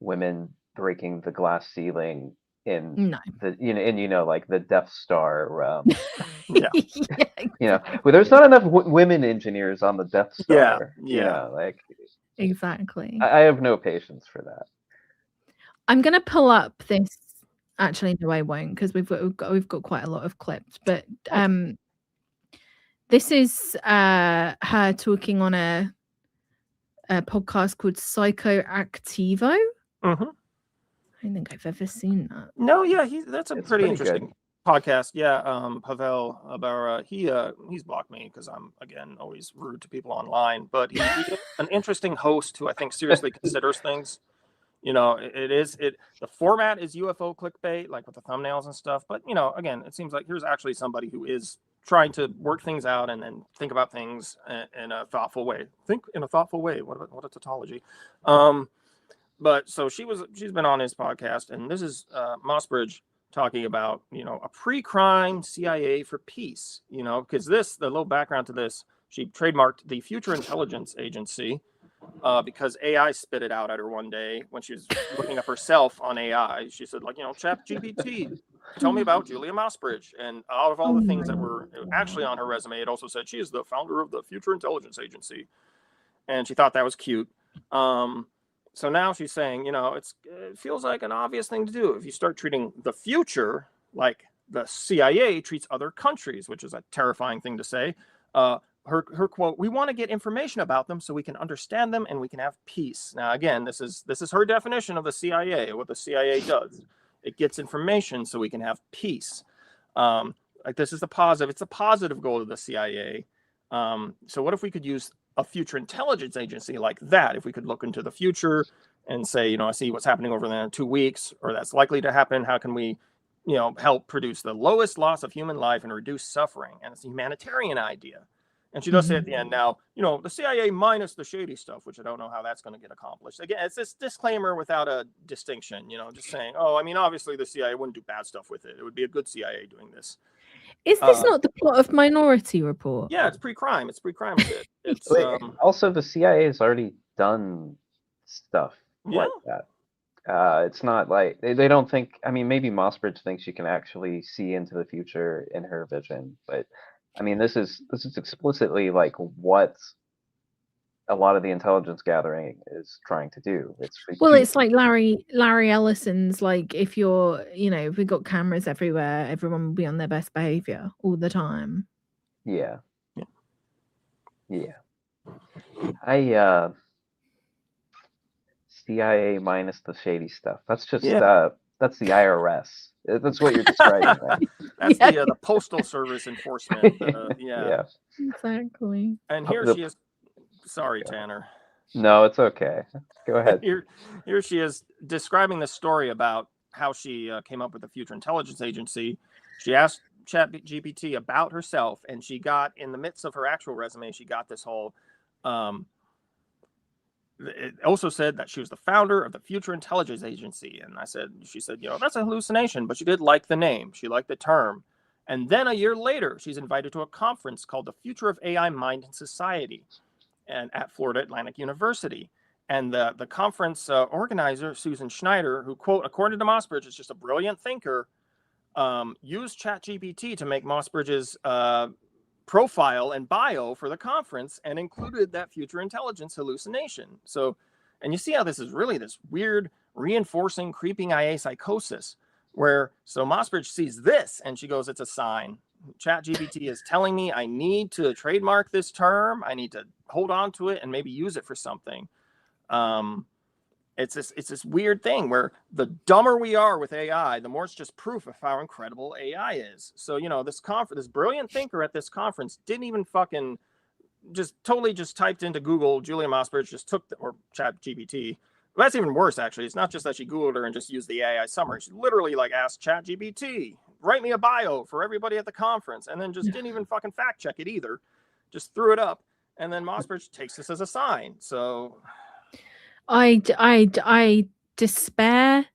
women breaking the glass ceiling in the like the Death Star. Well, there's not enough women engineers on the Death Star. Exactly. I have no patience for that. I'm gonna pull up this. Actually, no, I won't, because we've got quite a lot of clips. But this is her talking on a podcast called Psychoactivo. Mm-hmm. I don't think I've ever seen that. No, that's a pretty interesting podcast. Pavel Abara, he's blocked me because I'm, again, always rude to people online, but he's an interesting host who I think seriously considers things. The format is UFO clickbait, like with the thumbnails and stuff, but again, it seems like here's actually somebody who is trying to work things out and then think about things in a thoughtful way. Think in a thoughtful way. What a tautology. But so she's been on his podcast, and this is Mossbridge talking about, a pre-crime CIA for peace, because the little background to this, she trademarked the Future Intelligence Agency because AI spit it out at her one day when she was looking up herself on AI. She said, ChatGPT, tell me about Julia Mossbridge. And out of all the things that were actually on her resume, it also said she is the founder of the Future Intelligence Agency. And she thought that was cute. So now she's saying, it feels like an obvious thing to do if you start treating the future like the CIA treats other countries, which is a terrifying thing to say. Her quote, "We want to get information about them so we can understand them and we can have peace." Now, again, this is her definition of the CIA. What the CIA does, it gets information so we can have peace. This is the positive. It's a positive goal of the CIA. So what if we could use a future intelligence agency like that? If we could look into the future and say, I see what's happening over there in 2 weeks, or that's likely to happen. How can we, help produce the lowest loss of human life and reduce suffering? And it's a humanitarian idea. And she does say at the end, now, the CIA minus the shady stuff, which I don't know how that's going to get accomplished. Again, it's this disclaimer without a distinction, just saying, obviously the CIA wouldn't do bad stuff with it. It would be a good CIA doing this. Is this not the plot of Minority Report? Yeah, it's pre-crime. It's pre-crime. Also, the CIA has already done stuff like that. It's not like they don't think. I mean, maybe Mossbridge thinks she can actually see into the future in her vision, but I mean, this is explicitly like what a lot of the intelligence gathering is trying to do. Well, it's like Larry Ellison's like, if you're, if we've got cameras everywhere, everyone will be on their best behavior all the time. Yeah. CIA minus the shady stuff. That's just that's the IRS. That's what you're describing, right? That's the Postal Service enforcement. Yeah. Exactly. And here she is. Sorry, Tanner. No, it's okay. Go ahead. Here she is describing the story about how she came up with the Future Intelligence Agency. She asked ChatGPT about herself, and she got, in the midst of her actual resume, she got this whole. It also said that she was the founder of the Future Intelligence Agency, and she said, that's a hallucination, but she did like the name. She liked the term. And then a year later, she's invited to a conference called the Future of AI Mind and Society, and at Florida Atlantic University. And the conference organizer, Susan Schneider, who, quote, according to Mossbridge, is just a brilliant thinker, used ChatGPT to make Mossbridge's profile and bio for the conference and included that future intelligence hallucination. So, and you see how this is really this weird, reinforcing, creeping IA psychosis, where, so Mossbridge sees this and she goes, it's a sign. ChatGPT is telling me I need to trademark this term. I need to hold on to it and maybe use it for something. It's this weird thing where the dumber we are with AI, the more it's just proof of how incredible AI is. So, this brilliant thinker at this conference didn't even fucking totally typed into Google, Julia Mossbridge just took or ChatGPT. Well, that's even worse, actually. It's not just that she Googled her and just used the AI summary. She literally asked ChatGPT, write me a bio for everybody at the conference, and then just didn't even fucking fact check it either. Just threw it up. And then Mossbridge takes this as a sign. So I despair,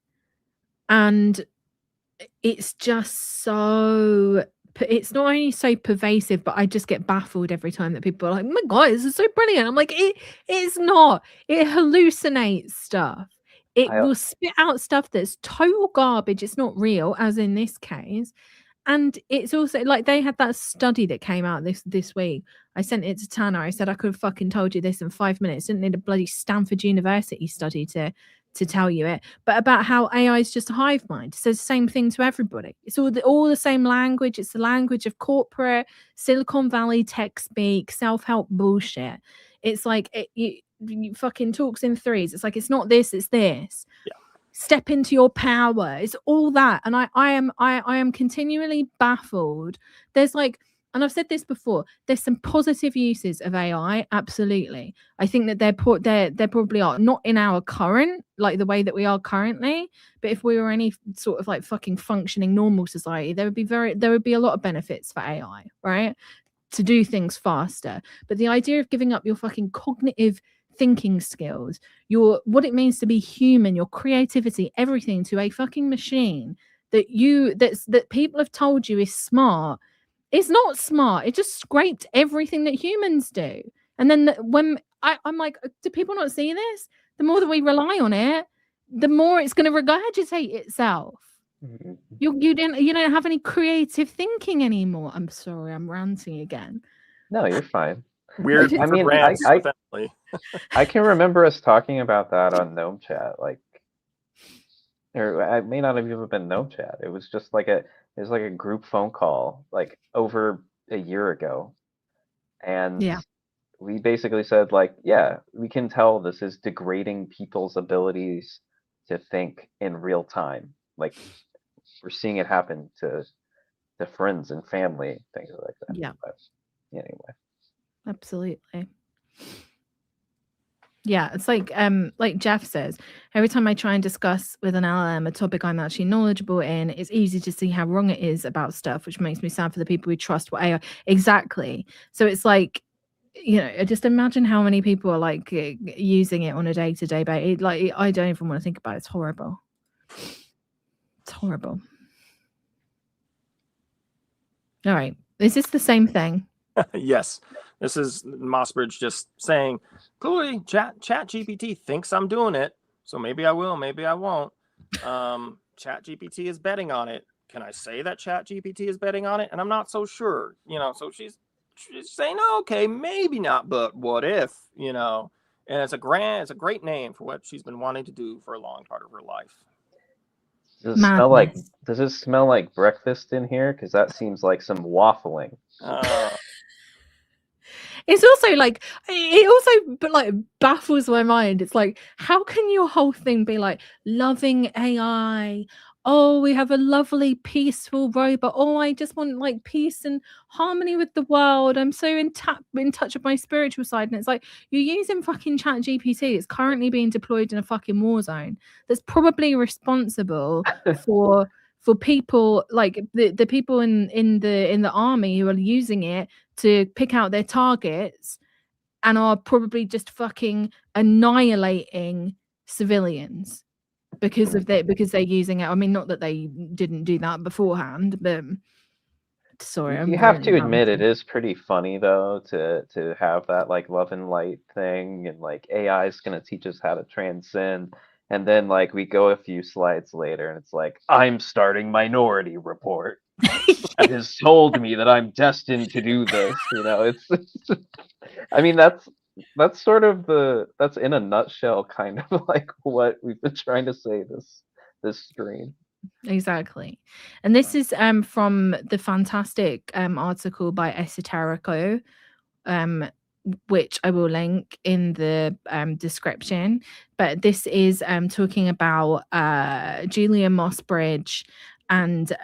and it's just so, it's not only so pervasive, but I just get baffled every time that people are like, oh my God, this is so brilliant. I'm like, it's not. It hallucinates stuff. It will spit out stuff that's total garbage. It's not real, as in this case. And it's also like they had that study that came out this week. I sent it to Tanner. I said I could have fucking told you this in 5 minutes. Didn't need a bloody Stanford University study to tell you it. But about how AI is just a hive mind. It says the same thing to everybody. It's all the same language. It's the language of corporate Silicon Valley tech speak, self-help bullshit. It's like you fucking talks in threes. It's like, it's not this, it's this. Yeah. Step into your power. It's all that. And I am continually baffled. There's like, and I've said this before, there's some positive uses of AI, absolutely. I think that there probably are, not in our current, like the way that we are currently, but if we were any sort of like fucking functioning normal society, there would be a lot of benefits for AI, right? To do things faster. But the idea of giving up your fucking cognitive thinking skills, what it means to be human, your creativity, everything, to a fucking machine that people have told you is smart. It's not smart. It just scraped everything that humans do. And then when I'm like, do people not see this? The more that we rely on it, the more it's going to regurgitate itself. You don't have any creative thinking anymore. I'm sorry, I'm ranting again. No, you're fine. Weird. I mean, I can remember us talking about that on Gnome Chat, or I may not have even been Gnome Chat. It was just like a group phone call, like over a year ago, and we basically said we can tell this is degrading people's abilities to think in real time. Like, we're seeing it happen to friends and family, things like that. Yeah. But anyway. Absolutely. Yeah, it's like Jeff says, every time I try and discuss with an LLM a topic I'm actually knowledgeable in, it's easy to see how wrong it is about stuff, which makes me sad for the people who trust what AI. Exactly. So it's like, just imagine how many people are like using it on a day-to-day basis. Like, I don't even want to think about it. It's horrible. It's horrible. All right. Is this the same thing? Yes. This is Mossbridge just saying, clearly ChatGPT thinks I'm doing it. So maybe I will, maybe I won't. ChatGPT is betting on it. Can I say that ChatGPT is betting on it? And I'm not so sure, so she's saying, okay, maybe not, but what if, and it's a great name for what she's been wanting to do for a long part of her life. Does it smell like breakfast in here? Because that seems like some waffling. It's also like, it also baffles my mind. It's like, how can your whole thing be like loving AI? Oh, we have a lovely, peaceful robot. Oh, I just want like peace and harmony with the world. I'm so in touch with my spiritual side. And it's like, you're using fucking ChatGPT. It's currently being deployed in a fucking war zone. That's probably responsible for people like the people in the army who are using it to pick out their targets and are probably just fucking annihilating civilians because they're using it. I mean, not that they didn't do that beforehand, but sorry, you have to admit it is pretty funny though to have that like love and light thing, and like AI is going to teach us how to transcend, and then like we go a few slides later and it's like, I'm starting Minority Report. It has told me that I'm destined to do this. It's I mean, that's sort of that's in a nutshell kind of like what we've been trying to say this stream. Exactly. And this is from the fantastic article by Esoterico, which I will link in the description. But this is talking about Julia Mossbridge and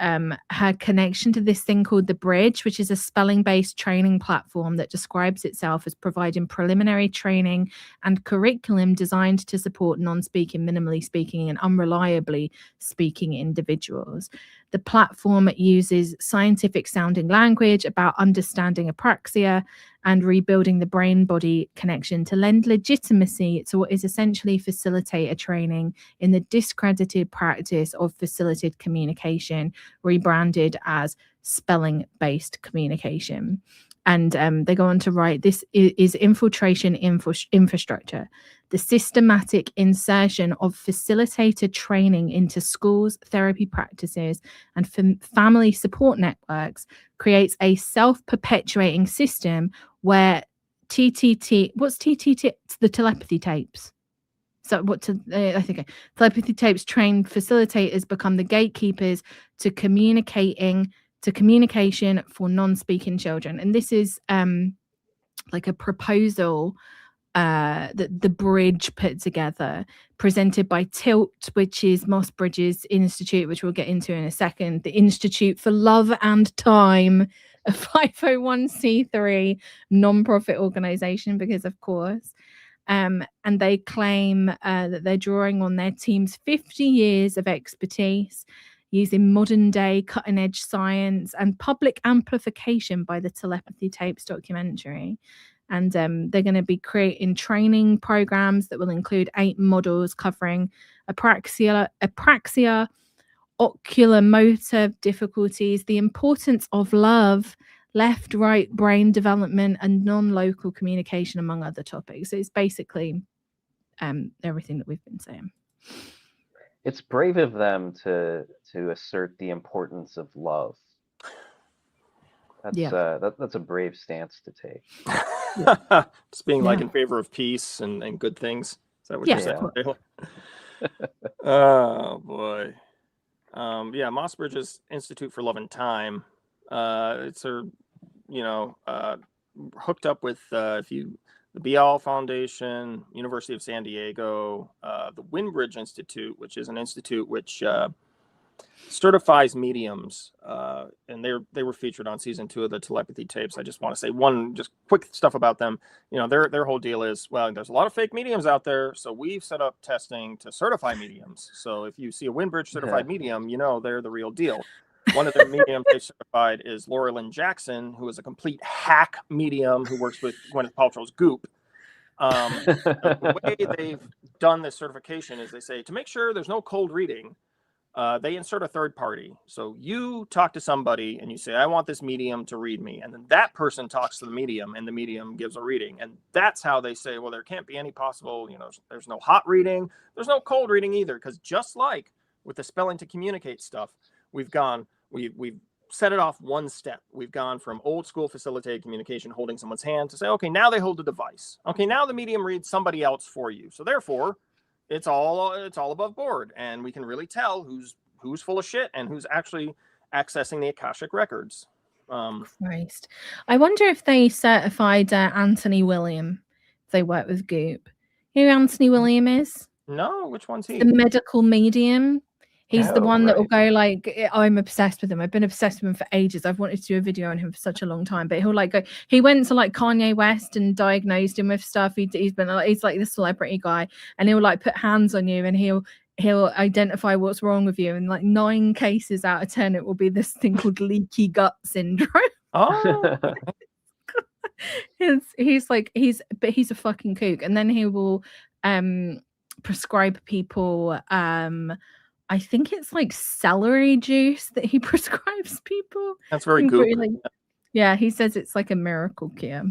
her connection to this thing called The Bridge, which is a spelling-based training platform that describes itself as providing preliminary training and curriculum designed to support non-speaking, minimally speaking, and unreliably speaking individuals. The platform uses scientific-sounding language about understanding apraxia and rebuilding the brain-body connection to lend legitimacy to what is essentially facilitator training in the discredited practice of facilitated communication, rebranded as spelling-based communication. And they go on to write, this is infiltration infrastructure. The systematic insertion of facilitator training into schools, therapy practices, and family support networks creates a self-perpetuating system where what's TTT? It's the telepathy tapes. So I think telepathy tapes trained facilitators become the gatekeepers to communication for non-speaking children. And this is like a proposal that The Bridge put together, presented by Tilt, which is Mossbridge's institute, which we'll get into in a second. The Institute for Love and Time, a 501c3 non-profit organization, because of course. And they claim that they're drawing on their team's 50 years of expertise using modern day cutting edge science and public amplification by the Telepathy Tapes documentary. And they're going to be creating training programs that will include 8 models covering apraxia, oculomotor difficulties, the importance of love, left-right brain development, and non-local communication, among other topics. So it's basically everything that we've been saying. It's brave of them to assert the importance of love. That's a brave stance to take. Just being like in favor of peace and good things. Is that what you're saying? Oh boy. Mossbridge's Institute for Love and Time. It's hooked up with the Boyle Foundation, University of San Diego, the Windbridge Institute, which is an institute which certifies mediums, and they were featured on season 2 of the Telepathy Tapes. I just want to say just quick stuff about them. Their whole deal is, well, there's a lot of fake mediums out there, so we've set up testing to certify mediums. So if you see a Windbridge certified medium, they're the real deal. One of their mediums they certified is Laura Lynn Jackson, who is a complete hack medium who works with Gwyneth Paltrow's Goop. The way they've done this certification is they say, to make sure there's no cold reading, they insert a third party. So you talk to somebody and you say, I want this medium to read me. And then that person talks to the medium and the medium gives a reading. And that's how they say, well, there can't be any possible, there's no hot reading. There's no cold reading either. Because just like with the spelling to communicate stuff, we've set it off one step. We've gone from old school facilitated communication, holding someone's hand, to say, okay, now they hold the device. Okay, now the medium reads somebody else for you. So therefore, it's all above board, and we can really tell who's full of shit and who's actually accessing the Akashic records. Christ, I wonder if they certified Anthony William. If they work with Goop. You know who Anthony William is? No, which one's he? The medical medium. He's the one that will right. go like, I'm obsessed with him. I've been obsessed with him for ages. I've wanted to do a video on him for such a long time. But he'll like go. He went to like Kanye West and diagnosed him with stuff. He's like this celebrity guy, and he'll like put hands on you, and he'll identify what's wrong with you. And like 9 cases out of 10, it will be this thing called leaky gut syndrome. Oh. he's a fucking kook. And then he will prescribe people I think it's like celery juice that he prescribes people. That's very good. Yeah, he says it's like a miracle cure.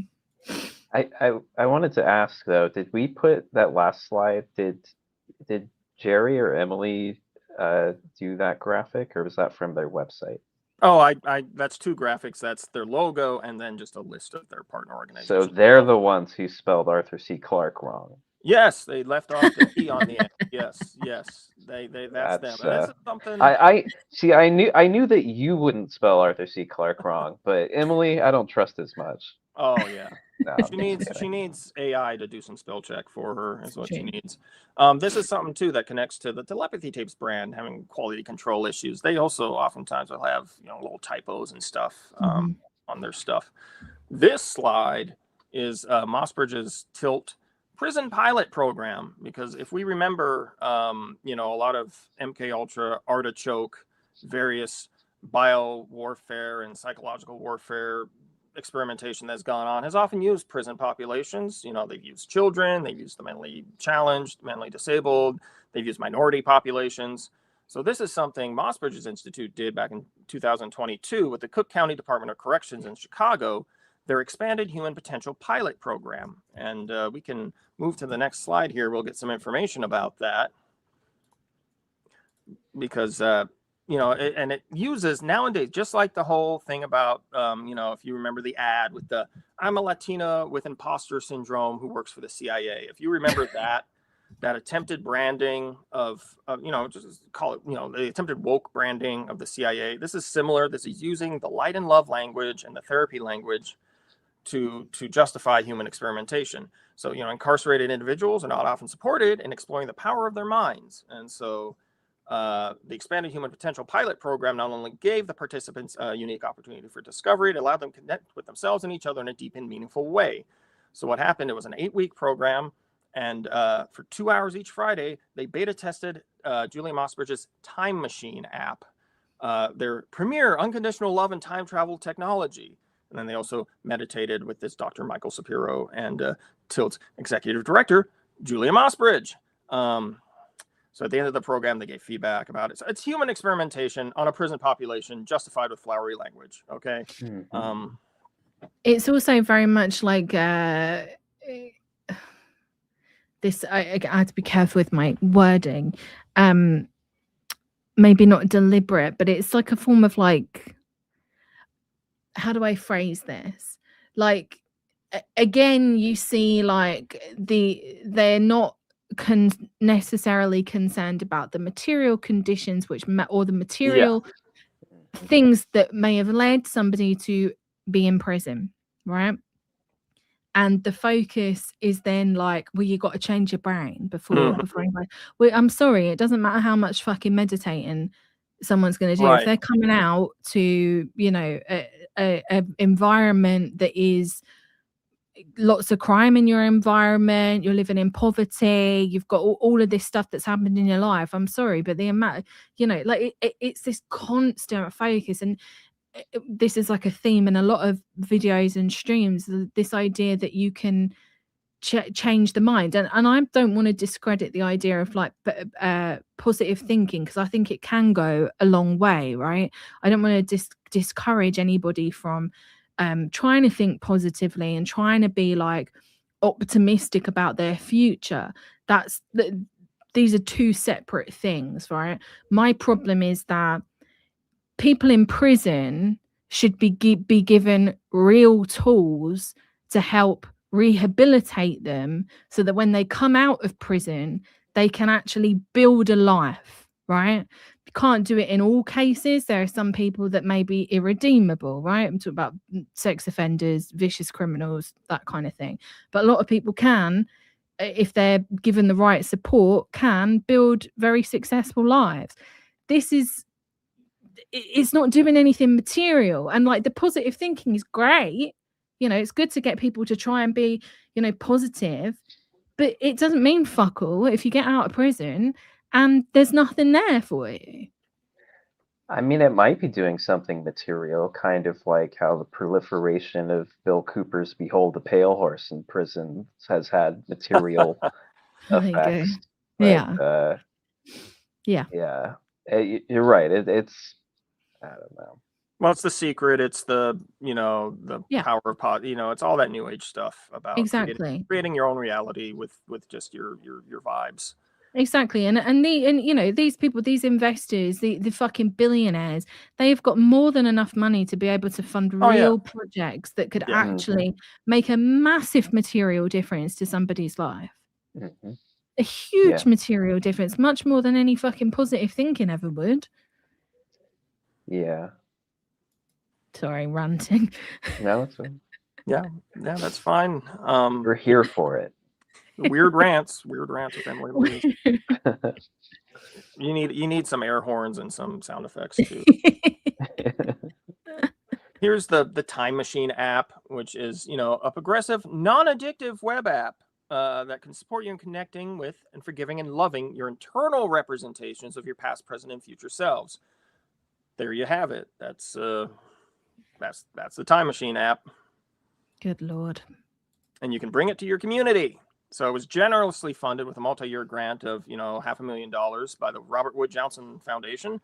I wanted to ask though, did we put that last slide? Did Jerry or Emily do that graphic, or was that from their website? Oh, I that's 2 graphics. That's their logo and then just a list of their partner organizations. So they're the ones who spelled Arthur C. Clarke wrong. Yes, they left off the T on the end. Yes, they that's them. And this is something. I knew that you wouldn't spell Arthur C. Clarke wrong, but Emily, I don't trust as much. Oh yeah, no, she needs AI to do some spell check for her. Is what she needs. This is something too that connects to the Telepathy Tapes brand having quality control issues. They also oftentimes will have little typos and stuff on their stuff. This slide is Mossbridge's Tilt prison pilot program, because if we remember, a lot of MK Ultra, Artichoke, various bio warfare and psychological warfare experimentation that's gone on has often used prison populations. They've used children, they've used the mentally challenged, mentally disabled, they've used minority populations. So this is something Mossbridge's Institute did back in 2022 with the Cook County Department of Corrections in Chicago, their expanded human potential pilot program. And we can move to the next slide here. We'll get some information about that, because it uses nowadays, just like the whole thing about if you remember the ad with the I'm a Latina with imposter syndrome who works for the CIA. If you remember that attempted branding of just call it the attempted woke branding of the CIA. This is similar. This is using the light and love language and the therapy language to justify human experimentation. So, incarcerated individuals are not often supported in exploring the power of their minds. And so the Expanded Human Potential Pilot Program not only gave the participants a unique opportunity for discovery, it allowed them to connect with themselves and each other in a deep and meaningful way. So what happened, it was an 8-week program, and for 2 hours each Friday, they beta tested Julia Mossbridge's Time Machine app, their premier unconditional love and time travel technology. And then they also meditated with this Dr. Michael Shapiro and Tilt's executive director, Julia Mossbridge. So at the end of the program, they gave feedback about it. So it's human experimentation on a prison population justified with flowery language. Okay. Mm-hmm. It's also very much like this. I had to be careful with my wording. Maybe not deliberate, but it's like a form of like, how do I phrase this? Like, again, you see like they're not necessarily concerned about the material conditions or the material things that may have led somebody to be in prison, right? And the focus is then like, well, you got to change your brain before anybody. Well, I'm sorry, it doesn't matter how much fucking meditating someone's going to do. Right. If they're coming out to a environment that is lots of crime in your environment, you're living in poverty, you've got all of this stuff that's happened in your life, I'm sorry, but the amount, it's this constant focus. And this is like a theme in a lot of videos and streams, this idea that you can change the mind. And I don't want to discredit the idea of like positive thinking, because I think it can go a long way, right? I don't want to discourage anybody from trying to think positively and trying to be like optimistic about their future. These are two separate things, right? My problem is that people in prison should be given real tools to help rehabilitate them, so that when they come out of prison, they can actually build a life, right? You can't do it in all cases. There are some people that may be irredeemable, right? I'm talking about sex offenders, vicious criminals, that kind of thing. But a lot of people can, if they're given the right support, can build very successful lives. It's not doing anything material. And like the positive thinking is great. You know, it's good to get people to try and be, you know, positive, but it doesn't mean fuck all if you get out of prison and there's nothing there for you. I mean, it might be doing something material, kind of like how the proliferation of Bill Cooper's Behold the Pale Horse in prison has had material effects. But, yeah. You're right. It's, I don't know. Well, it's The Secret. It's the, you know, the power of pod. You know, it's all that new age stuff about creating your own reality with just your vibes. Exactly. And you know, these people, these investors, the fucking billionaires, they've got more than enough money to be able to fund real projects that could actually make a massive material difference to somebody's life. A huge material difference, much more than any fucking positive thinking ever would. Yeah. Sorry, ranting. No, it's fine. Yeah, that's fine. We're here for it. Weird rants with Emily Louise. You need some air horns and some sound effects too. Here's the Time Machine app, which is, you know, a progressive, non-addictive web app that can support you in connecting with and forgiving and loving your internal representations of your past, present, and future selves. There you have it. That's the Time Machine app. Good Lord. And you can bring it to your community. So it was generously funded with a multi-year grant of, you know, $500,000 by the Robert Wood Johnson Foundation.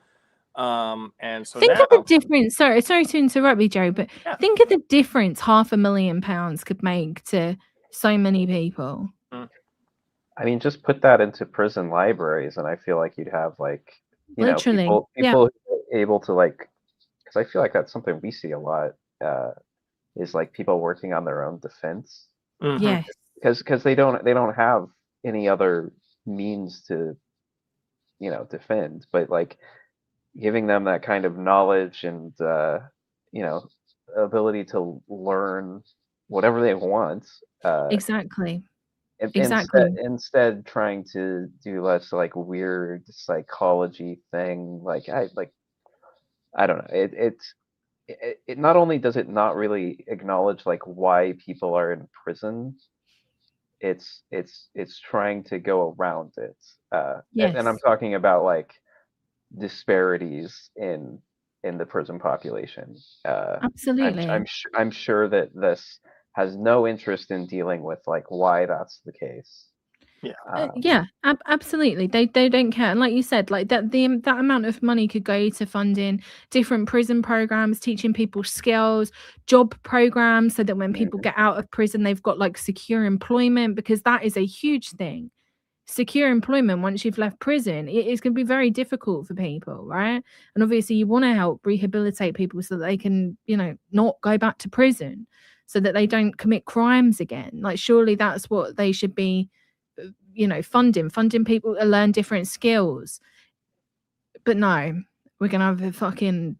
And so think of the difference. Sorry to interrupt you, Joe, but think of the difference £500,000 could make to so many people. I mean, just put that into prison libraries, and I feel like you'd have like, you literally know, people able to like, because I feel like that's something we see a lot, is like people working on their own defense. Yes. Because they don't have any other means to, you know, defend, but like giving them that kind of knowledge and you know, ability to learn whatever they want. Exactly. Instead trying to do less like weird psychology thing. Like I don't know. It not only does it not really acknowledge like why people are in prison, it's trying to go around it. And I'm talking about like disparities in the prison population. Absolutely. I'm sure that this has no interest in dealing with like why that's the case. Absolutely. They don't care. And like you said, like that amount of money could go to funding different prison programs, teaching people skills, job programs, so that when people get out of prison, they've got like secure employment, because that is a huge thing. Secure employment once you've left prison, it's going to be very difficult for people, right? And obviously you want to help rehabilitate people so that they can, you know, not go back to prison, so that they don't commit crimes again. Like surely that's what they should be, you know, funding people to learn different skills. But no, we're gonna have a fucking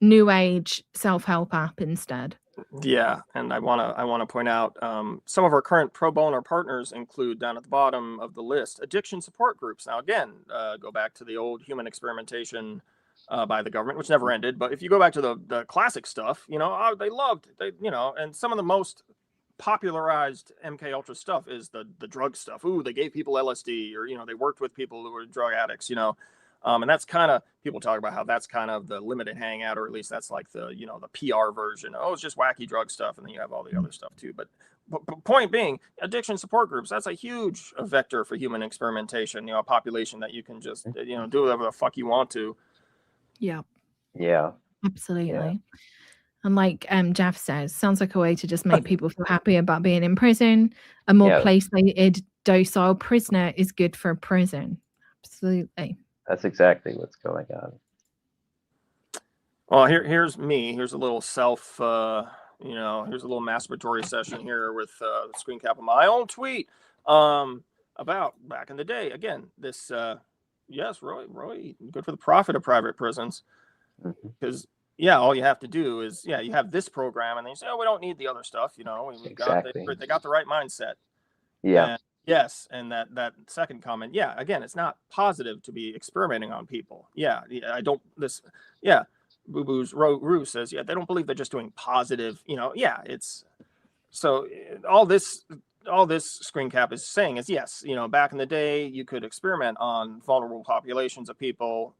new age self-help app instead. Yeah, and I wanna point out some of our current pro bono partners include, down at the bottom of the list, addiction support groups. Now again, go back to the old human experimentation by the government, which never ended. But if you go back to the classic stuff, you know, you know, and some of the most popularized MK Ultra stuff is the drug stuff. Ooh, they gave people LSD, or, you know, they worked with people who were drug addicts, you know. And that's kind of, people talk about how that's kind of the limited hangout, or at least that's like the, you know, the PR version. Oh, it's just wacky drug stuff, and then you have all the other stuff too. But point being, addiction support groups, that's a huge vector for human experimentation, a population that you can just, do whatever the fuck you want to. Yeah. Yeah. Absolutely. Yeah. And like Jeff says, sounds like a way to just make people feel happy about being in prison. A more place-lated, docile prisoner is good for a prison. Absolutely. That's exactly what's going on. Well, here's me. Here's a little here's a little masturbatory session here with the screen cap of my own tweet about back in the day. Again, this, yes, Roy, good for the profit of private prisons. Because, all you have to do is, you have this program, and then you say, oh, we don't need the other stuff. They got the right mindset. Yeah. And yes, and that second comment, again, it's not positive to be experimenting on people. Boo Boo's Roo says, they don't believe they're just doing positive, it's so all this screen cap is saying is, yes, back in the day, you could experiment on vulnerable populations of people.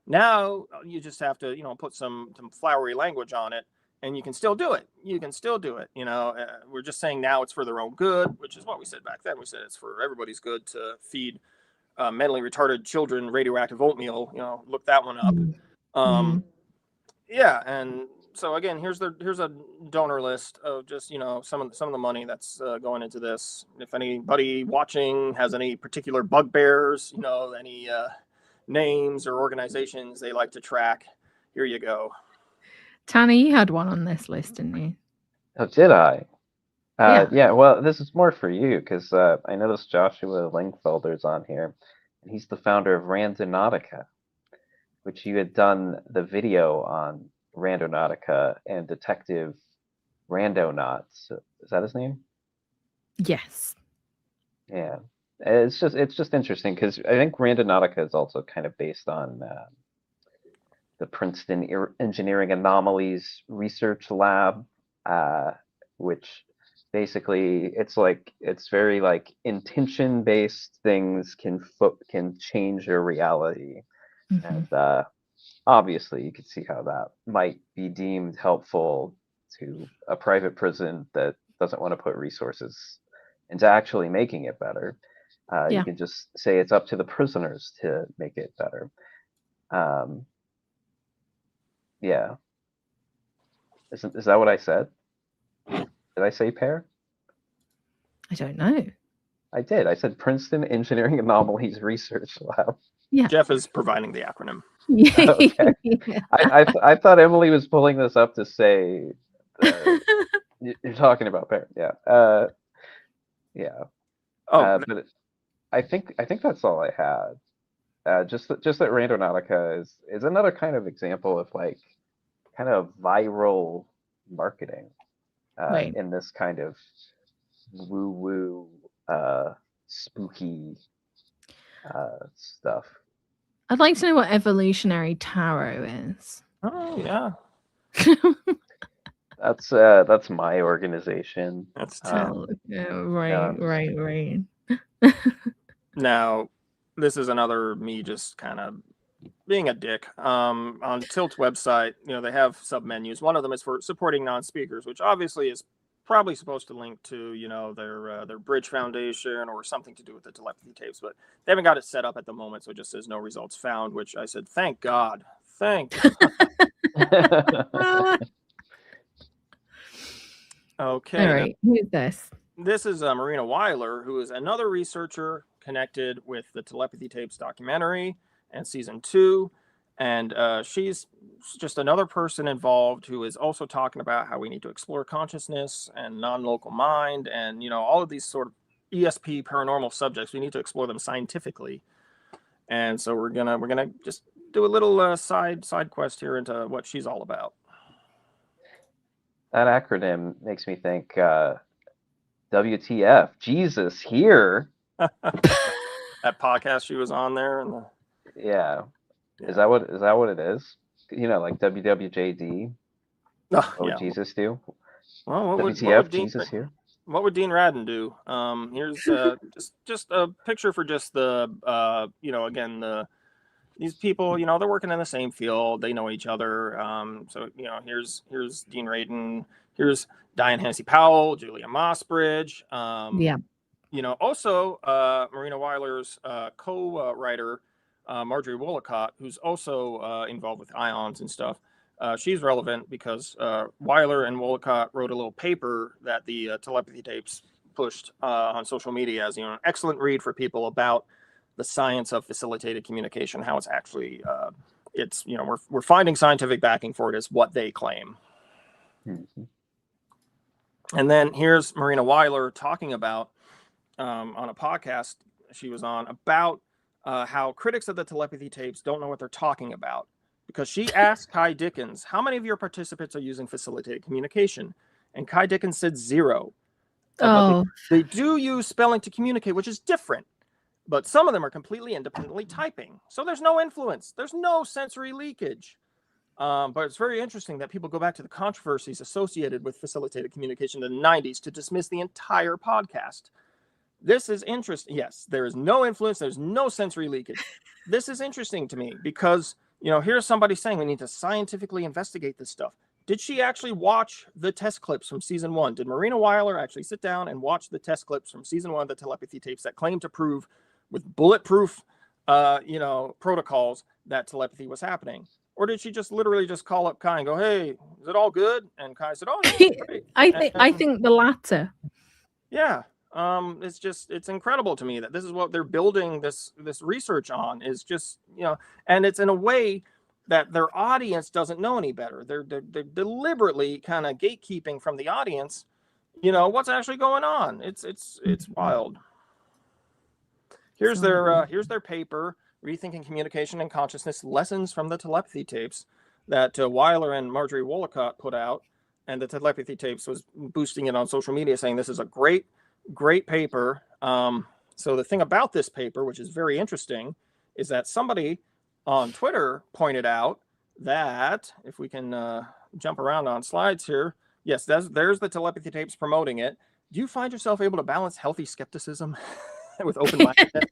Now you just have to, put some flowery language on it, and you can still do it. We're just saying now it's for their own good, which is what we said back then. We said it's for everybody's good to feed mentally retarded children radioactive oatmeal. Look that one up. And so again, here's a donor list of just some of the money that's going into this. If anybody watching has any particular bugbears, any names or organizations they like to track, here you go. Tanner, you had one on this list, didn't you? Oh, did I? Well, this is more for you because I noticed Joshua Lingfelder's on here, and he's the founder of Randonautica, which you had done the video on Randonautica and Detective Randonauts. Is that his name? Yes. Yeah. It's just interesting because I think Randonautica is also kind of based on the Princeton Engineering Anomalies Research Lab, which basically it's very like intention-based things can change your reality. And obviously you could see how that might be deemed helpful to a private prison that doesn't want to put resources into actually making it better. You can just say it's up to the prisoners to make it better. Is that what I said? Did I say pair? I don't know. I did. I said Princeton Engineering Anomalies Research Lab. Yeah. Jeff is providing the acronym. Okay. I thought Emily was pulling this up to say you're talking about pair. Yeah. But I think that's all I had. Just that Randonautica is another kind of example of like kind of viral marketing in this kind of woo-woo spooky stuff. I'd like to know what evolutionary tarot is. Oh yeah. That's my organization. That's right. Now, this is another me just kind of being a dick. On Tilt's website, they have submenus. One of them is for supporting non-speakers, which obviously is probably supposed to link to their Bridge Foundation or something to do with the Telepathy Tapes, but they haven't got it set up at the moment, so it just says no results found. Which I said, thank God. Okay. All right. Who's this? This is Marina Weiler, who is another researcher connected with the Telepathy Tapes documentary and season 2. And she's just another person involved who is also talking about how we need to explore consciousness and non-local mind and, all of these sort of ESP paranormal subjects. We need to explore them scientifically. And so we're gonna just do a little side quest here into what she's all about. That acronym makes me think WTF, Jesus here. That podcast she was on there and yeah. Is that what it is? Like WWJD. What would Jesus do? Well, WTF, Jesus here. What would Dean Radin do? Here's just a picture for just the again the these people, you know, they're working in the same field. They know each other. So, you know, here's Dean Radin. Here's Diane Hennessy Powell, Julia Mossbridge. Yeah. You know, also Marina Weiler's co-writer, Marjorie Wollicott, who's also involved with ions and stuff. She's relevant because Weiler and Wollicott wrote a little paper that the Telepathy Tapes pushed on social media as, you know, an excellent read for people about the science of facilitated communication, how it's actually, it's, you know, we're finding scientific backing for it is what they claim. Mm-hmm. And then here's Marina Weiler talking about on a podcast she was on about how critics of the Telepathy Tapes don't know what they're talking about, because she asked Kai Dickens, how many of your participants are using facilitated communication? And Kai Dickens said 0. But they do use spelling to communicate, which is different. But some of them are completely independently typing. So there's no influence. There's no sensory leakage. But it's very interesting that people go back to the controversies associated with facilitated communication in the 90s to dismiss the entire podcast. This is interesting. Yes, there is no influence. There's no sensory leakage. This is interesting to me because, you know, here's somebody saying we need to scientifically investigate this stuff. Did she actually watch the test clips from season 1? Did Marina Weiler actually sit down and watch the test clips from season 1 of the Telepathy Tapes that claim to prove with bulletproof, you know, protocols that telepathy was happening? Or did she just literally just call up Kai and go, "Hey, is it all good?" And Kai said, "Oh, yeah, great." I think the latter. Yeah. It's incredible to me that this is what they're building this research on, is just, you know, and it's in a way that their audience doesn't know any better. They're deliberately kind of gatekeeping from the audience, you know, what's actually going on. It's wild. Here's their paper, Rethinking Communication and Consciousness: Lessons from the Telepathy Tapes, that Weiler and Marjorie Wollicott put out, and the Telepathy Tapes was boosting it on social media, saying this is a great paper. So the thing about this paper, which is very interesting, is that somebody on Twitter pointed out that, if we can jump around on slides here, yes, there's the Telepathy Tapes promoting it. Do you find yourself able to balance healthy skepticism with open-mindedness?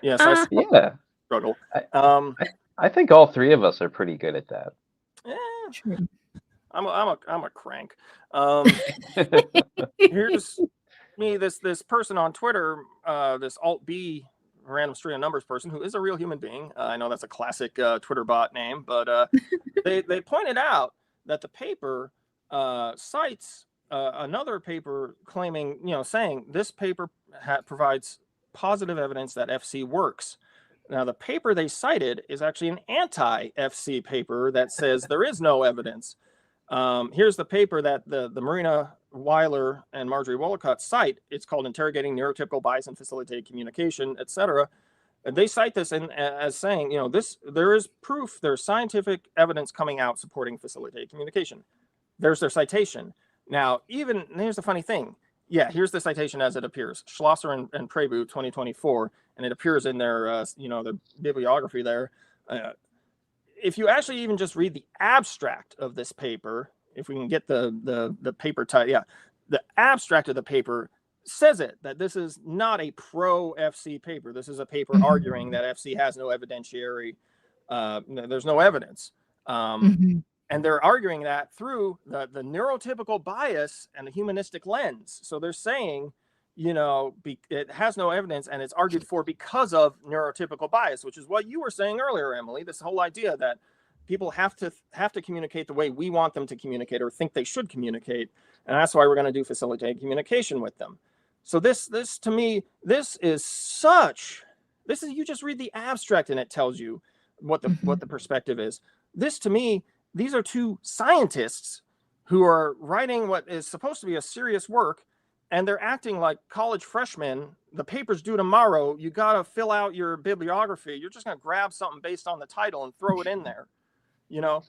Yes, I struggle. I think all three of us are pretty good at that. Yeah, I'm a crank. Here's me, this person on Twitter, this Alt B random string of numbers person, who is a real human being. I know that's a classic Twitter bot name, but they pointed out that the paper cites another paper claiming, you know, saying this paper provides positive evidence that FC works. Now, the paper they cited is actually an anti-FC paper that says there is no evidence. Here's the paper that the Marina Weiler and Marjorie Wollicott cite. It's called Interrogating Neurotypical Bias and Facilitated Communication, etc. And they cite this as saying, you know, there is proof, there's scientific evidence coming out supporting facilitated communication. There's their citation. Now, here's the funny thing. Yeah, here's the citation as it appears. Schlosser and Prebu, 2024, and it appears in their, you know, the bibliography there. If you actually even just read the abstract of this paper, if we can get the paper title, the abstract of the paper says that this is not a pro-FC paper. This is a paper arguing that FC has no evidentiary, there's no evidence. And they're arguing that through the neurotypical bias and the humanistic lens. So they're saying, you know, it has no evidence and it's argued for because of neurotypical bias, which is what you were saying earlier, Emily, this whole idea that people have to communicate the way we want them to communicate or think they should communicate. And that's why we're going to do facilitated communication with them. So this to me, this is you just read the abstract and it tells you what the perspective is. This to me, these are two scientists who are writing what is supposed to be a serious work, and they're acting like college freshmen. The paper's due tomorrow. You got to fill out your bibliography. You're just going to grab something based on the title and throw it in there. You know,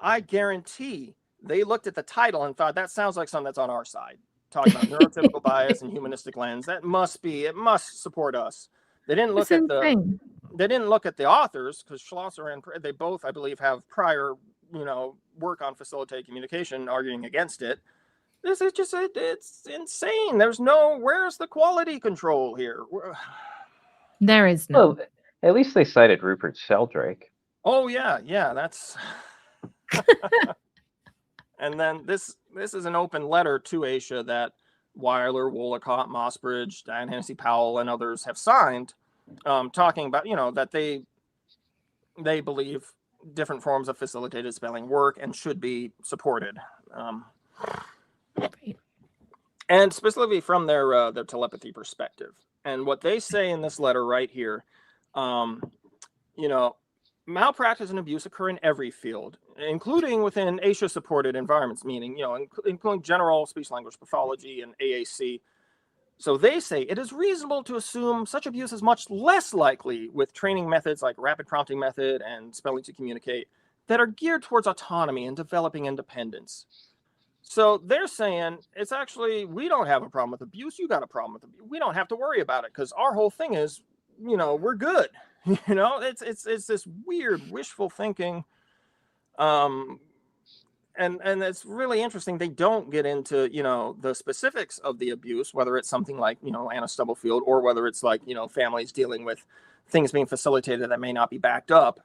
I guarantee they looked at the title and thought, that sounds like something that's on our side. Talking about neurotypical bias and humanistic lens. It must support us. They didn't look at the authors, because Schlosser and they both, I believe, have prior, you know, work on facilitated communication arguing against it. This is just, it's insane. Where's the quality control here? There is no. Well, At least they cited Rupert Sheldrake. Oh yeah, that's. And then this is an open letter to Aisha that Weiler, Wollicott, Mossbridge, Diane Hennessy Powell, and others have signed, talking about, that they believe different forms of facilitated spelling work and should be supported, and specifically from their telepathy perspective. And what they say in this letter right here, malpractice and abuse occur in every field, including within ASHA-supported environments, meaning, including general speech-language pathology and AAC. So they say it is reasonable to assume such abuse is much less likely with training methods like rapid prompting method and spelling to communicate that are geared towards autonomy and developing independence. So they're saying it's actually, we don't have a problem with abuse. You got a problem with abuse. We don't have to worry about it because our whole thing is, we're good. It's this weird wishful thinking. And it's really interesting. They don't get into, the specifics of the abuse, whether it's something like, Anna Stubblefield, or whether it's like, families dealing with things being facilitated that may not be backed up.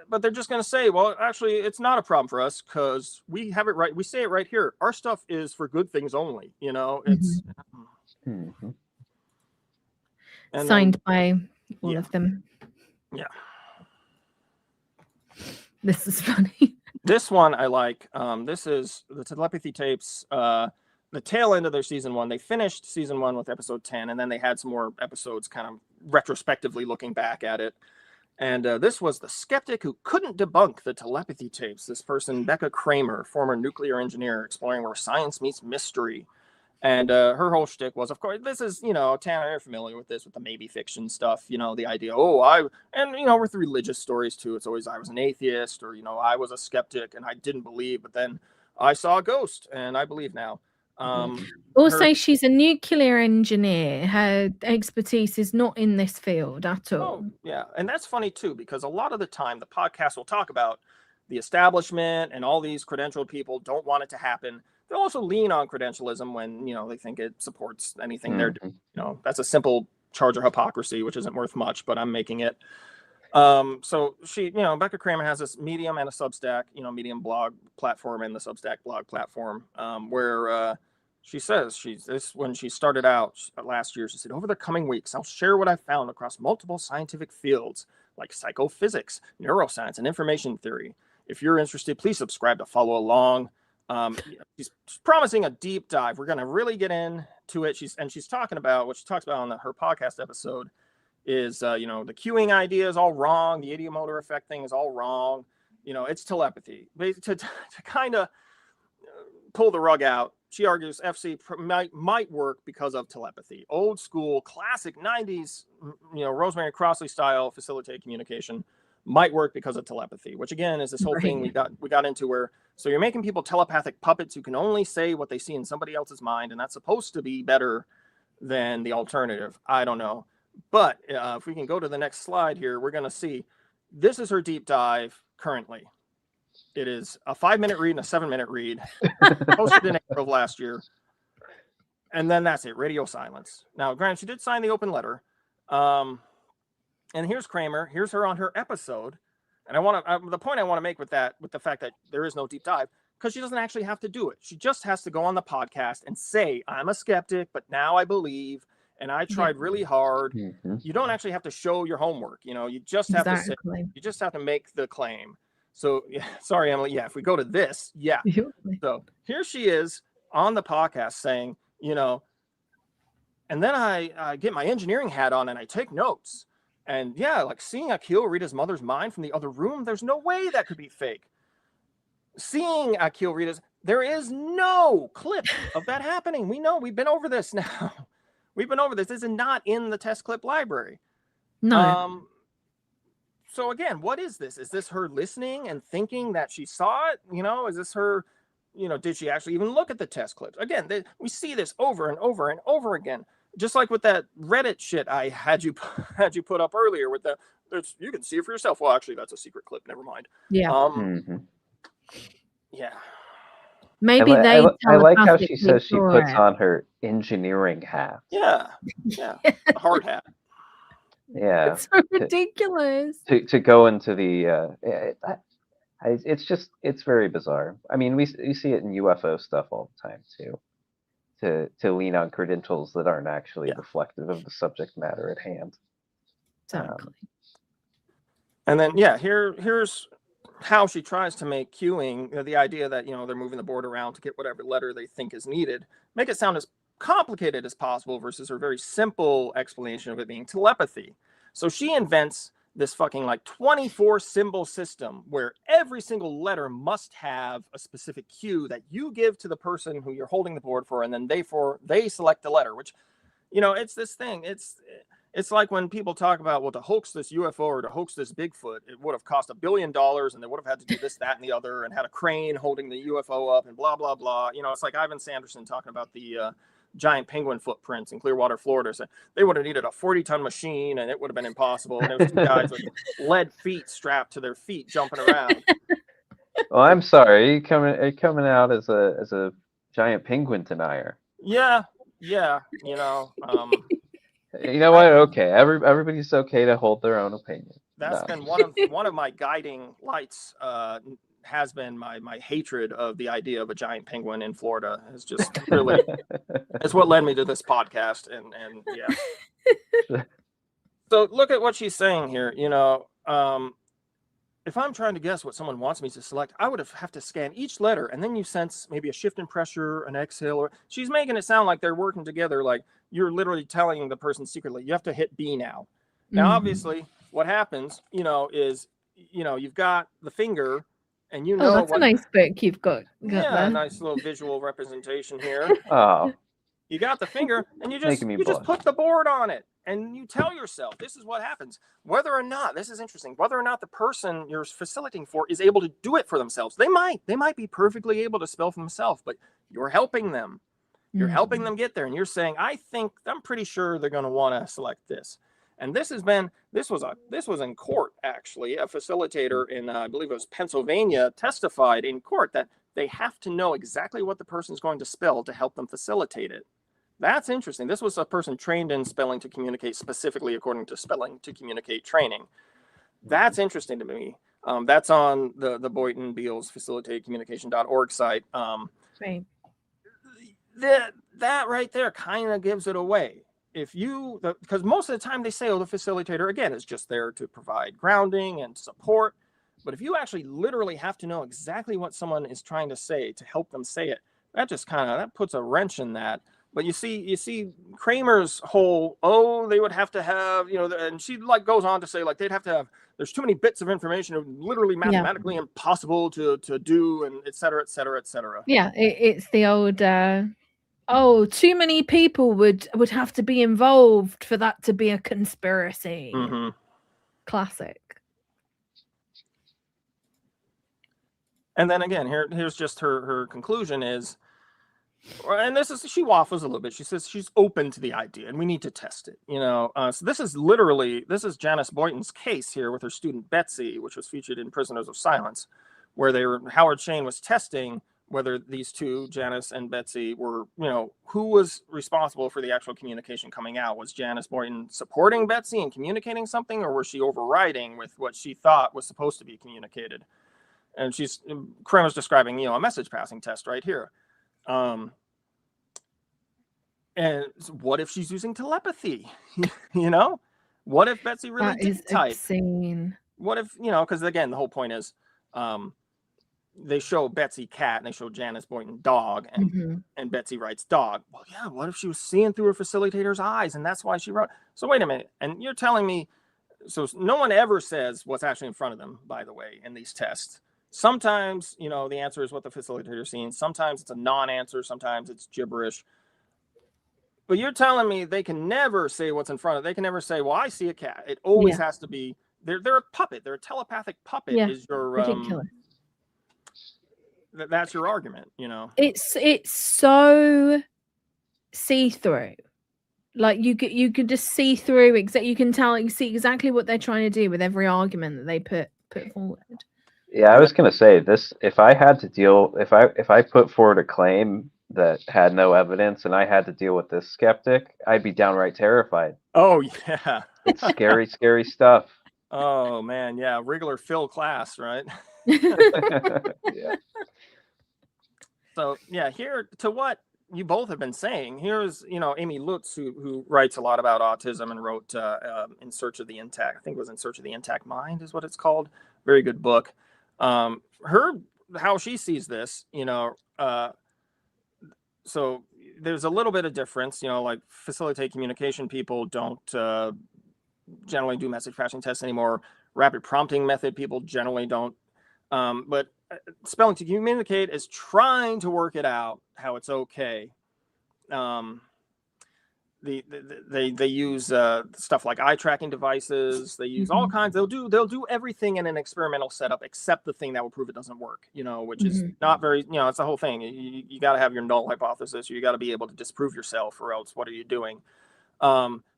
But they're just going to say, well, actually, it's not a problem for us because we have it right. We say it right here. Our stuff is for good things only. It's and signed by all of them. Yeah. This is funny. This one I like. This is the Telepathy Tapes, the tail end of their season 1. They finished season 1 with episode 10, and then they had some more episodes kind of retrospectively looking back at it. And this was the skeptic who couldn't debunk the telepathy tapes. This person, Becca Kramer, former nuclear engineer, exploring where science meets mystery. And her whole shtick was, of course, this is, Tanner, you're familiar with this, with the maybe fiction stuff, the idea, with religious stories too. It's always, I was an atheist, or, I was a skeptic and I didn't believe, but then I saw a ghost and I believe now. She's a nuclear engineer. Her expertise is not in this field at all. Oh, yeah. And that's funny too, because a lot of the time the podcast will talk about the establishment and all these credentialed people don't want it to happen. They'll also lean on credentialism when, they think it supports anything they're doing. That's a simple charge of hypocrisy, which isn't worth much, but I'm making it. So she, Becca Kramer has this Medium and a Substack, Medium blog platform and the Substack blog platform, where she says when she started out last year, she said, over the coming weeks, I'll share what I found across multiple scientific fields like psychophysics, neuroscience, and information theory. If you're interested, please subscribe to follow along. She's promising a deep dive. We're going to really get into it. She's talking about what she talks about on her podcast episode is, the cueing idea is all wrong. The ideomotor effect thing is all wrong. It's telepathy. To kind of pull the rug out, she argues FC might work because of telepathy. Old school, classic 90s, Rosemary Crossley style facilitated communication might work because of telepathy, which again is this whole thing we got into where, so you're making people telepathic puppets who can only say what they see in somebody else's mind, and that's supposed to be better than the alternative. I don't know. But if we can go to the next slide here, we're going to see, this is her deep dive currently. It is a 5-minute read and a 7-minute read, posted in April of last year. And then that's it, radio silence. Now, granted, she did sign the open letter. And here's Kramer. Here's her on her episode. And the point I want to make with the fact that there is no deep dive, because she doesn't actually have to do it. She just has to go on the podcast and say, I'm a skeptic, but now I believe, and I tried really hard. Mm-hmm. You don't actually have to show your homework. You just have to say, you just have to make the claim. So, sorry, Emily. Yeah, if we go to this, yeah. So here she is on the podcast saying, and then I get my engineering hat on and I take notes. And yeah, like seeing Akil read his mother's mind from the other room, there's no way that could be fake. Seeing Akil read there is no clip of that happening. We know, we've been over this now. We've been over this. This is not in the test clip library. No. So again, what is this? Is this her listening and thinking that she saw it? Is this her, did she actually even look at the test clips? Again, we see this over and over and over again. Just like with that Reddit shit I had you put up earlier with you can see it for yourself. Well, actually, that's a secret clip. Never mind. Yeah. Yeah. Maybe I like how she says she puts on her engineering hat. Yeah. A hard hat. Yeah. It's so ridiculous. To go into the it's very bizarre. I mean, we see it in UFO stuff all the time too. To lean on credentials that aren't actually reflective of the subject matter at hand. Exactly. And then here's how she tries to make queuing, the idea that they're moving the board around to get whatever letter they think is needed, make it sound as complicated as possible versus her very simple explanation of it being telepathy. So she invents this fucking 24 symbol system where every single letter must have a specific cue that you give to the person who you're holding the board for, and then they select the letter, which it's this thing. It's like when people talk about, well, to hoax this UFO or to hoax this Bigfoot, it would have cost $1 billion, and they would have had to do this, that, and the other, and had a crane holding the UFO up, and blah, blah, blah. It's like Ivan Sanderson talking about the giant penguin footprints in Clearwater, Florida. So they would have needed a 40-ton machine, and it would have been impossible. And there was 2 guys with lead feet strapped to their feet jumping around. Well, I'm sorry. Are you coming out as a giant penguin denier? Yeah. You know what? Okay, everybody's okay to hold their own opinion. That's been one of my guiding lights. Has been my hatred of the idea of a giant penguin in Florida. Is just really it's what led me to this podcast. And yeah. So look at what she's saying here. If I'm trying to guess what someone wants me to select, I would have to scan each letter, and then you sense maybe a shift in pressure, an exhale, or she's making it sound like they're working together, like you're literally telling the person secretly, you have to hit B now. Now, obviously, what happens, is, you've got the finger, and that's a nice book you've got yeah, there. A nice little visual representation here. Oh. You got the finger, and you just put the board on it, and you tell yourself this is what happens. Whether or not, this is interesting, whether or not the person you're facilitating for is able to do it for themselves. They might be perfectly able to spell for themselves, but you're helping them. You're helping them get there, and you're saying, I'm pretty sure they're going to want to select this. And this was in court, actually. A facilitator in, I believe it was Pennsylvania, testified in court that they have to know exactly what the person's going to spell to help them facilitate it. That's interesting. This was a person trained in spelling to communicate, specifically according to spelling to communicate training. That's interesting to me. That's on the Boynton Beals facilitatedcommunication.org site. Right. That right there kind of gives it away. Because most of the time they say, the facilitator, again, is just there to provide grounding and support. But if you actually literally have to know exactly what someone is trying to say to help them say it, that puts a wrench in that. But you see Kramer's whole, they would have to have, and she goes on to say they'd have to have, there's too many bits of information, literally mathematically impossible to do, and et cetera, et cetera, et cetera. Yeah, it's the old, too many people would have to be involved for that to be a conspiracy. Mm-hmm. Classic. And then again, here's just her conclusion is, and she waffles a little bit. She says she's open to the idea, and we need to test it. So this is Janice Boynton's case here with her student Betsy, which was featured in Prisoners of Silence, where Howard Shane was testing whether these two, Janice and Betsy, were, who was responsible for the actual communication coming out. Was Janice Boynton supporting Betsy and communicating something, or was she overriding with what she thought was supposed to be communicated? And Kramer's describing, a message passing test right here. And what if she's using telepathy? What if Betsy really did type? Insane. What if, because again, the whole point is, they show Betsy cat and they show Janice Boynton dog, and Betsy writes dog. Well, yeah, what if she was seeing through her facilitator's eyes and that's why she wrote? So wait a minute. And you're telling me, so no one ever says what's actually in front of them, by the way, in these tests. Sometimes, the answer is what the facilitator's seeing. Sometimes it's a non-answer. Sometimes it's gibberish. But you're telling me they can never say what's in front of them. They can never say, well, I see a cat. It always has to be, they're a puppet. They're a telepathic puppet. Yeah, is your ridiculous. That's your argument, It's so see-through. You could just see through. You can tell. You see exactly what they're trying to do with every argument that they put forward. Yeah, I was gonna say this. If I put forward a claim that had no evidence and I had to deal with this skeptic, I'd be downright terrified. Oh yeah. It's scary, scary stuff. Oh man, yeah, regular Phil class, right? Yeah. So yeah, here to what you both have been saying. Here's Amy Lutz, who writes a lot about autism and wrote In Search of the Intact. I think it was In Search of the Intact Mind is what it's called. Very good book. Her how she sees this, so there's a little bit of difference. Like facilitate communication people don't generally do message passing tests anymore. Rapid prompting method people generally don't. But spelling to communicate is trying to work it out how it's okay. They use stuff like eye tracking devices. They use all kinds. They'll do everything in an experimental setup except the thing that will prove it doesn't work. Which is not very. It's the whole thing. You got to have your null hypothesis. You got to be able to disprove yourself, or else what are you doing?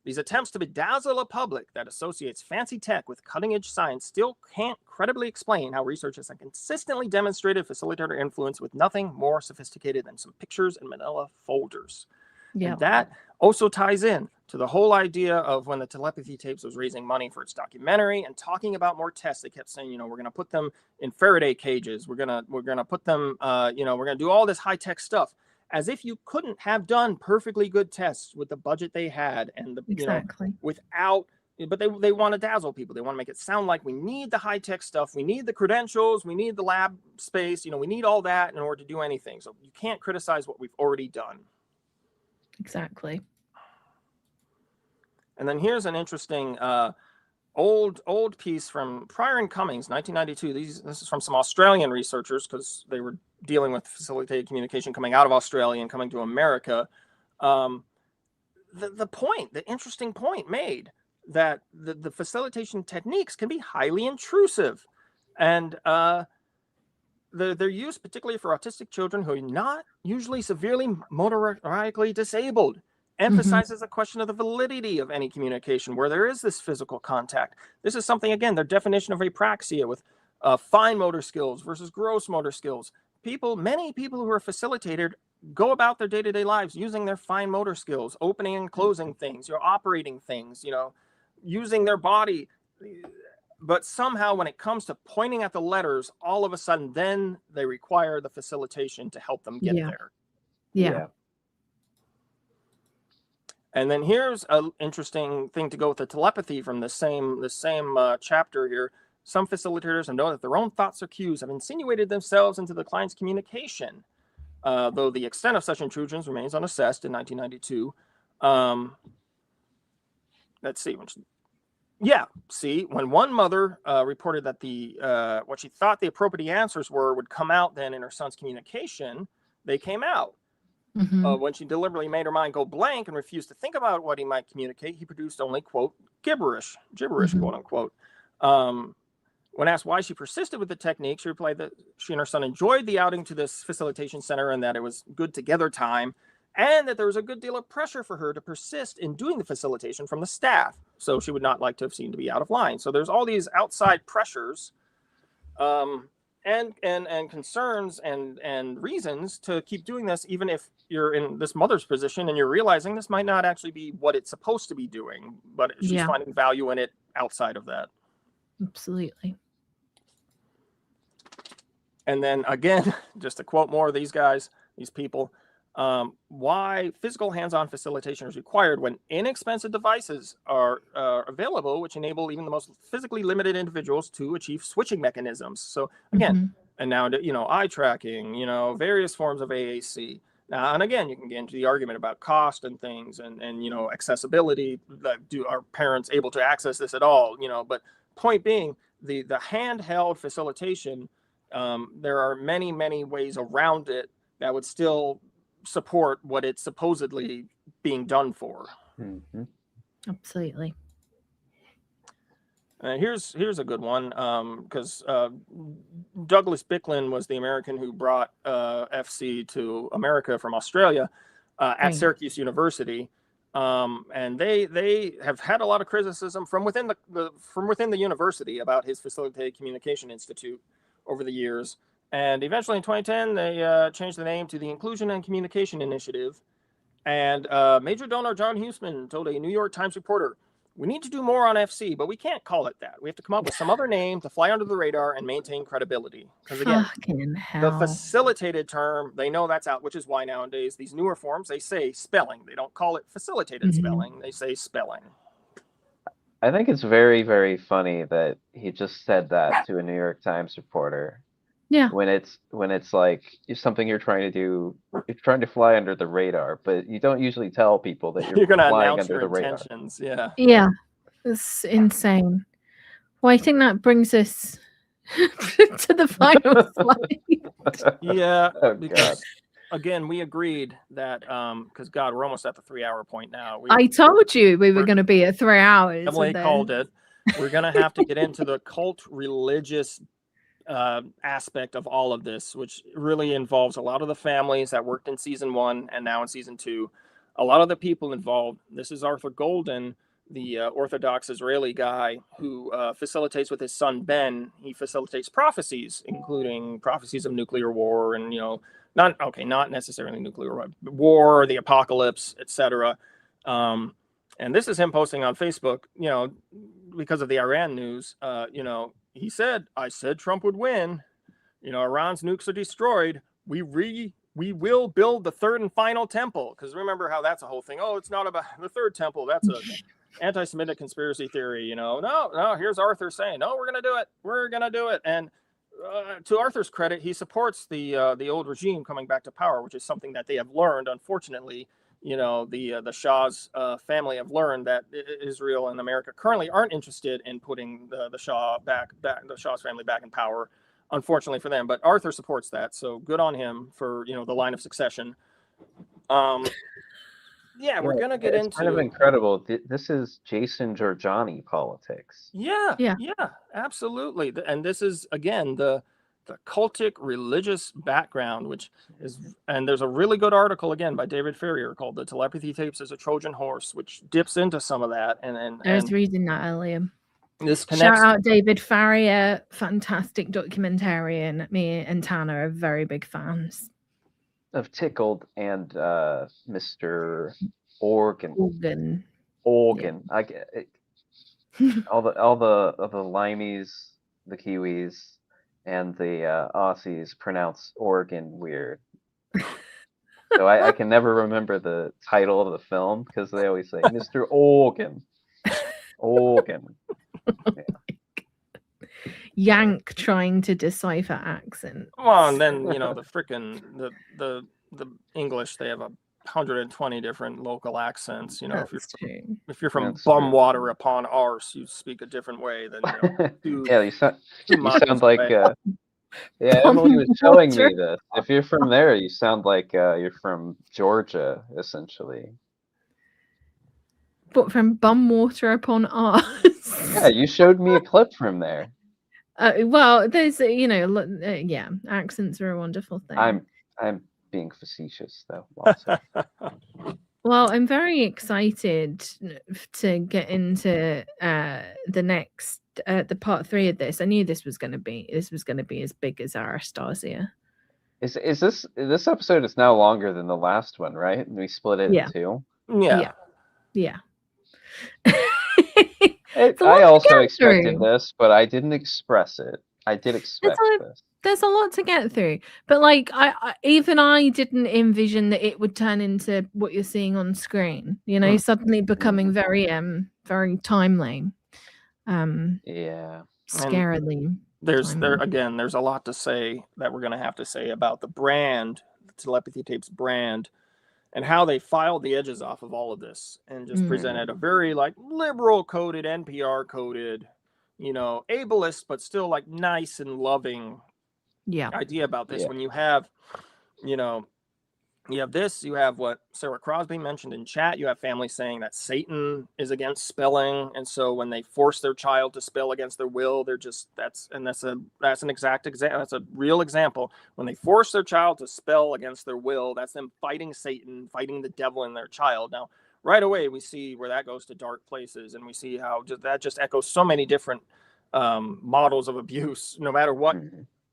These attempts to bedazzle a public that associates fancy tech with cutting-edge science still can't credibly explain how researchers have consistently demonstrated facilitator influence with nothing more sophisticated than some pictures and manila folders. Yeah. And that also ties in to the whole idea of when the Telepathy Tapes was raising money for its documentary and talking about more tests. They kept saying, we're going to put them in Faraday cages. We're going to put them, we're going to do all this high-tech stuff. As if you couldn't have done perfectly good tests with the budget they had and without, but they want to dazzle people. They want to make it sound like we need the high tech stuff. We need the credentials. We need the lab space. We need all that in order to do anything. So you can't criticize what we've already done. Exactly. And then here's an interesting old piece from Pryor and Cummings, 1992. This is from some Australian researchers because they were dealing with facilitated communication coming out of Australia and coming to America. The interesting point made that the facilitation techniques can be highly intrusive, and they're used particularly for autistic children who are not usually severely motorically disabled. Emphasizes the question of the validity of any communication where there is this physical contact. This is something, again, their definition of apraxia with fine motor skills versus gross motor skills. Many people who are facilitated go about their day-to-day lives using their fine motor skills, opening and closing things, operating things, using their body. But somehow when it comes to pointing at the letters, all of a sudden then they require the facilitation to help them get there. Yeah. And then here's an interesting thing to go with the telepathy from the same chapter here. Some facilitators have known that their own thoughts or cues have insinuated themselves into the client's communication, though the extent of such intrusions remains unassessed in 1992. Let's see. When one mother reported that what she thought the appropriate answers would come out then in her son's communication, they came out. When she deliberately made her mind go blank and refused to think about what he might communicate, he produced only, quote, gibberish, quote unquote. When asked why she persisted with the technique, she replied that she and her son enjoyed the outing to this facilitation center and that it was good together time, and that there was a good deal of pressure for her to persist in doing the facilitation from the staff. So she would not like to have seemed to be out of line. So there's all these outside pressures and concerns and reasons to keep doing this, even if you're in this mother's position and you're realizing this might not actually be what it's supposed to be doing, but she's finding value in it outside of that. Absolutely. And then again, just to quote more of these people, why physical hands-on facilitation is required when inexpensive devices are available, which enable even the most physically limited individuals to achieve switching mechanisms. So again, and now, eye tracking, various forms of AAC. And again, you can get into the argument about cost and things and accessibility. Are parents able to access this at all? But point being, the handheld facilitation, there are many, many ways around it that would still support what it's supposedly being done for. Absolutely. Here's a good one, because Douglas Bicklin was the American who brought FC to America from Australia at Syracuse University, and they have had a lot of criticism from within the university about his Facilitated Communication Institute over the years. And eventually in 2010, they changed the name to the Inclusion and Communication Initiative. And major donor John Huesman told a New York Times reporter, we need to do more on FC, but we can't call it that. We have to come up with some other name to fly under the radar and maintain credibility. Because again, the facilitated term, they know that's out, which is why nowadays these newer forms, they say spelling. They don't call it facilitated spelling. They say spelling. I think it's very, very funny that he just said that to a New York Times reporter. Yeah. When it's like something you're trying to do, you're trying to fly under the radar, but you don't usually tell people that you're going to flying announce under your the intentions. radar. Yeah. Yeah. It's insane. Well, I think that brings us to the final slide. Yeah, because again, we agreed that because God, we're almost at the 3-hour point now. I told you we were going to be at 3 hours. Emily called it. We're going to have to get into the cult religious aspect of all of this, which really involves a lot of the families that worked in season 1 and now in season 2. A lot of the people involved. This is Arthur Golden, the Orthodox Israeli guy who facilitates with his son Ben. He facilitates prophecies, including prophecies of nuclear war and not necessarily nuclear war, the apocalypse, etc. And this is him posting on Facebook, because of the Iran news. He said, "I said Trump would win. Iran's nukes are destroyed. We will build the third and final temple." Because remember how that's a whole thing. Oh, it's not about the third temple. That's a anti-Semitic conspiracy theory. No. Here's Arthur saying, "No, we're gonna do it. We're gonna do it." And to Arthur's credit, he supports the old regime coming back to power, which is something that they have learned. Unfortunately, the Shah's family have learned that Israel and America currently aren't interested in putting the Shah's family back in power. Unfortunately for them, but Arthur supports that, so good on him for the line of succession. Yeah, we're gonna get into kind of incredible. This is Jason Giorgiani politics. Yeah, absolutely. And this is again the cultic religious background, which is, and there's a really good article again by David Ferrier called "The Telepathy Tapes as a Trojan Horse," which dips into some of that. And I was reading that earlier. This connects. Shout out David Farrier, fantastic documentarian. Me and Tanner are very big fans of Tickled and Mr. Organ. Yeah. I get it. all the Limeys, the Kiwis, and the Aussies pronounce Oregon weird. So I can never remember the title of the film because they always say Mr. Organ. Organ. Yank trying to decipher accent. Well, and then the frickin' the English, they have 120 different local accents. If you're from Bumwater upon Arse, you speak a different way than you sound like Emily was showing me this. If you're from there, you sound like you're from Georgia, essentially. But from Bumwater upon Arse. Yeah, you showed me a clip from there. Well, there's accents are a wonderful thing. I'm being facetious though. Well, I'm very excited to get into the part 3 of this. I knew this was going to be as big as Anastasia. Is this episode is now longer than the last one, right? And we split it in 2. Yeah. I also expected this, but I didn't express it. I did expect this. There's a lot to get through, but like I didn't envision that it would turn into what you're seeing on screen. Suddenly becoming very timely. Scarily. There's a lot to say that we're going to have to say about the brand, the Telepathy Tapes brand, and how they filed the edges off of all of this and just presented a very liberal coded, NPR coded, ableist, but still nice and loving idea about this. When you have, you have this, you have what Sarah Crosby mentioned in chat. You have families saying that Satan is against spelling. And so when they force their child to spell against their will, they're just, that's an exact example. That's a real example. When they force their child to spell against their will, that's them fighting Satan, fighting the devil in their child. Now, right away, we see where that goes to dark places. And we see how that just echoes so many different models of abuse, no matter what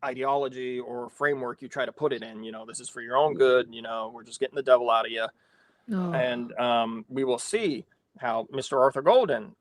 ideology or framework you try to put it in. This is for your own good. We're just getting the devil out of you. And we will see how Mr. Arthur Golden,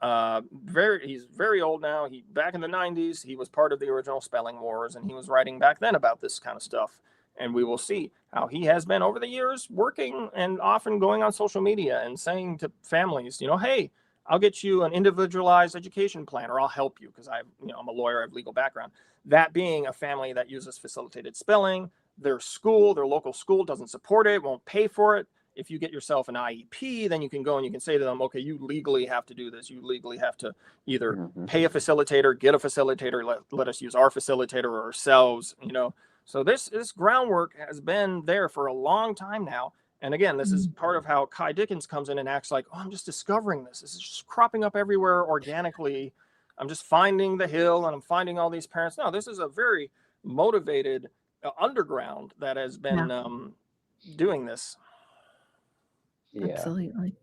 he's very old now. He back in the 90s, he was part of the original Spelling Wars, and he was writing back then about this kind of stuff. And we will see how he has been over the years working and often going on social media and saying to families, hey, I'll get you an individualized education plan, or I'll help you because I'm a lawyer, I have legal background. That being a family that uses facilitated spelling, their local school doesn't support it, won't pay for it. If you get yourself an IEP, then you can go and you can say to them, okay, you legally have to do this. You legally have to either pay a facilitator, get a facilitator, let us use our facilitator or ourselves, So this groundwork has been there for a long time now. And again, this is part of how Kai Dickens comes in and acts like, I'm just discovering this. This is just cropping up everywhere organically. I'm just finding the hill and I'm finding all these parents. No, this is a very motivated underground that has been doing this. Yeah. Absolutely.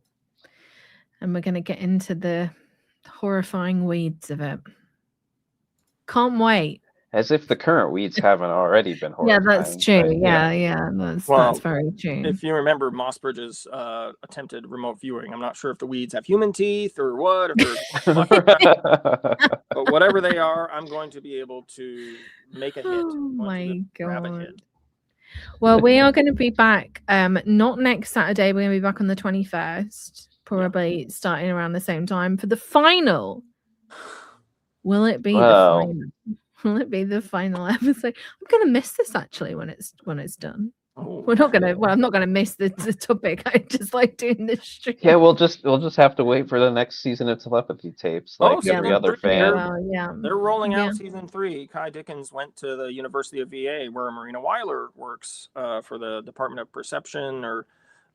And we're going to get into the horrifying weeds of it. Can't wait. As if the current weeds haven't already been horrifying. Yeah, that's true. Yeah. That's very true. If you remember Mossbridge's attempted remote viewing, I'm not sure if the weeds have human teeth or what, but whatever they are, I'm going to be able to make a hit. Oh my God. Well, we are going to be back, not next Saturday. We're going to be back on the 21st, probably starting around the same time for the final. Will it be the final? Will it be the final episode? I'm going to miss this actually when it's done. We're not going to. Well, I'm not going to miss the topic. I just like doing this stream. Yeah, we'll just have to wait for the next season of Telepathy Tapes, like every other fan. They're rolling out season 3. Kai Dickens went to the University of VA, where Marina Weiler works for the Department of Perception, or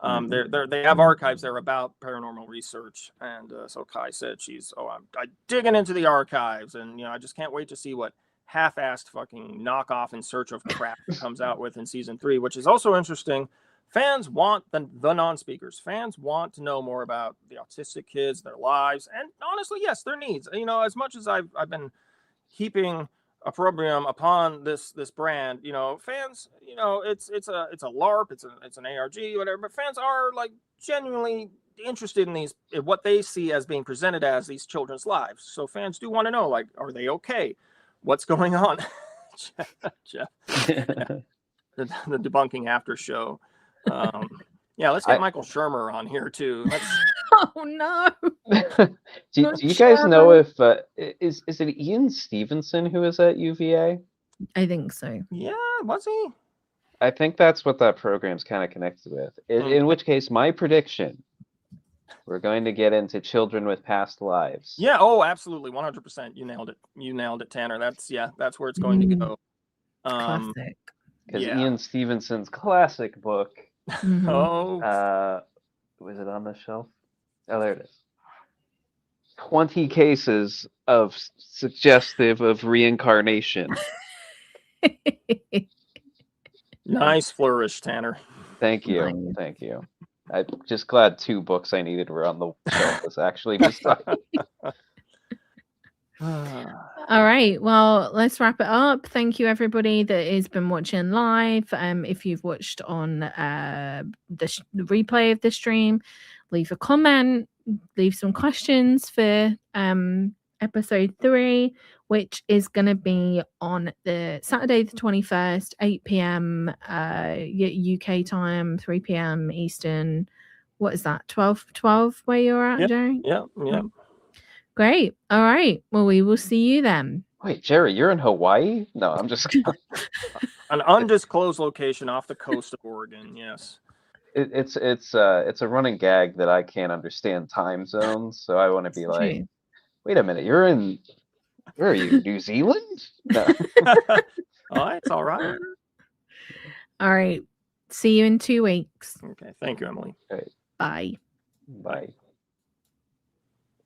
they have archives there about paranormal research, and so Kai said I'm digging into the archives, and I just can't wait to see what half-assed fucking knockoff In Search of crap comes out with in season 3, which is also interesting. Fans want the non-speakers. Fans want to know more about the autistic kids, their lives, and honestly, yes, their needs. As much as I've been heaping opprobrium upon this brand, fans, it's a LARP, it's an ARG, whatever, but fans are like genuinely interested in what they see as being presented as these children's lives. So fans do want to know, like, are they okay? What's going on? Jeff. The debunking after show. Let's get Michael Shermer on here too. Oh no. do you guys know if is it Ian Stevenson who is at UVA? I think so. Yeah, was he? I think that's what that program's kind of connected with. In which case, my prediction: we're going to get into children with past lives. Yeah. Oh, absolutely, 100%. You nailed it, Tanner. That's where it's going to go. Classic. Because Ian Stevenson's classic book. Oh. Was it on the shelf? Oh, there it is. 20 cases of suggestive of reincarnation. Nice flourish, Tanner. Thank you. Thank you. I'm just glad 2 books I needed were on the shelf was actually beside. All right, well, let's wrap it up. Thank you everybody that has been watching live. If you've watched on the replay of the stream, leave a comment, leave some questions for episode 3, which is going to be on the Saturday the 21st, 8 p.m. UK time, 3 p.m. Eastern. What is that? 12 where you're at, Jerry? Yeah. Great. All right. Well, we will see you then. Wait, Jerry, you're in Hawaii? No, I'm just an undisclosed location off the coast of Oregon. Yes. It's a running gag that I can't understand time zones, so I want to be like, wait a minute, you're in, where are you, New Zealand? No. Oh, it's all right. All right. See you in 2 weeks. Okay. Thank you, Emily. Okay. Bye. Bye.